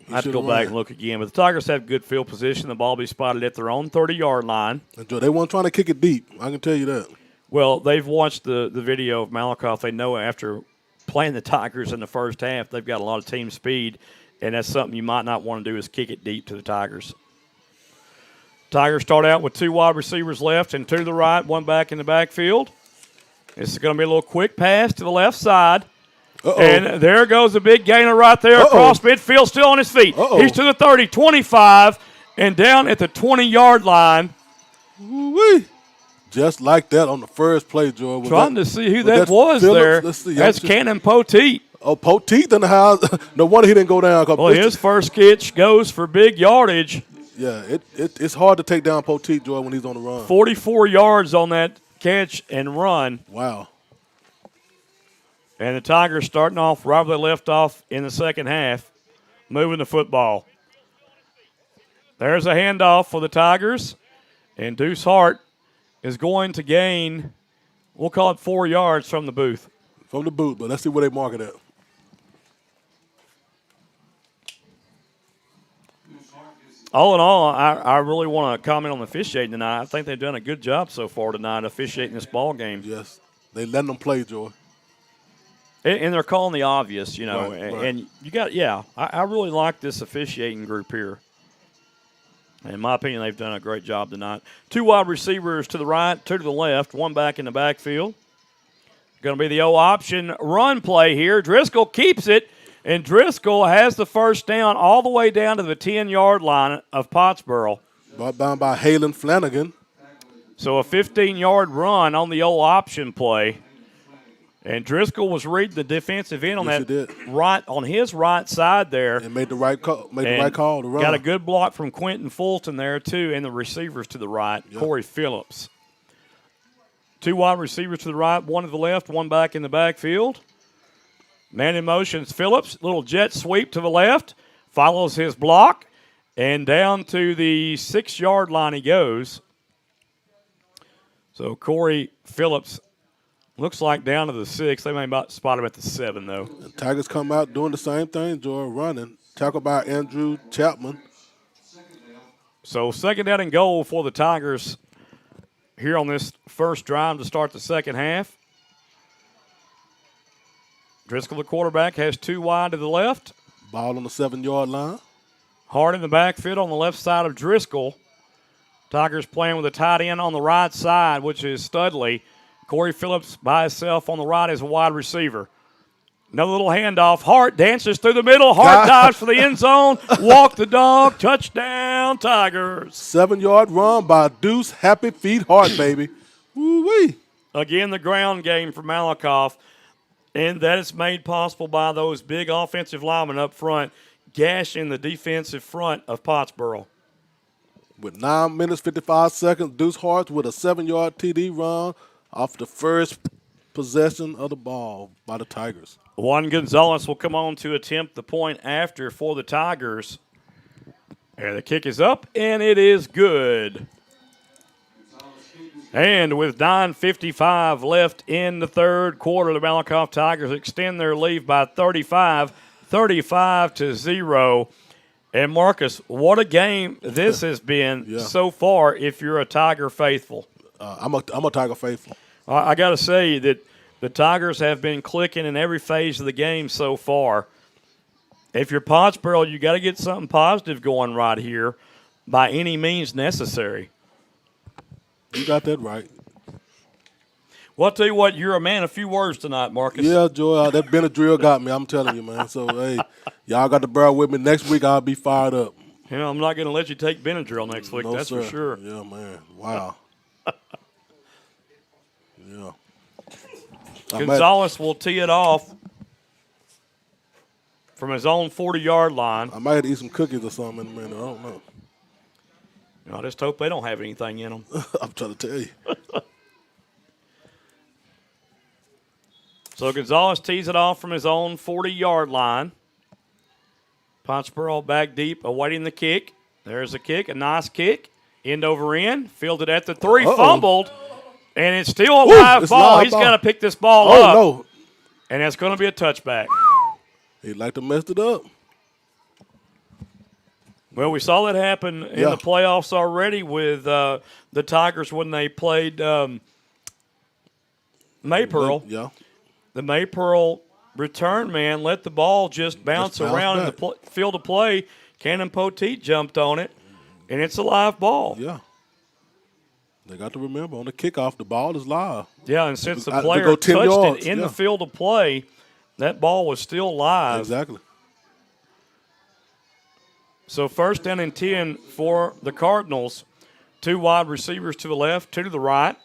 have to go back and look again. But the Tigers have good field position. The ball will be spotted at their own 30-yard line. And Joe, they weren't trying to kick it deep. I can tell you that. Well, they've watched the video of Malakoff. They know after playing the Tigers in the first half, they've got a lot of team speed, and that's something you might not want to do is kick it deep to the Tigers. Tigers start out with 2 wide receivers left and 2 to the right, 1 back in the backfield. This is going to be a little quick pass to the left side. And there goes a big gainer right there across midfield, still on his feet. He's to the 30, 25, and down at the 20-yard line. Woo-wee. Just like that on the first play, Joe. Trying to see who that was there. That's Cannon Poteet. Oh, Poteet in the house. No wonder he didn't go down. Well, his first catch goes for big yardage. Yeah, it's hard to take down Poteet, Joy, when he's on the run. 44 yards on that catch and run. Wow. And the Tigers starting off right where they left off in the second half, moving the football. There's a handoff for the Tigers, and Deuce Hart is going to gain, we'll call it 4 yards from the booth. From the booth, but let's see where they mark it at. all in all, I really want to comment on the officiating tonight. I think they've done a good job so far tonight officiating this ball game. Yes, they letting them play, Joy. And they're calling the obvious, you know. Right. And you got, I really like this officiating group here. In my opinion, they've done a great job tonight. 2 wide receivers to the right, 2 to the left, 1 back in the backfield. Going to be the option run play here. Driscoll keeps it, and Driscoll has the first down all the way down to the 10-yard line of Pottsboro. Brought down by Halen Flanagan. So a 15-yard run on the option play. And Driscoll was reading the defensive end on on his right side there. And made the right call. To run. Got a good block from Quentin Fulton there, too, and the receivers to the right, Corey Phillips. 2 wide receivers to the right, 1 to the left, 1 back in the backfield. Man in motion is Phillips. Little jet sweep to the left. Follows his block. And down to the 6-yard line he goes. So Corey Phillips looks like down to the 6. They may about spot him at the 7, though. And Tigers come out doing the same thing, Joy, running. Tackled by Andrew Chapman. So 2nd down and goal for the Tigers here on this first drive to start the second half. Driscoll, the quarterback, has 2 wide to the left. Ball on the 7-yard line. Hard in the backfield on the left side of Driscoll. Tigers playing with a tight end on the right side, which is Studley. Corey Phillips by himself on the right as a wide receiver. Another little handoff. Hart dances through the middle. Hart dives for the end zone. Walk the dog. Touchdown, Tigers. 7-yard run by Deuce Happy Feet Hart, baby. Woo-wee. Again, the ground game for Malakoff. And that is made possible by those big offensive linemen up front, gashing the defensive front of Pottsboro. With 9 minutes, 55 seconds, Deuce Hart with a 7-yard TD run off the first possession of the ball by the Tigers. Juan Gonzalez will come on to attempt the point after for the Tigers. And the kick is up, and it is good. And with 9:55 left in the third quarter, the Malakoff Tigers extend their lead by 35-0. And, Marcus, what a game this has been so far if you're a Tiger faithful. I'm a Tiger faithful. I got to say that the Tigers have been clicking in every phase of the game so far. If you're Pottsboro, you got to get something positive going right here by any means necessary. You got that right. Well, I'll tell you what, you're a man of few words tonight, Marcus. Yeah, Joy, that Benadryl got me. I'm telling you, man. So, hey, y'all got to bear with me. Next week, I'll be fired up. You know, I'm not going to let you take Benadryl next week, that's sir. for sure. Yeah, man. Wow. Yeah. Gonzalez will tee it off from his own 40-yard line. I might have to eat some cookies or something in a minute. I don't know. I just hope they don't have anything in them. I'm trying to tell you. So Gonzalez tees it off from his own 40-yard line. Pottsboro back deep, awaiting the kick. There's a kick, a nice kick. End over end, fielded at the 3, fumbled, and it's still a live ball. He's got to pick this ball up. No. And it's going to be a touchback. He'd like to mess it up. Well, we saw that happen in the playoffs already with the Tigers when they played Maypearl. Yeah. The Maypearl return man let the ball just bounce around in the field of play. Cannon Poteet jumped on it, and it's a live ball. Yeah. They got to remember, on the kickoff, the ball is live. Yeah, and since the player touched it in the field of play, that ball was still live. Exactly. So 1st down and 10 for the Cardinals. 2 wide receivers to the left, 2 to the right.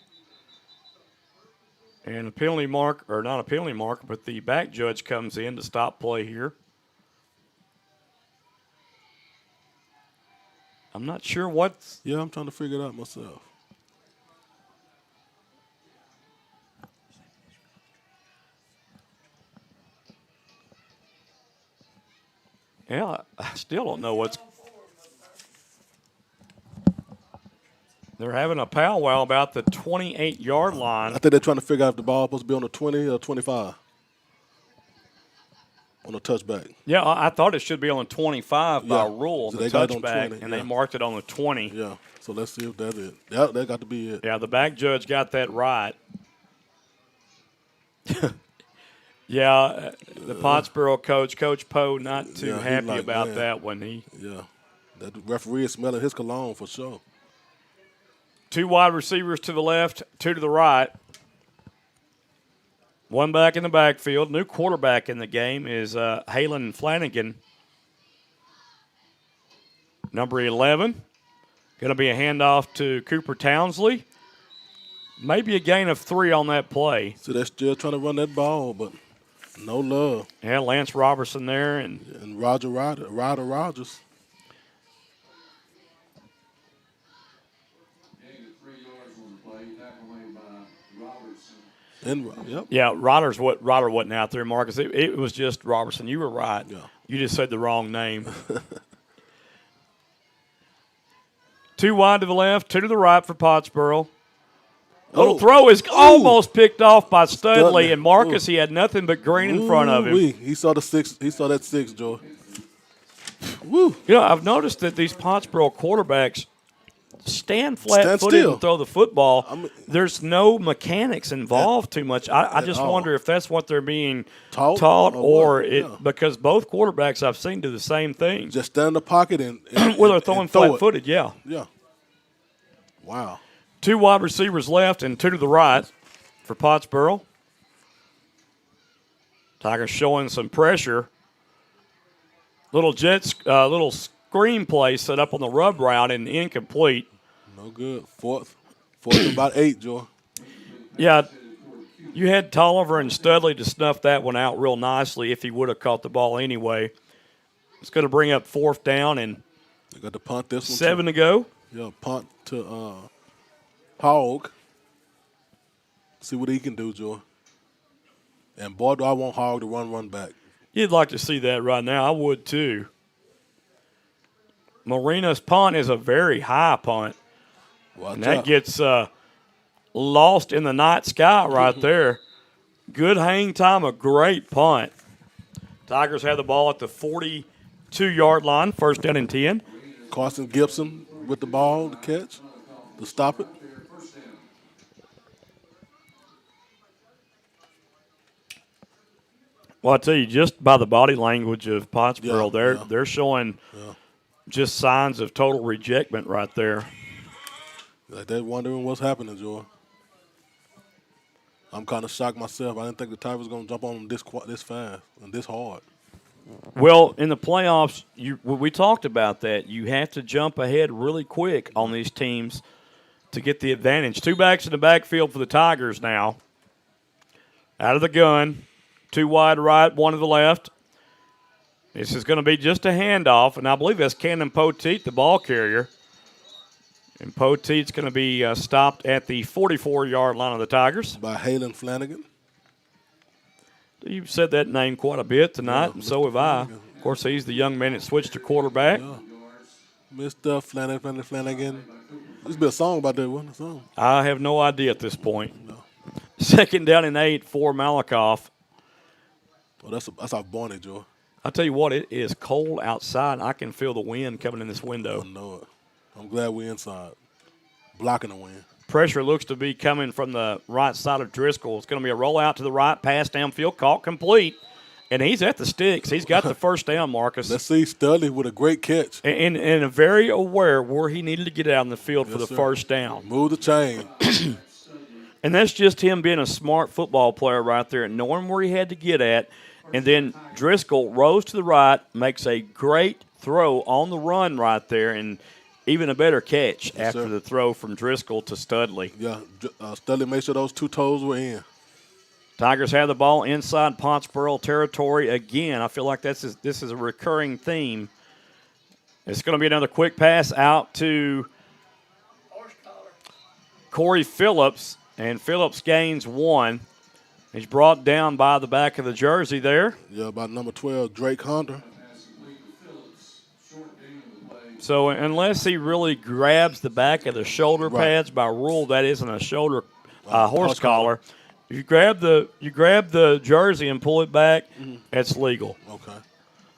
And a penalty mark, or not a penalty mark, but the back judge comes in to stop play here. I'm not sure what's... Yeah, I'm trying to figure it out myself. Yeah, I still don't know what's... They're having a powwow about the 28-yard line. I think they're trying to figure out if the ball is supposed to be on the 20 or 25. on the touchback. Yeah, I thought it should be on the 25 by rule, So the they got it on touchback, 20, and they marked it on the 20. Yeah. So let's see if that's it. Yeah, that got to be it. Yeah, the back judge got that right. Yeah, the Pottsboro coach, Coach Poe, not too happy like, about man. that one. Yeah, that referee is smelling his cologne for sure. 2 wide receivers to the left, 2 to the right. 1 back in the backfield. New quarterback in the game is Halen Flanagan. Number 11. Going to be a handoff to Cooper Townsley. Maybe a gain of 3 on that play. So they're still trying to run that ball, but no love. Yeah, Lance Robertson there. And Ryder Rogers. Gained of 3 yards on the play. Tackle made by Robertson. Yep. Yeah, Ryder wasn't out there, Marcus. It was just Robertson. You were right. Yeah. You just said the wrong name. 2 wide to the left, 2 to the right for Pottsboro. Little throw is almost picked off by Studley, and Marcus, he had nothing but green in front of him. He saw the 6. He saw that 6, Joe. Woo. You know, I've noticed that these Pottsboro quarterbacks stand flat-footed still. and throw the football. There's no mechanics involved too much. I just wonder if that's what they're being taught or because both quarterbacks I've seen do the same thing. Just stand in the pocket and well, they're throwing flat-footed, yeah. Yeah. Wow. 2 wide receivers left and 2 to the right for Pottsboro. Tigers showing some pressure. Little screen play set up on the rub route and incomplete. No good. Fourth and about 8, Joe. Yeah, you had Tolliver and Studley to snuff that one out real nicely if he would have caught the ball anyway. It's going to bring up 4th down and They got to punt this one. 7 to go. Yeah, punt to Hogg. See what he can do, Joe. And boy, do I want Hogg to run back. You'd like to see that right now. I would too. Marina's punt is a very high punt. And that gets lost in the night sky right there. Good hang time, a great punt. Tigers have the ball at the 42-yard line, 1st down and 10. Carson Gibson with the ball to catch, to stop it. Well, I tell you, just by the body language of Pottsboro, they're showing just signs of total rejectment right there. Like they're wondering what's happening, Joe. I'm kind of shocked myself. I didn't think the Tigers was going to jump on them this fast and this hard. Well, in the playoffs, we talked about that. You have to jump ahead really quick on these teams to get the advantage. 2 backs in the backfield for the Tigers now. Out of the gun. 2 wide right, 1 to the left. This is going to be just a handoff, and I believe that's Cannon Poteet, the ball carrier. And Poteet's going to be stopped at the 44-yard line of the Tigers. By Halen Flanagan. You've said that name quite a bit tonight, and so have I. Of course, he's the young man that switched to quarterback. Yeah. Mr. Flanagan. There's been a song about that, wasn't there? Song. I have no idea at this point. No. 2nd down and 8 for Malakoff. Well, that's our Barney, Joe. I'll tell you what, it is cold outside. I can feel the wind coming in this window. I know it. I'm glad we're inside, blocking the wind. Pressure looks to be coming from the right side of Driscoll. It's going to be a rollout to the right, pass downfield, caught complete. And he's at the sticks. He's got the 1st down, Marcus. Let's see Studley with a great catch. And very aware where he needed to get out in the field for the 1st down. Move the chain. And that's just him being a smart football player right there and knowing where he had to get at. And then Driscoll rose to the right, makes a great throw on the run right there, and even a better catch after the throw from Driscoll to Studley. Yeah, Studley made sure those 2 toes were in. Tigers have the ball inside Pottsboro territory again. I feel like this is a recurring theme. It's going to be another quick pass out to Corey Phillips, and Phillips gains 1. He's brought down by the back of the jersey there. Yeah, by number 12, Drake Hunter. So unless he really grabs the back of the shoulder pads, by rule that isn't a shoulder horse collar. You grab the jersey and pull it back, it's legal. Okay.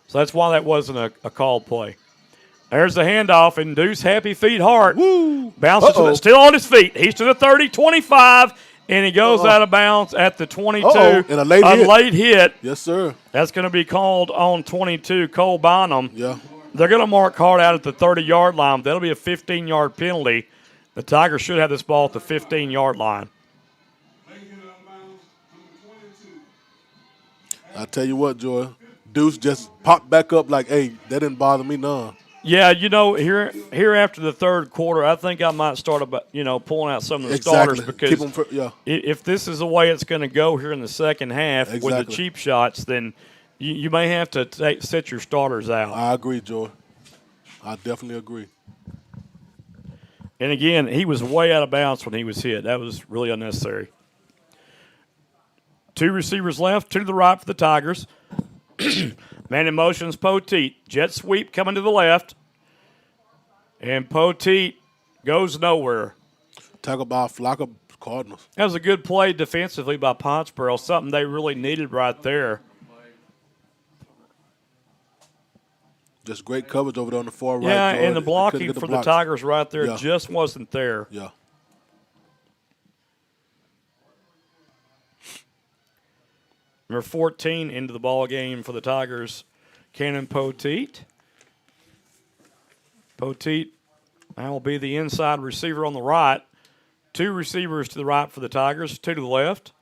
So that's why that wasn't a called play. There's the handoff, and Deuce Happy Feet Hart bounces to still on his feet. He's to the 30, 25, and he goes out of bounds at the 22. And a late hit. Yes, sir. That's going to be called on 22, Cole Bonham. Yeah. They're going to mark Hart out at the 30-yard line. That'll be a 15-yard penalty. The Tigers should have this ball at the 15-yard line. I tell you what, Joy, Deuce just popped back up like, hey, that didn't bother me none. Yeah, you know, here after the third quarter, I think I might start about, pulling out some of the starters because if this is the way it's going to go here in the second half with the cheap shots, then you may have to set your starters out. I agree, Joy. I definitely agree. And again, he was way out of bounds when he was hit. That was really unnecessary. 2 receivers left, 2 to the right for the Tigers. Man in motion's Poteet. Jet sweep coming to the left. And Poteet goes nowhere. Tackled by a flock of Cardinals. That was a good play defensively by Pottsboro, something they really needed right there. Just great coverage over there on the far right. Yeah, Jordan. and the blocking for the Tigers right there just wasn't there. Yeah. Number 14 into the ball game for the Tigers, Cannon Poteet. Poteet will be the inside receiver on the right. 2 receivers to the right for the Tigers, 2 to the left.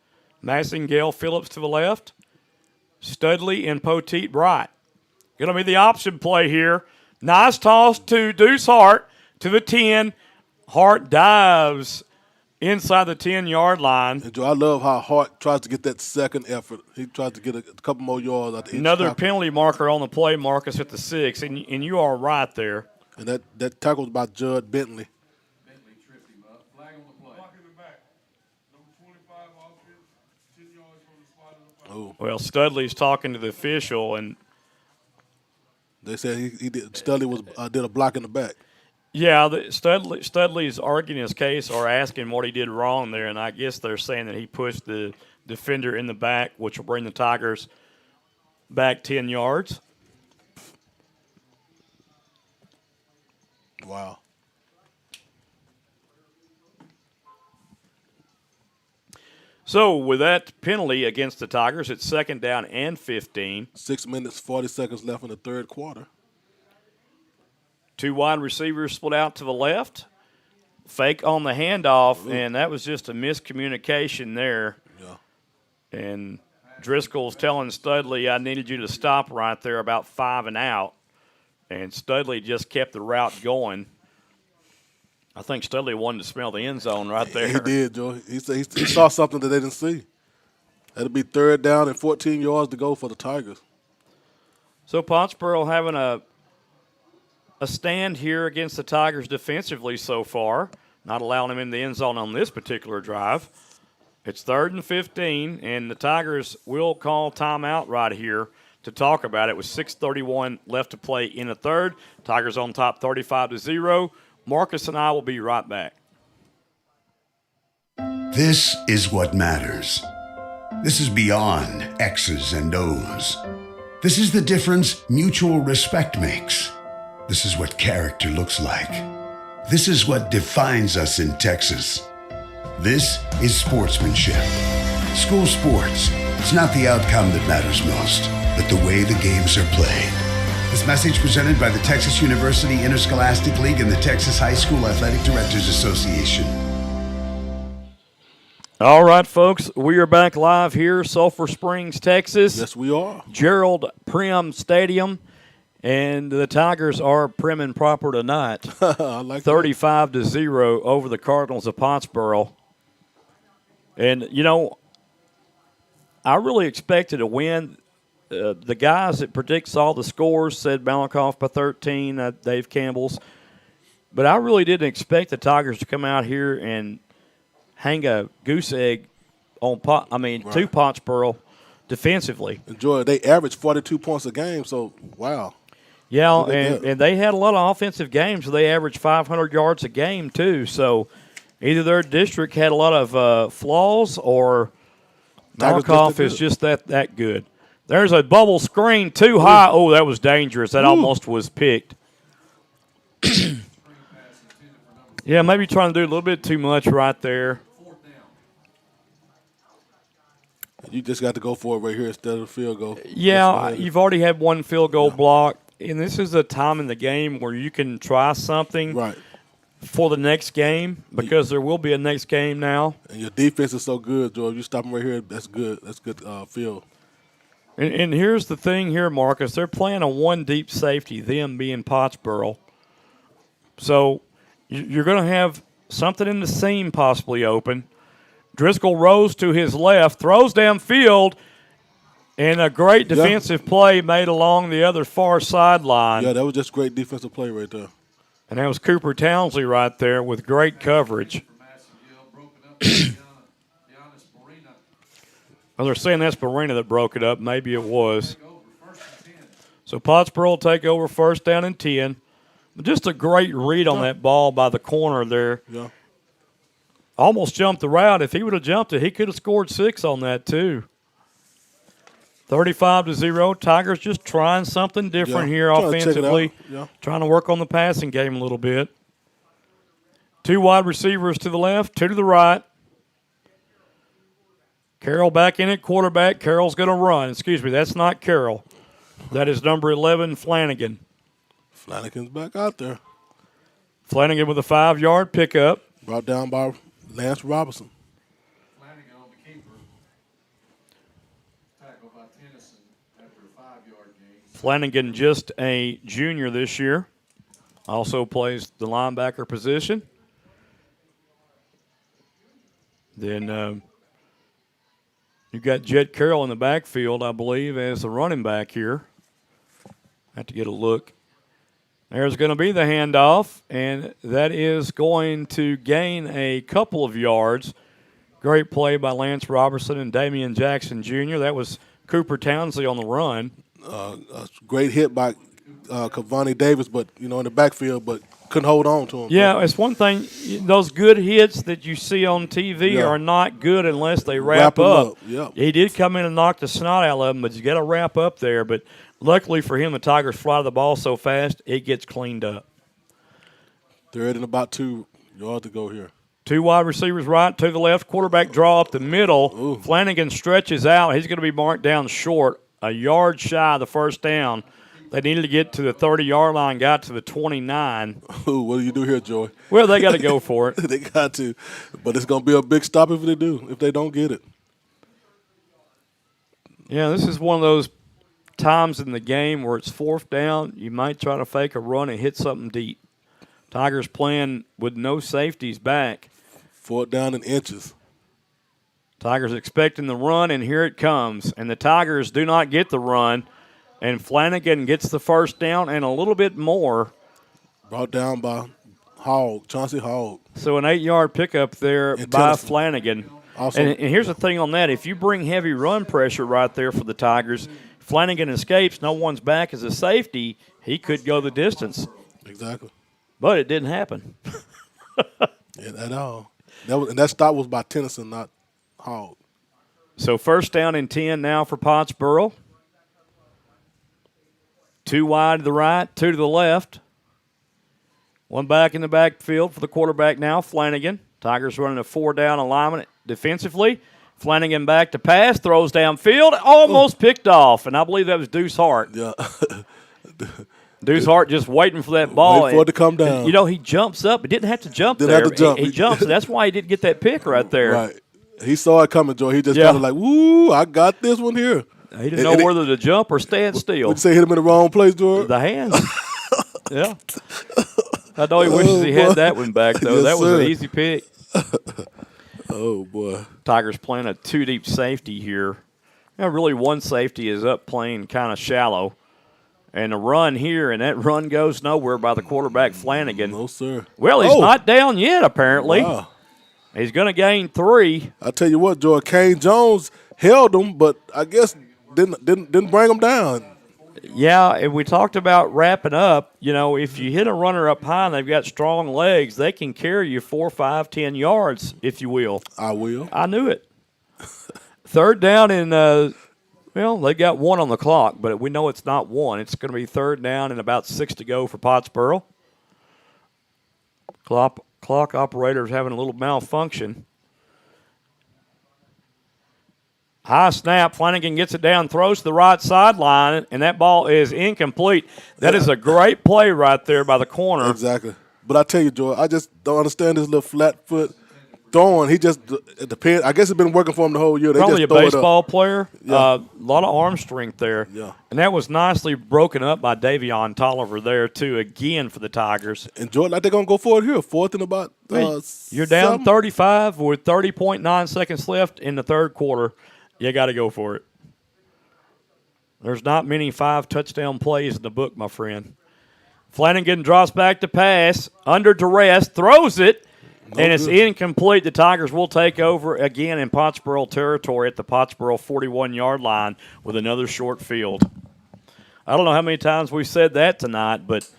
Massingale Phillips to the left. Studley and Poteet right. Going to be the option play here. Nice toss to Deuce Hart to the 10. Hart dives inside the 10-yard line. And Joe, I love how Hart tries to get that second effort. He tries to get a couple more yards out of each Another tackle. penalty marker on the play, Marcus, at the 6, and you are right there. And that tackle was by Judd Bentley. Bentley tripped him up. Flag on the play. Block in the back. Number 25 offense, 10 yards from the spot of the foul. Well, Studley's talking to the official, and they said he did. Studley did a block in the back. Yeah, Studley's arguing his case or asking what he did wrong there, and I guess they're saying that he pushed the defender in the back, which will bring the Tigers back 10 yards. Wow. So with that penalty against the Tigers, it's 2nd down and 15. 6 minutes, 40 seconds left in the third quarter. 2 wide receivers split out to the left. Fake on the handoff, and that was just a miscommunication there. Yeah. And Driscoll's telling Studley, I needed you to stop right there about 5 and out. And Studley just kept the route going. I think Studley wanted to smell the end zone right there. He did, Joe. He saw something that they didn't see. That'll be 3rd down and 14 yards to go for the Tigers. So Pottsboro having a stand here against the Tigers defensively so far, not allowing them in the end zone on this particular drive. It's 3rd and 15, and the Tigers will call timeout right here to talk about it with 6:31 left to play in the third. Tigers on top 35-0. Marcus and I will be right back. This is what matters. This is beyond X's and O's. This is the difference mutual respect makes. This is what character looks like. This is what defines us in Texas. This is sportsmanship. School sports. It's not the outcome that matters most, but the way the games are played. This message presented by the Texas University Interscholastic League and the Texas High School Athletic Directors Association. All right, folks, we are back live here, Sulphur Springs, Texas. Yes, we are. Gerald Prim Stadium, and the Tigers are prim and proper tonight. I like 35-0 over the Cardinals of Pottsboro. And, I really expected a win. The guys that predicts all the scores said Malakoff by 13, Dave Campbell's. But I really didn't expect the Tigers to come out here and hang a goose egg on to Pottsboro defensively. Enjoy. They averaged 42 points a game, so wow. Yeah, and they had a lot of offensive games. So they averaged 500 yards a game too. So either their district had a lot of flaws or Malakoff is just that good. There's a bubble screen too high. Oh, that was dangerous. That almost was picked. Yeah, maybe trying to do a little bit too much right there. You just got to go for it right here instead of the field goal. Yeah, you've already had one field goal blocked, and this is a time in the game where you can try something for the next game because there will be a next game now. And your defense is so good, Joe. If you stop them right here, that's good. That's good field. And here's the thing here, Marcus. They're playing a one deep safety, them being Pottsboro. So you're going to have something in the seam possibly open. Driscoll rose to his left, throws downfield, and a great defensive play made along the other far sideline. Yeah, that was just great defensive play right there. And that was Cooper Townsley right there with great coverage. Well, they're saying that's Barina that broke it up. Maybe it was. So Pottsboro will take over first down and 10. Just a great read on that ball by the corner there. Yeah. Almost jumped the route. If he would have jumped it, he could have scored 6 on that too. 35-0. Tigers just trying something different here offensively. Trying to work on the passing game a little bit. 2 wide receivers to the left, 2 to the right. Carroll back in at quarterback. Carroll's going to run. Excuse me, that's not Carroll. That is number 11, Flanagan. Flanagan's back out there. Flanagan with a 5-yard pickup. Brought down by Lance Robinson. Flanagan on the keeper. Tackled by Tennyson after a 5-yard gain. Flanagan just a junior this year. Also plays the linebacker position. Then you've got Jed Carroll in the backfield, I believe, as the running back here. Have to get a look. There's going to be the handoff, and that is going to gain a couple of yards. Great play by Lance Robertson and Damian Jackson Jr. That was Cooper Townsley on the run. A great hit by Cavani Davis, but in the backfield, but couldn't hold on to him. Yeah, it's one thing. Those good hits that you see on TV are not good unless they wrap up. Yeah. He did come in and knock the snot out of them, but you got to wrap up there. But luckily for him, the Tigers fly the ball so fast, it gets cleaned up. Third and about 2 yards to go here. 2 wide receivers right, 2 to the left. Quarterback draw up the middle. Ooh. Flanagan stretches out. He's going to be marked down short, a yard shy of the first down. They needed to get to the 30-yard line, got to the 29. Ooh, what do you do here, Joy? Well, they got to go for it. They got to. But it's going to be a big stop if they don't get it. Yeah, this is one of those times in the game where it's 4th down. You might try to fake a run and hit something deep. Tigers playing with no safeties back. 4th down in inches. Tigers expecting the run, and here it comes. And the Tigers do not get the run. And Flanagan gets the first down and a little bit more. Brought down by Chauncey Hogg. So an 8-yard pickup there by Flanagan. Also, and here's the thing on that. If you bring heavy run pressure right there for the Tigers, Flanagan escapes, no one's back as a safety, he could go the distance. Exactly. But it didn't happen. At all. That stop was by Tennyson, not Hogg. So first down and 10 now for Pottsboro. 2 wide to the right, 2 to the left. 1 back in the backfield for the quarterback now, Flanagan. Tigers running a 4-down alignment defensively. Flanagan back to pass, throws downfield, almost picked off. And I believe that was Deuce Hart. Yeah. Deuce Hart just waiting for that ball. Waiting for it to come down. He jumps up. He didn't have to jump Didn't have to jump. He jumps. That's why he didn't get that pick right there. Right. He saw it coming, Joe. He just kind of like, woo, I got this one here. He didn't know whether to jump or stand still. Would you say hit him in the wrong place, George? The hands. Yeah. I know he wishes he had that one back, though. Yes, that was sir. an easy pick. Oh, boy. Tigers playing a 2-deep safety here. Really one safety is up playing kind of shallow. And a run here, and that run goes nowhere by the quarterback, Flanagan. No, sir. Well, he's not down yet, apparently. Wow. He's going to gain 3. I tell you what, George, Kane Jones held him, but I guess didn't bring him down. Yeah, and we talked about wrapping up. If you hit a runner up high and they've got strong legs, they can carry you 4, 5, 10 yards, if you will. I will. I knew it. Third down in, well, they got 1 on the clock, but we know it's not 1. It's going to be third down and about 6 to go for Pottsboro. Clock operator is having a little malfunction. High snap. Flanagan gets it down, throws to the right sideline, and that ball is incomplete. That is a great play right there by the corner. Exactly. But I tell you, Joy, I just don't understand this little flat foot throwing. He just depends. I guess it's been working for him the whole year. Probably a baseball player. Yeah. A lot of arm strength there. Yeah. And that was nicely broken up by Davion Tolliver there, too, again for the Tigers. And Joy, like they're going to go for it here. Fourth and about You're down 35 with 30.9 seconds left in the third quarter. You got to go for it. There's not many 5-touchdown plays in the book, my friend. Flanagan drops back to pass, under duress, throws it, and it's incomplete. The Tigers will take over again in Pottsboro territory at the Pottsboro 41-yard line with another short field. I don't know how many times we've said that tonight, but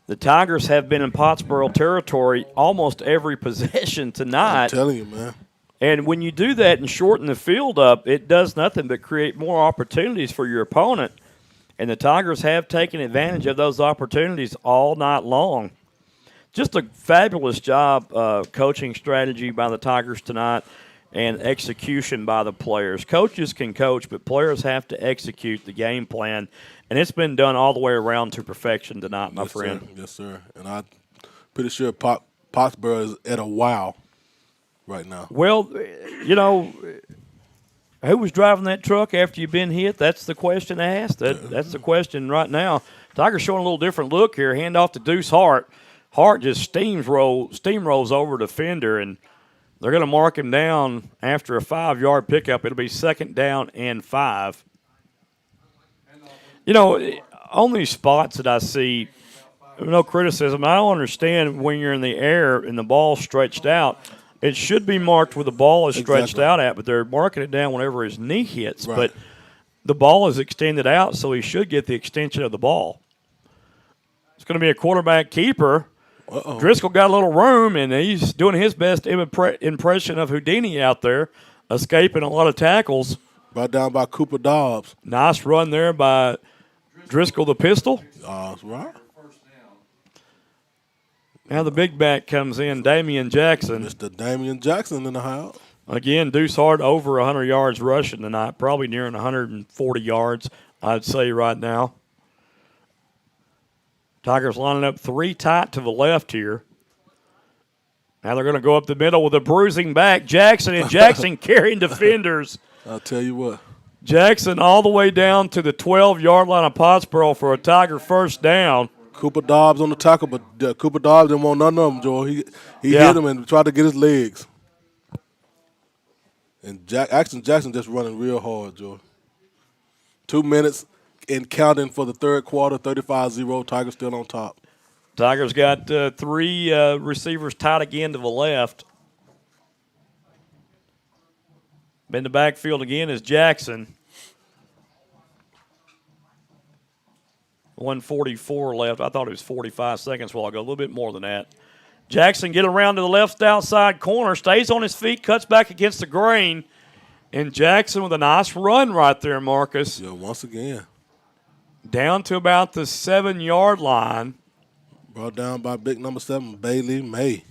the Tigers have been in Pottsboro territory almost every possession tonight. I'm telling you, man. And when you do that and shorten the field up, it does nothing but create more opportunities for your opponent. And the Tigers have taken advantage of those opportunities all night long. Just a fabulous job coaching strategy by the Tigers tonight and execution by the players. Coaches can coach, but players have to execute the game plan. And it's been done all the way around to perfection tonight, my friend. Sir. Yes, sir. And I'm pretty sure Pottsboro is at a wow right now. Well, you know, who was driving that truck after you've been hit? That's the question asked. That's the question right now. Tigers showing a little different look here. Hand off to Deuce Hart. Hart just steamrolls over the defender, and they're going to mark him down after a 5-yard pickup. It'll be 2nd down and 5. You know, on these spots that I see, no criticism. I don't understand when you're in the air and the ball's stretched out. It should be marked where the ball is stretched out at, but they're marking it down whenever his knee hits. Right. But the ball is extended out, so he should get the extension of the ball. It's going to be a quarterback keeper. Uh-oh. Driscoll got a little room, and he's doing his best impression of Houdini out there, escaping a lot of tackles. Brought down by Cooper Dobbs. Nice run there by Driscoll the pistol. That's right. Now the big back comes in, Damian Jackson. Mr. Damian Jackson in the house. Again, Deuce Hart over 100 yards rushing tonight, probably nearing 140 yards, I'd say right now. Tigers lining up 3 tight to the left here. Now they're going to go up the middle with a bruising back. Jackson and Jackson carrying defenders. I'll tell you what. Jackson all the way down to the 12-yard line of Pottsboro for a Tiger first down. Cooper Dobbs on the tackle, but Cooper Dobbs didn't want none of them, Joe. He hit him and tried to get his legs. And Jackson just running real hard, Joe. 2 minutes and counting for the third quarter, 35-0. Tigers still on top. Tigers got 3 receivers tied again to the left. In the backfield again is Jackson. 1:44 left. I thought it was 45 seconds while ago. A little bit more than that. Jackson get around to the left outside corner, stays on his feet, cuts back against the grain. And Jackson with a nice run right there, Marcus. Yeah, once again. Down to about the 7-yard line. Brought down by big number 7, Bailey May.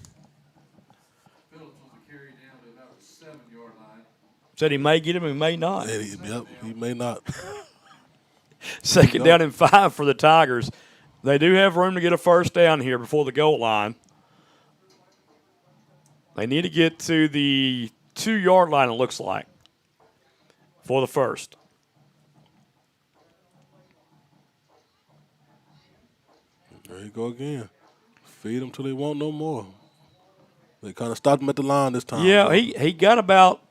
Phillips was a carry down to about the 7-yard line. Said he may get him, he may not. He may not. 2nd down and 5 for the Tigers. They do have room to get a first down here before the goal line. They need to get to the 2-yard line, it looks like, for the first. There you go again. Feed them till they want no more. They kind of stopped him at the line this time. Yeah, he got about,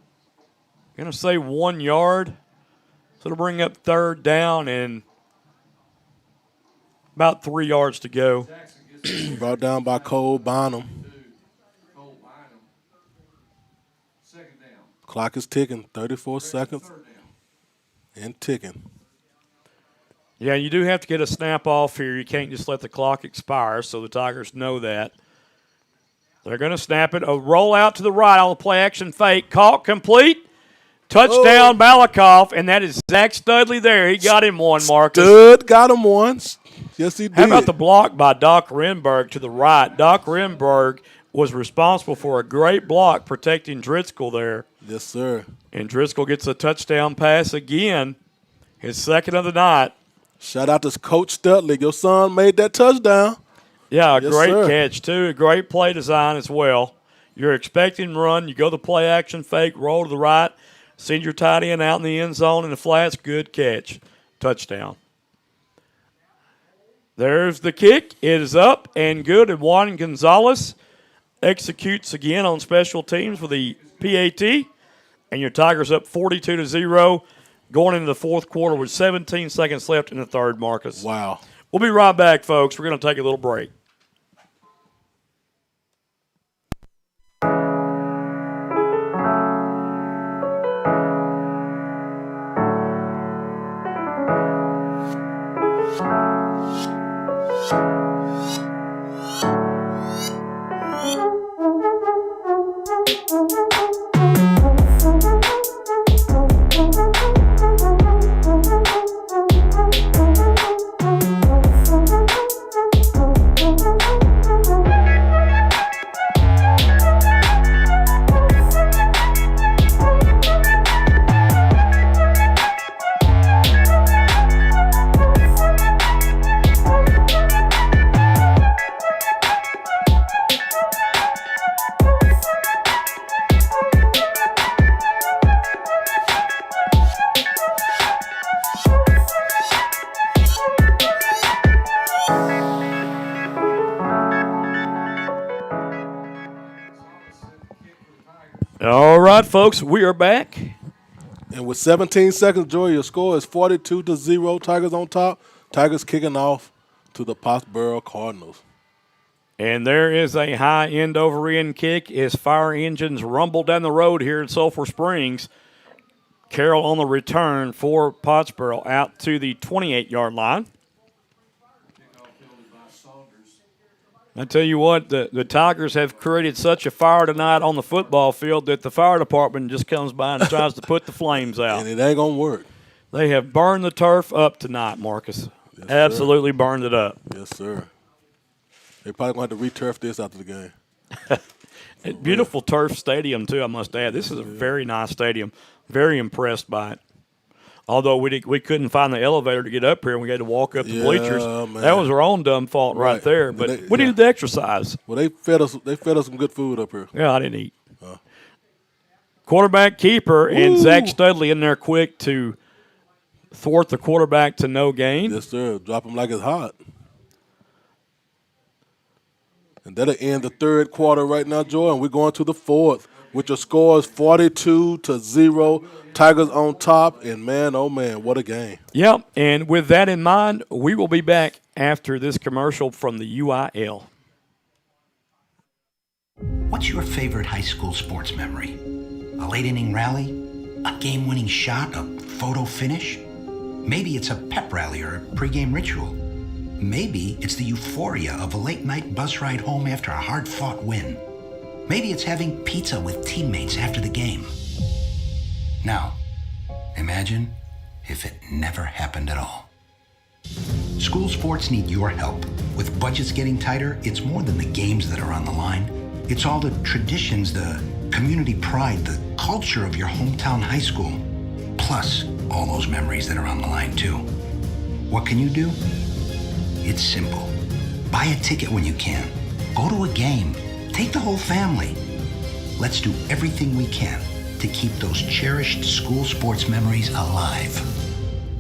I'm going to say 1 yard. So it'll bring up 3rd down and about 3 yards to go. Brought down by Cole Bynum. 2nd down. Clock is ticking, 34 seconds and ticking. Yeah, you do have to get a snap off here. You can't just let the clock expire, so the Tigers know that. They're going to snap it. A roll out to the right on the play action fake. Caught complete. Touchdown, Malakoff, and that is Zach Studley there. He got him one, Marcus. Stud got him one. Yes, he did. How about the block by Doc Renberg to the right? Doc Renberg was responsible for a great block protecting Driscoll there. Yes, sir. And Driscoll gets a touchdown pass again, his second of the night. Shout out to Coach Studley. Your son made that touchdown. Yeah, a Yes, great sir. catch, too. A great play design as well. You're expecting run. You go the play action fake, roll to the right, send your tight end out in the end zone in the flats. Good catch. Touchdown. There's the kick. It is up and good. And Juan Gonzalez executes again on special teams with the PAT. And your Tigers up 42-0 going into the fourth quarter with 17 seconds left in the third, Marcus. Wow. We'll be right back, folks. We're going to take a little break. All right, folks, we are back. And with 17 seconds, Joy, your score is 42-0. Tigers on top. Tigers kicking off to the Pottsboro Cardinals. And there is a high end-over-end kick as fire engines rumble down the road here in Sulphur Springs. Carroll on the return for Pottsboro out to the 28-yard line. I tell you what, the Tigers have created such a fire tonight on the football field that the fire department just comes by and tries to put the flames out. And it ain't going to work. They have burned the turf up tonight, Marcus. Yes, Absolutely burned it up. Yes, sir. They probably going to have to returf this after the game. Beautiful turf stadium, too, I must add. This is a very nice stadium. Very impressed by it. Although we couldn't find the elevator to get up here and we had to walk up the bleachers. Man. That was our own dumb fault right there. But we needed the exercise. Well, they fed us some good food up here. Yeah, I didn't eat. Quarterback keeper and Zach Studley in there quick to thwart the quarterback to no gain. Yes, sir. Drop him like it's hot. And that'll end the third quarter right now, Joy, and we're going to the fourth, which your score is 42-0. Tigers on top, and man, oh man, what a game. Yep, and with that in mind, we will be back after this commercial from the UIL. What's your favorite high school sports memory? A late inning rally? A game-winning shot? A photo finish? Maybe it's a pep rally or a pregame ritual. Maybe it's the euphoria of a late-night bus ride home after a hard-fought win. Maybe it's having pizza with teammates after the game. Now, imagine if it never happened at all. School sports need your help. With budgets getting tighter, it's more than the games that are on the line. It's all the traditions, the community pride, the culture of your hometown high school, plus all those memories that are on the line too. What can you do? It's simple. Buy a ticket when you can. Go to a game. Take the whole family. Let's do everything we can to keep those cherished school sports memories alive.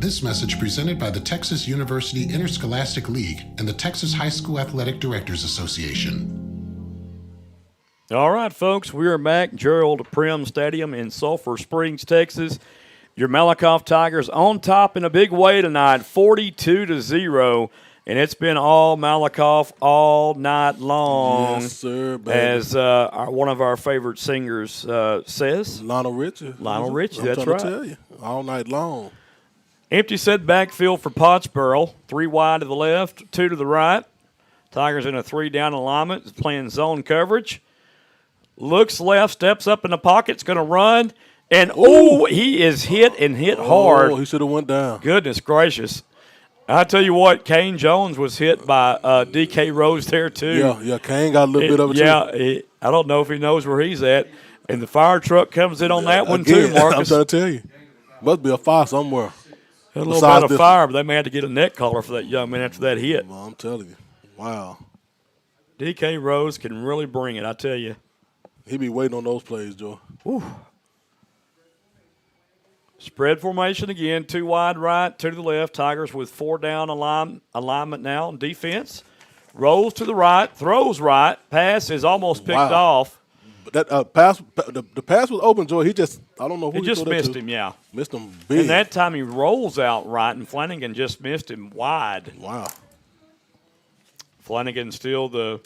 This message presented by the Texas University Interscholastic League and the Texas High School Athletic Directors Association. All right, folks, we are back. Gerald Prim Stadium in Sulphur Springs, Texas. Your Malakoff Tigers on top in a big way tonight, 42-0. And it's been all Malakoff all night long. Yes, sir, baby. As one of our favorite singers says. Lionel Richie. Lionel Richie, I'm that's trying right. to tell you, all night long. Empty set backfield for Pottsboro. 3 wide to the left, 2 to the right. Tigers in a 3-down alignment, playing zone coverage. Looks left, steps up in the pocket, is going to run, And, he is hit and hit hard. Oh, he should have went down. Goodness gracious. I tell you what, Kane Jones was hit by D.K. Rose there, too. Yeah, Kane got a little bit of it, too. I don't know if he knows where he's at. And the fire truck comes in on that one, too, Marcus. I'm trying to tell you. Must be a fire somewhere. A little bit of fire, but they may have to get a neck collar for that young man after that hit. Well, I'm telling you. Wow. D.K. Rose can really bring it, I tell you. He be waiting on those plays, Joe. Whew. Spread formation again, 2 wide right, 2 to the left. Tigers with 4 down alignment now on defense. Rolls to the right, throws right. Pass is almost picked off. But that pass, the pass was open, Joe. He just, I don't know who he just missed him, yeah. Missed him big. And that time he rolls out right, and Flanagan just missed him wide. Wow. Flanagan still the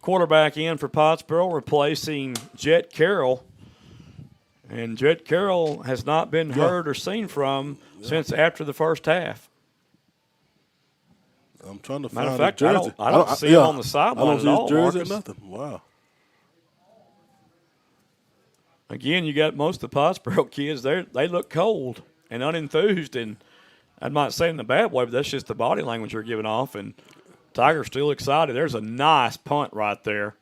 quarterback in for Pottsboro, replacing Jet Carroll. And Jet Carroll has not been heard or seen from since after the first half. I'm trying to Matter find of fact, his jersey. I don't see him on the sideline at all, I don't see his jersey Marcus. or nothing. Wow. Again, you got most of the Pottsboro kids there. They look cold and unenthused, and I'm not saying in a bad way, but that's just the body language they're giving off. And Tiger's still excited. There's a nice punt right there.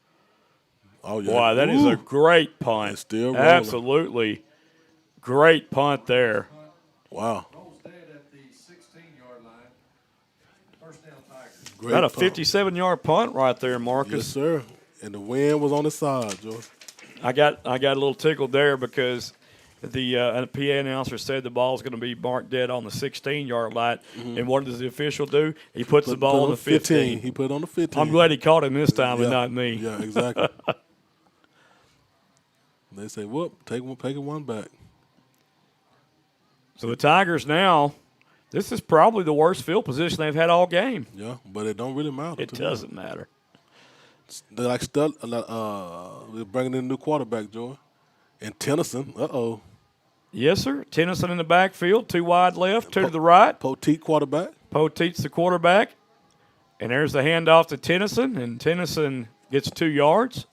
Oh, yeah. Boy, that is a great punt. It's still rolling. Absolutely great punt there. Wow. Dead at the 16-yard line. First down, Tigers. Great Got a punt. 57-yard punt right there, Marcus. Yes, sir. And the wind was on the side, George. I got a little tickled there because the PA announcer said the ball is going to be marked dead on the 16-yard line. Mm-hmm. And what does the official do? He puts the ball on the 15. He put it on the 15. I'm glad he caught him this time and not me. Yeah, exactly. They say, whoop, take one back. So the Tigers now, this is probably the worst field position they've had all game. Yeah, but it don't really matter. It doesn't matter. They're like they're bringing in a new quarterback, Joy. And Tennyson, Yes, sir. Tennyson in the backfield, 2 wide left, 2 to the right. Poteet quarterback. Poteet's the quarterback. And there's the handoff to Tennyson, and Tennyson gets 2 yards.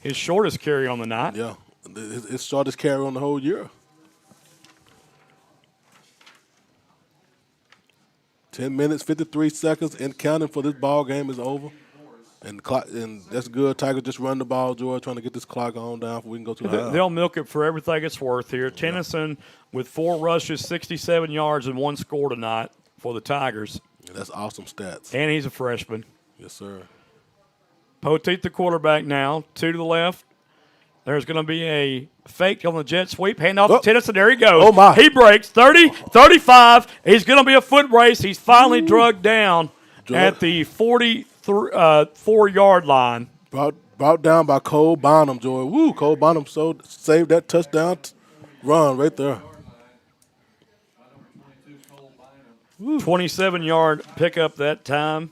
His shortest carry on the night. Yeah, his shortest carry on the whole year. 10 minutes, 53 seconds, and counting for this ball game is over. And that's good. Tigers just run the ball, George, trying to get this clock on down so we can go to the half. They'll milk it for everything it's worth here. Tennyson with 4 rushes, 67 yards, and 1 score tonight for the Tigers. Yeah, that's awesome stats. And he's a freshman. Yes, sir. Poteet the quarterback now, 2 to the left. There's going to be a fake on the jet sweep. Hand off to Tennyson. There he goes. Oh, my. He breaks. 30, 35. He's going to be a foot race. He's finally drugged down at the 44-yard line. Brought down by Cole Bonham, Joy. Woo, Cole Bonham saved that touchdown run right there. 27-yard pickup that time.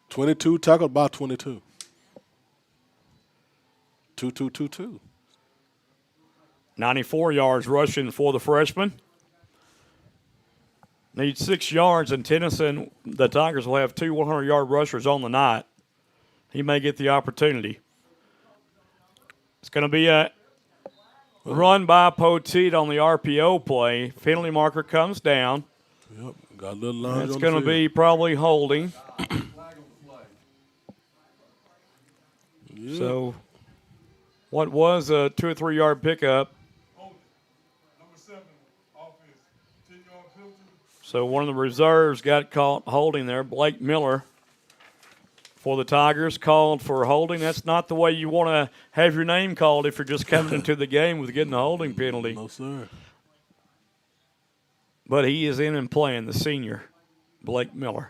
22, tackled by 22. 2-2-2-2. 94 yards rushing for the freshman. Needs 6 yards, and Tennyson, the Tigers will have 2 100-yard rushers on the night. He may get the opportunity. It's going to be a run by Poteet on the RPO play. Penalty marker comes down. Yep, got a little line. It's going to be probably holding. So, what was a 2 or 3 yard pickup? Number 7, offense, 10-yard penalty. So one of the reserves got caught holding there. Blake Miller for the Tigers called for holding. That's not the way you want to have your name called if you're just coming into the game with getting a holding penalty. No, sir. But he is in and playing, the senior, Blake Miller.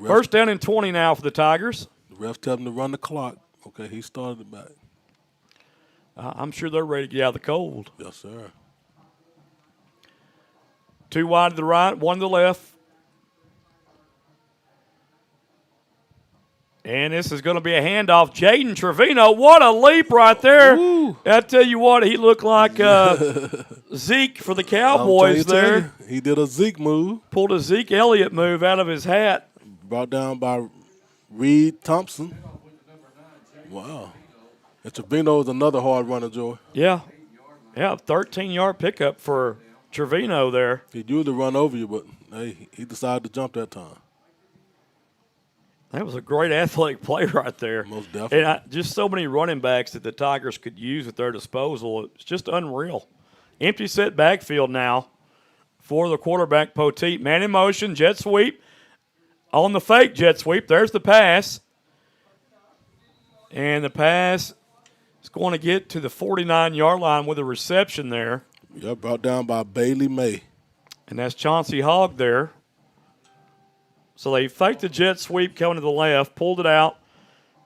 First down and 20 now for the Tigers. The refs tell him to run the clock. Okay, he started it back. I'm sure they're ready to get out of the cold. Yes, sir. 2 wide to the right, 1 to the left. And this is going to be a handoff. Jaden Trevino, what a leap right there. Woo. I tell you what, he looked like Zeke for the Cowboys there. He did a Zeke move. Pulled a Zeke Elliott move out of his hat. Brought down by Reed Thompson. Wow. And Trevino is another hard runner, Joey. Yeah. Yeah, 13-yard pickup for Trevino there. He usually run over you, but, hey, he decided to jump that time. That was a great athletic play right there. Most definitely. And just so many running backs that the Tigers could use at their disposal. It's just unreal. Empty set backfield now for the quarterback, Poteet. Man in motion, jet sweep. On the fake jet sweep, there's the pass. And the pass is going to get to the 49-yard line with a reception there. Yeah, brought down by Bailey May. And that's Chauncey Hogg there. So they faked the jet sweep coming to the left, pulled it out.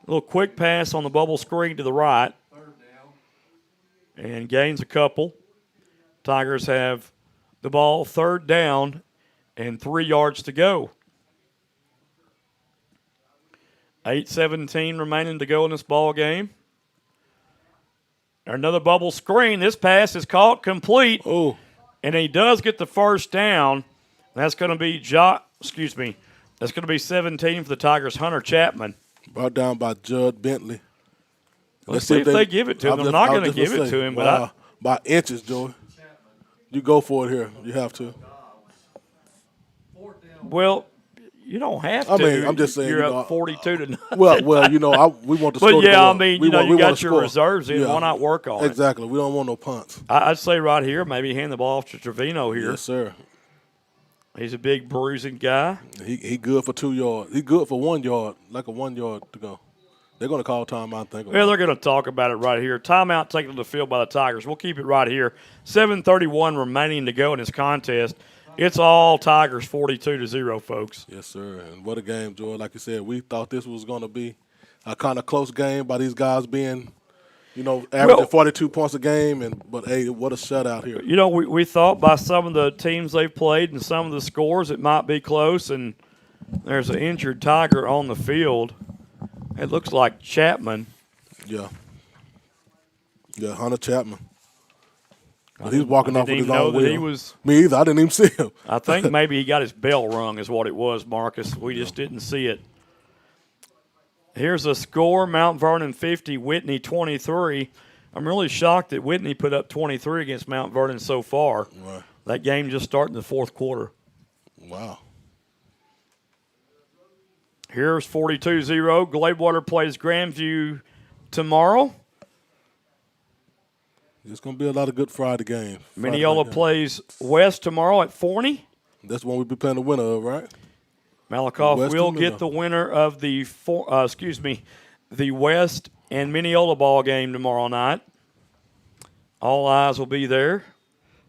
A little quick pass on the bubble screen to the right. And gains a couple. Tigers have the ball 3rd down and 3 yards to go. 8:17 remaining to go in this ball game. Another bubble screen. This pass is caught complete. Oh. And he does get the first down. That's going to be That's going to be 17 for the Tigers, Hunter Chapman. Brought down by Judd Bentley. Let's see if they give it to him. I'm not going to give it to him, but by inches, Joey. You go for it here. You have to. Well, you don't have to. I mean, I'm just saying. You're up 42 to nothing. Well, we want to score. But the yeah, goal. I mean, we you got your score. reserves in. Yeah. Why not work on it? Exactly. We don't want no punts. I'd say right here, maybe hand the ball off to Trevino here. Yes, sir. He's a big bruising guy. He good for 2 yards. He good for 1 yard, like a 1 yard to go. They're going to call timeout, I think. Well, they're going to talk about it right here. Timeout taken to the field by the Tigers. We'll keep it right here. 7:31 remaining to go in this contest. It's all Tigers 42-0, folks. Yes, sir. And what a game, Joy. Like you said, we thought this was going to be a kind of close game by these guys being, averaging 42 points a game. But, hey, what a shutout here. We thought by some of the teams they've played and some of the scores it might be close, and there's an injured Tiger on the field. It looks like Chapman. Yeah. Yeah, Hunter Chapman. He's walking off with his own wheel. Me either. I didn't even see him. I think maybe he got his bell rung is what it was, Marcus. We just didn't see it. Here's a score, Mount Vernon 50, Whitney 23. I'm really shocked that Whitney put up 23 against Mount Vernon so far. Right. That game just started in the 4th quarter. Wow. Here's 42-0. Gladewater plays Grandview tomorrow. It's going to be a lot of good Friday games. Mineola plays West tomorrow at Forney. That's one we'll be playing the winner of, right? Malakoff will get the winner of the West and Mineola ball game tomorrow night. All eyes will be there.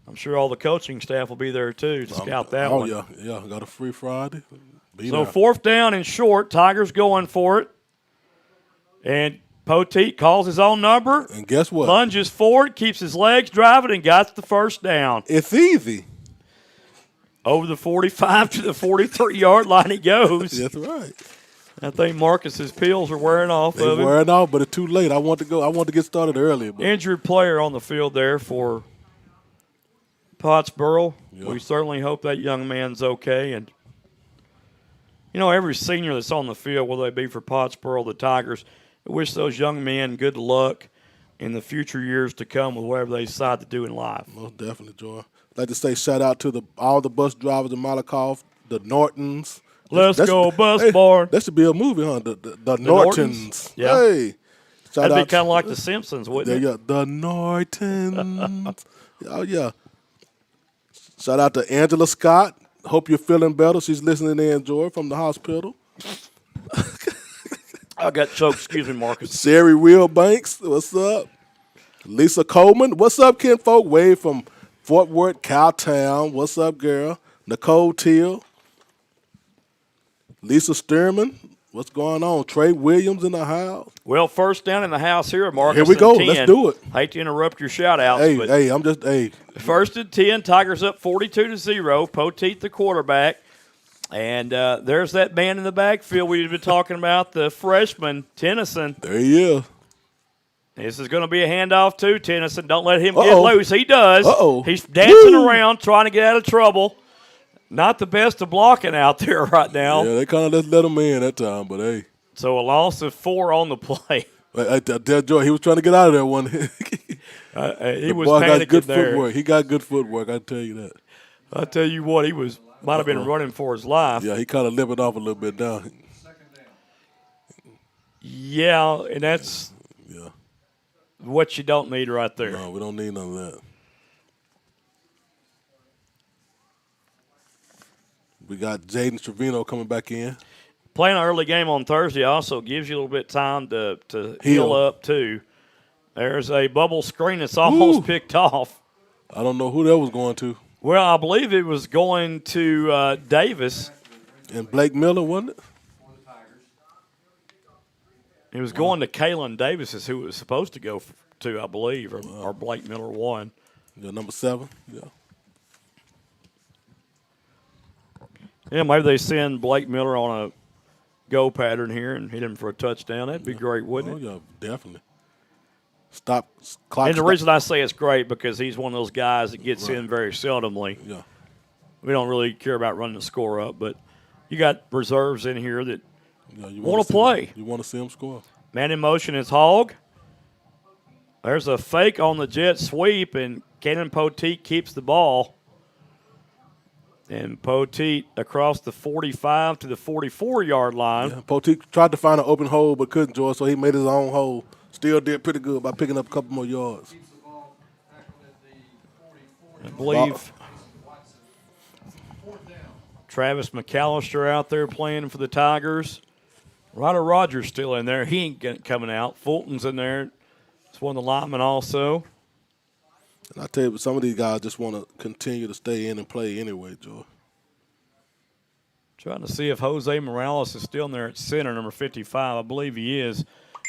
I'm sure all the coaching staff will be there too to scout that one. Oh, yeah. Got a free Friday. So 4th down and short. Tigers going for it. And Poteet calls his own number. And guess what? Lunges forward, keeps his legs driving, and got the first down. It's easy. Over the 45 to the 43-yard line he goes. That's right. I think Marcus's pills are wearing off of him. They're wearing off, but it's too late. I want to get started earlier. But. Injured player on the field there for Pottsboro. Yeah. We certainly hope that young man's okay. And, every senior that's on the field, whether they be for Pottsboro or the Tigers, I wish those young men good luck in the future years to come with whatever they decide to do in life. Most definitely, Joy. I'd like to say shout out to all the bus drivers in Malakoff, the Nortons. Let's go, bus bar. That should be a movie, huh? The Nortons. Yeah. Hey. That'd be kind of like The Simpsons, wouldn't it? Yeah, the Nortons. Oh, yeah. Shout out to Angela Scott. Hope you're feeling better. She's listening in, Joy, from the hospital. I got choked. Excuse me, Marcus. Sherry Will Banks, what's up? Lisa Coleman, what's up, kinfolk? Wade from Fort Worth, Cowtown, what's up, girl? Nicole Teal. Lisa Sturman, what's going on? Trey Williams in the house. Well, first down in the house here, Marcus. Here we go. 10. Let's do it. Hate to interrupt your shout-outs. Hey. First and 10, Tigers up 42-0. Poteet the quarterback. And there's that man in the backfield we've been talking about, the freshman, Tennyson. There he is. This is going to be a handoff to Tennyson. Don't let him get loose. He does. He's dancing around, trying to get out of trouble. Not the best of blocking out there right now. Yeah, they kind of just let him in that time, but hey. So a loss of 4 on the play. I tell Joy, he was trying to get out of there one. He was boy got panicking good there. footwork. He got good footwork, I tell you that. I tell you what, he might have been running for his life. Yeah, he kind of limping off a little bit down. Yeah, and that's what you don't need right there. No, we don't need none of that. We got Jaden Trevino coming back in. Playing an early game on Thursday also gives you a little bit of time to heal up, too. There's a bubble screen that's almost picked off. I don't know who that was going to. Well, I believe it was going to Davis. And Blake Miller, wasn't it? It was going to Kalen Davis is who it was supposed to go to, I believe, or Blake Miller won. Yeah, number 7. Yeah. Yeah, maybe they send Blake Miller on a go pattern here and hit him for a touchdown. That'd be great, wouldn't it? Oh, yeah, definitely. Stop. Clock. And the reason I say it's great because he's one of those guys that gets in very seldomly. Yeah. We don't really care about running the score up, but you got reserves in here that want to play. You want to see him score. Man in motion is Hogg. There's a fake on the jet sweep, and Cannon Poteet keeps the ball. And Poteet across the 45 to the 44-yard line. Yeah, Poteet tried to find an open hole but couldn't, George, so he made his own hole. Still did pretty good by picking up a couple more yards. I believe Travis McAllister out there playing for the Tigers. Ryder Rogers still in there. He ain't coming out. Fulton's in there. It's one of the linemen also. And I tell you, some of these guys just want to continue to stay in and play anyway, George. Trying to see if Jose Morales is still in there at center, number 55. I believe he is.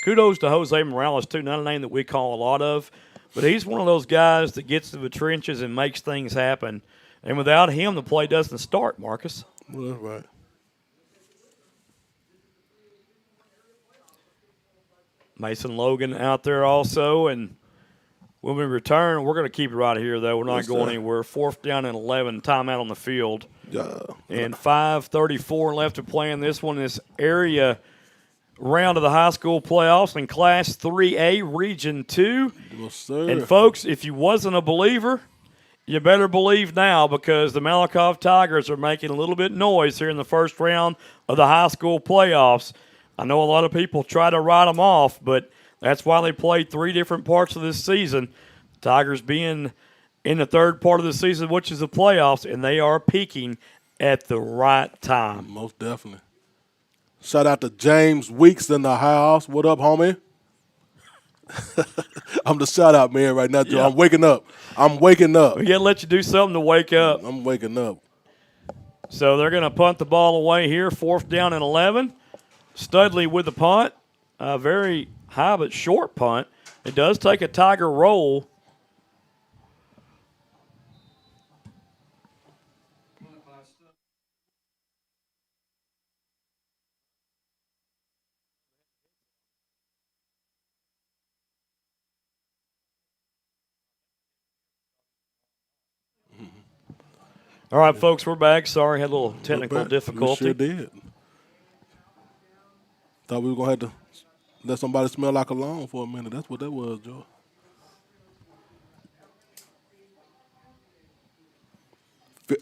Kudos to Jose Morales, too. Not a name that we call a lot of, but he's one of those guys that gets to the trenches and makes things happen. And without him, the play doesn't start, Marcus. Well, that's right. Mason Logan out there also. And when we return, we're going to keep it right here, though. We're not going anywhere. 4th down and 11, timeout on the field. Yeah. And 5:34 left to play in this one, this area round of the high school playoffs in Class 3A, Region 2. Yes, sir. And, folks, if you wasn't a believer, you better believe now because the Malakoff Tigers are making a little bit of noise here in the first round of the high school playoffs. I know a lot of people try to write them off, but that's why they played 3 different parts of this season. The Tigers being in the third part of the season, which is the playoffs, and they are peaking at the right time. Most definitely. Shout out to James Weeks in the house. What up, homie? I'm the shout-out man right now, Joe. Yeah. I'm waking up. We got to let you do something to wake up. I'm waking up. So they're going to punt the ball away here, 4th down and 11. Studley with the punt. A very high but short punt. It does take a Tiger roll. All right, folks, we're back. Sorry, had a little technical difficulty. We sure did. Thought we were going to have to let somebody smell like a lawn for a minute. That's what that was, Joe.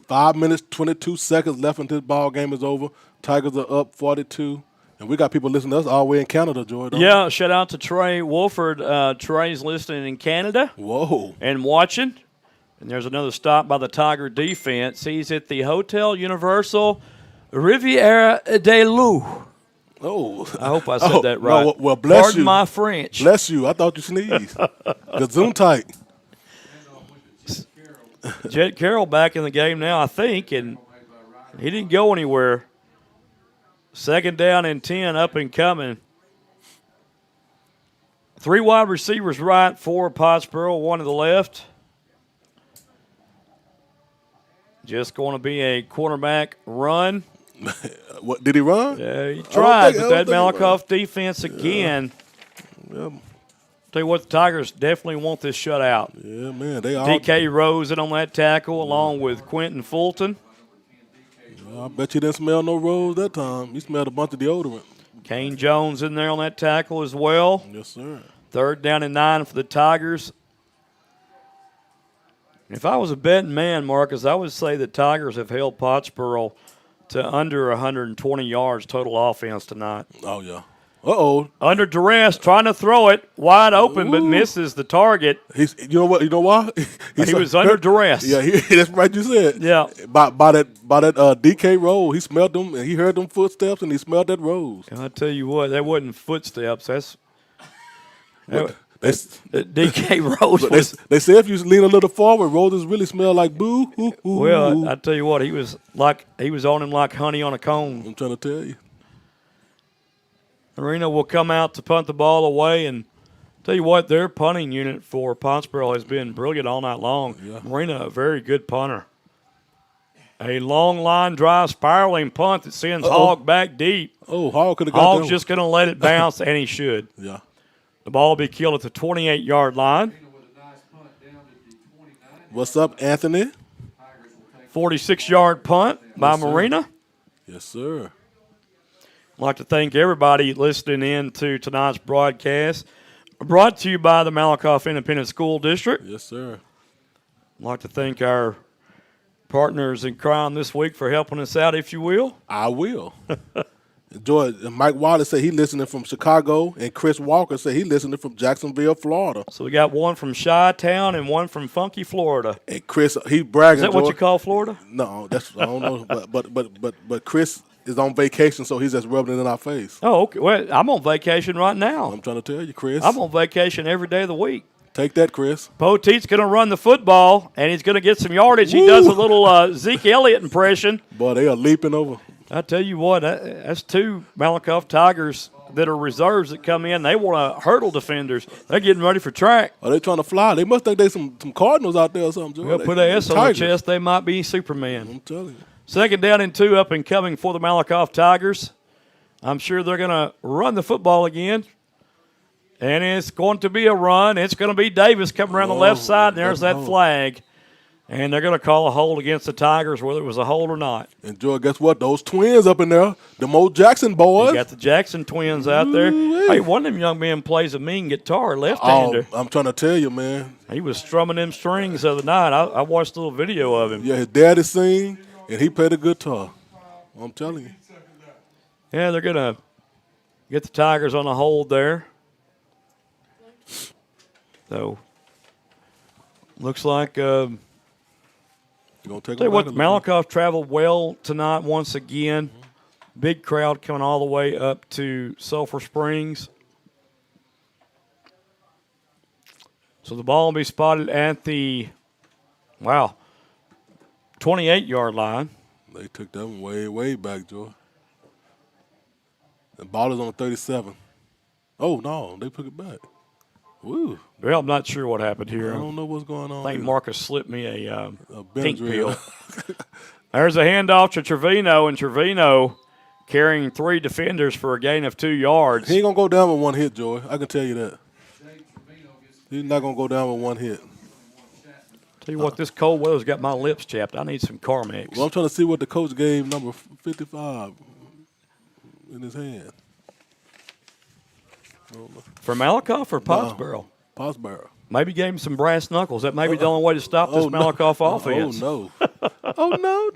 Five minutes, 22 seconds left until this ball game is over. Tigers are up 42. And we got people listening to us all the way in Canada, Joy. Yeah, shout out to Trey Wolford. Trey's listening in Canada. Whoa. And watching. And there's another stop by the Tiger defense. He's at the Hotel Universal Riviera de Lou. Oh. I hope I said that right. No, well, bless Pardon you. my French. Bless you. I thought you sneezed. Gazoon tight. Jet Carroll back in the game now, I think, and he didn't go anywhere. 2nd down and 10, up and coming. 3 wide receivers right, 4 Pottsboro, 1 to the left. Just going to be a quarterback run. What, did he run? Yeah, he tried, but that Malakoff defense again. Yeah. Tell you what, the Tigers definitely want this shutout. Yeah, man. They are. DK Rose in on that tackle along with Quentin Fulton. I bet you didn't smell no rose that time. You smelled a bunch of deodorant. Kane Jones in there on that tackle as well. Yes, sir. 3rd down and 9 for the Tigers. If I was a betting man, Marcus, I would say the Tigers have held Pottsboro to under 120 yards total offense tonight. Oh, yeah. Uh-oh. Under duress, trying to throw it wide open, but misses the target. You know what? You know why? He was under duress. Yeah, that's right. You said. Yeah. By that DK roll, he smelled them and he heard them footsteps and he smelled that rose. And I tell you what, that wasn't footsteps. DK Rose. They say if you lean a little forward, roses really smell like boo. Well, I tell you what, he was on him like honey on a cone. I'm trying to tell you. Marina will come out to punt the ball away, and tell you what, their punting unit for Pottsboro has been brilliant all night long. Yeah. Marina, a very good punter. A long line drive, spiraling punt that sends Hogg back deep. Oh, Hogg could have got Hogg's just going to let it bounce, and he should. Yeah. The ball will be killed at the 28-yard line. What's up, Anthony? 46-yard punt by Marina. Yes, sir. I'd like to thank everybody listening in to tonight's broadcast. Brought to you by the Malakoff Independent School District. Yes, sir. I'd like to thank our partners in crime this week for helping us out, if you will. I will. Mike Wallace said he listening from Chicago, and Chris Walker said he listening from Jacksonville, Florida. So we got one from Chi-Town and one from funky Florida. And Chris, he bragging. Is that what you call Florida? No, I don't know. but Chris is on vacation, so he's just rubbing it in our face. Oh, okay. Well, I'm on vacation right now. I'm trying to tell you, Chris. I'm on vacation every day of the week. Take that, Chris. Poteet's going to run the football, and he's going to get some yardage. Woo! He does a little Zeke Elliott impression. Boy, they are leaping over. I tell you what, that's two Malakoff Tigers that are reserves that come in. They want to hurdle defenders. They're getting ready for track. Are they trying to fly? They must think there's some Cardinals out there or something. Well, put an S on their chest. They might be Superman. I'm telling you. Second down and 2 up and coming for the Malakoff Tigers. I'm sure they're going to run the football again. And it's going to be a run. It's going to be Davis coming around the left side, and there's that flag. And they're going to call a hold against the Tigers, whether it was a hold or not. And, Joy, guess what? Those twins up in there, them old Jackson boys. You got the Jackson twins out there. Hey, one of them young men plays a mean guitar, left-hander. Oh, I'm trying to tell you, man. He was strumming them strings the other night. I watched a little video of him. Yeah, his daddy sing, and he played a guitar. I'm telling you. Yeah, they're going to get the Tigers on a hold there. So, looks like tell you what, Malakoff traveled well tonight once again. Big crowd coming all the way up to Sulphur Springs. So the ball will be spotted at the, 28-yard line. They took that one way, way back, Joy. The ball is on 37. Oh, no, they took it back. Woo. Well, I'm not sure what happened here. I don't know what's going on. I think Marcus slipped me a pink Benadryl. pill. There's a handoff to Trevino, and Trevino carrying 3 defenders for a gain of 2 yards. He ain't going to go down with one hit, Joy. I can tell you that. He's not going to go down with one hit. Tell you what, this cold weather's got my lips chapped. I need some Carmex. Well, I'm trying to see what the coach gave number 55 in his hand. For Malakoff or Pottsboro? Pottsboro. Maybe gave him some brass knuckles. That may be the only way to stop this Malakoff offense. Oh, no.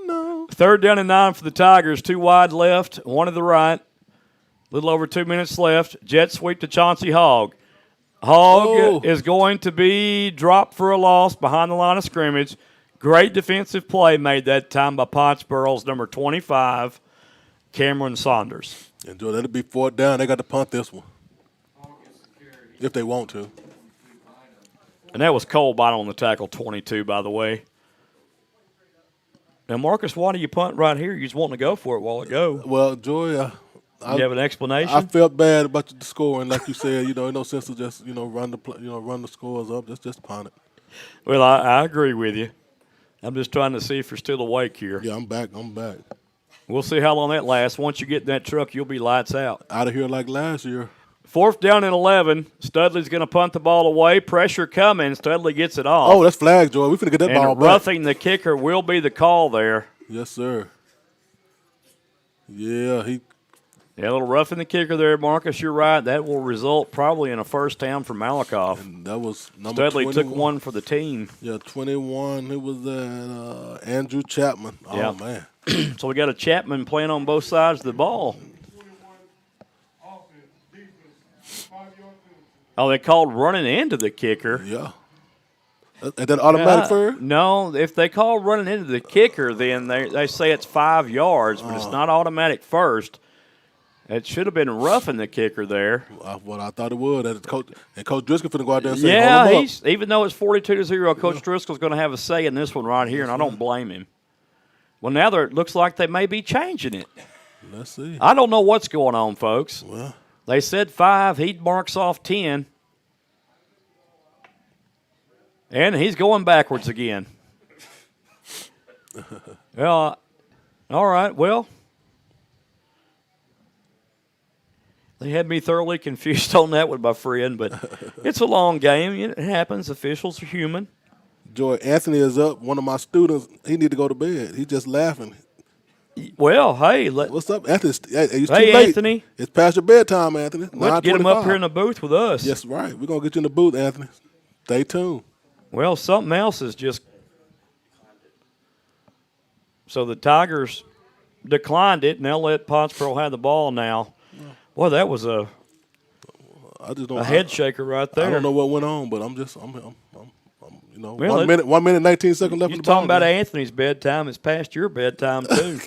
no. Third down and 9 for the Tigers. 2 wide left, 1 to the right. A little over 2 minutes left. Jet sweep to Chauncey Hogg. Hogg is going to be dropped for a loss behind the line of scrimmage. Great defensive play made that time by Pottsboro's number 25, Cameron Saunders. Enjoy. That'll be 4th down. They got to punt this one if they want to. And that was Colbine on the tackle, 22, by the way. Now, Marcus, why do you punt right here? You just wanting to go for it while it go. Well, Joy, you have an explanation? I felt bad about the scoring, like you said. No sense to just run the scores up. Just punt it. Well, I agree with you. I'm just trying to see if you're still awake here. Yeah, I'm back. We'll see how long that lasts. Once you get in that truck, you'll be lights out. Out of here like last year. 4th down and 11. Studley's going to punt the ball away. Pressure coming. Studley gets it off. Oh, that's flag, Joy. We finna get that ball back. Roughing the kicker will be the call there. Yes, sir. Yeah, Yeah, a little rough in the kicker there, Marcus. You're right. That will result probably in a first down for Malakoff. And that was number Studley 21. took one for the team. Yeah, 21. It was Andrew Chapman. Oh, yeah. man. So we got a Chapman playing on both sides of the ball. Oh, they called running into the kicker. Yeah. Is that automatic for her? No, if they call running into the kicker, then they say it's 5 yards, but it's not automatic first. It should have been roughing the kicker there. Well, I thought it would. And Coach Driscoll finna go out there and say, yeah, hold him up. Even though it's 42-0, Coach Driscoll's going to have a say in this one right here, and I don't blame him. Well, now it looks like they may be changing it. Let's see. I don't know what's going on, folks. Well, they said 5. He marks off 10. And he's going backwards again. Well, all right, well. They had me thoroughly confused on that one, my friend, but it's a long game. It happens. Officials are human. Joy, Anthony is up. One of my students, he need to go to bed. He's just laughing. Well, hey. What's up, Anthony? It's too hey, late. Anthony. It's past your bedtime, Anthony. Let's get him up here in the booth with us. Yes, right. We're going to get you in the booth, Anthony. Stay tuned. Well, something else is just – so the Tigers declined it, and they'll let Pottsboro have the ball now. Boy, that was a head shaker right there. I don't know what went on, but I'm you know, well, 1 minute, 19 seconds left in the ball. You're talking about Anthony's bedtime. It's past your bedtime, too.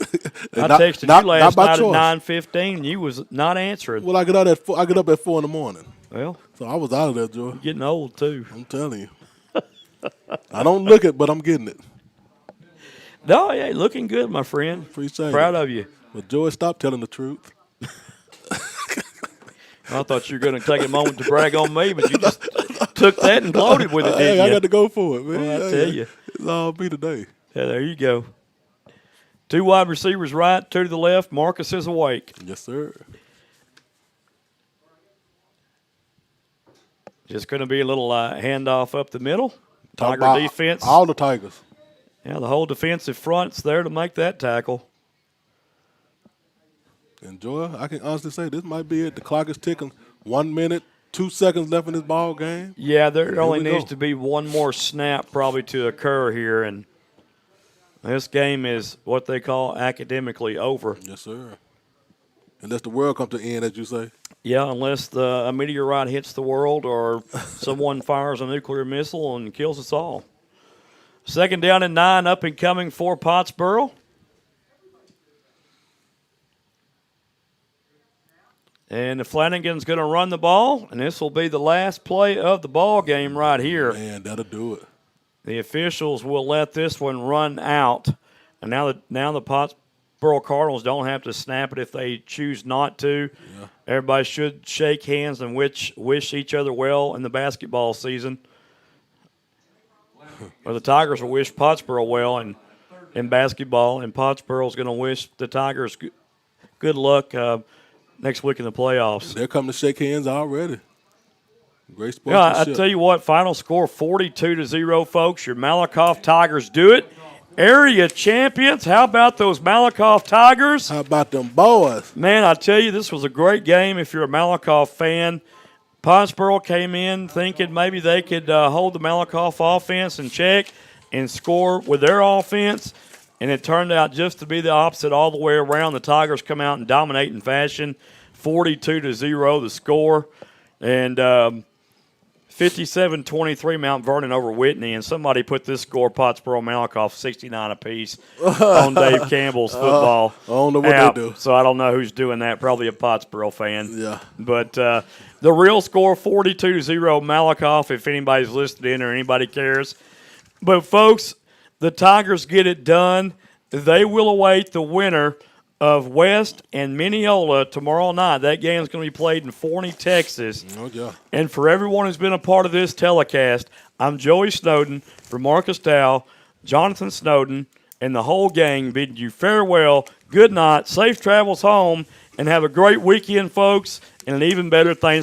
I not, texted not, you last night choice. at 9:15, and you was not answering. Well, I get up at 4 in the morning. Well, so I was out of there, Joe. You're getting old, too. I'm telling you. I don't look it, but I'm getting it. No, yeah, looking good, my friend. Appreciate Proud it. of you. But Joey, stop telling the truth. I thought you were going to take a moment to brag on me, but you just took that and gloated with it, didn't you? I got to go for it, man. Well, I tell you. It's all me today. Yeah, there you go. 2 wide receivers right, 2 to the left. Marcus is awake. Yes, sir. Just going to be a little handoff up the middle. Tiger defense. All the Tigers. Yeah, the whole defensive front's there to make that tackle. And, Joy, I can honestly say this might be it. The clock is ticking. 1 minute, 2 seconds left in this ball game. Yeah, there only needs to be one more snap probably to occur here, and this game is what they call academically over. Yes, sir. Unless the world comes to an end, as you say. Yeah, unless a meteorite hits the world or someone fires a nuclear missile and kills us all. 2nd down and 9, up and coming for Pottsboro. And Flanagan's going to run the ball, and this will be the last play of the ball game right here. Man, that'll do it. The officials will let this one run out. And now the Pottsboro Cardinals don't have to snap it if they choose not to. Yeah. Everybody should shake hands and wish each other well in the basketball season. Or the Tigers will wish Pottsboro well in basketball, and Pottsboro's going to wish the Tigers good luck next week in the playoffs. They're coming to shake hands already. Great sportsmanship. Yeah, I tell you what, final score 42-0, folks. Your Malakoff Tigers do it. Area champions. How about those Malakoff Tigers? How about them boys? Man, I tell you, this was a great game if you're a Malakoff fan. Pottsboro came in thinking maybe they could hold the Malakoff offense in check and score with their offense. And it turned out just to be the opposite all the way around. The Tigers come out in dominating fashion, 42-0 the score. And 57-23 Mount Vernon over Whitney. And somebody put this score, Pottsboro Malakoff, 69 apiece on Dave Campbell's football I don't know what app. they do. So I don't know who's doing that. Probably a Pottsboro fan. Yeah. But the real score, 42-0 Malakoff, if anybody's listed in or anybody cares. But, folks, the Tigers get it done. They will await the winner of West and Mineola tomorrow night. That game is going to be played in Forney, Texas. Oh, yeah. And for everyone who's been a part of this telecast, I'm Joey Snowden for Marcus Dow, Jonathan Snowden, and the whole gang bidding you farewell, good night, safe travels home, and have a great weekend, folks, and an even better Thanksgiving.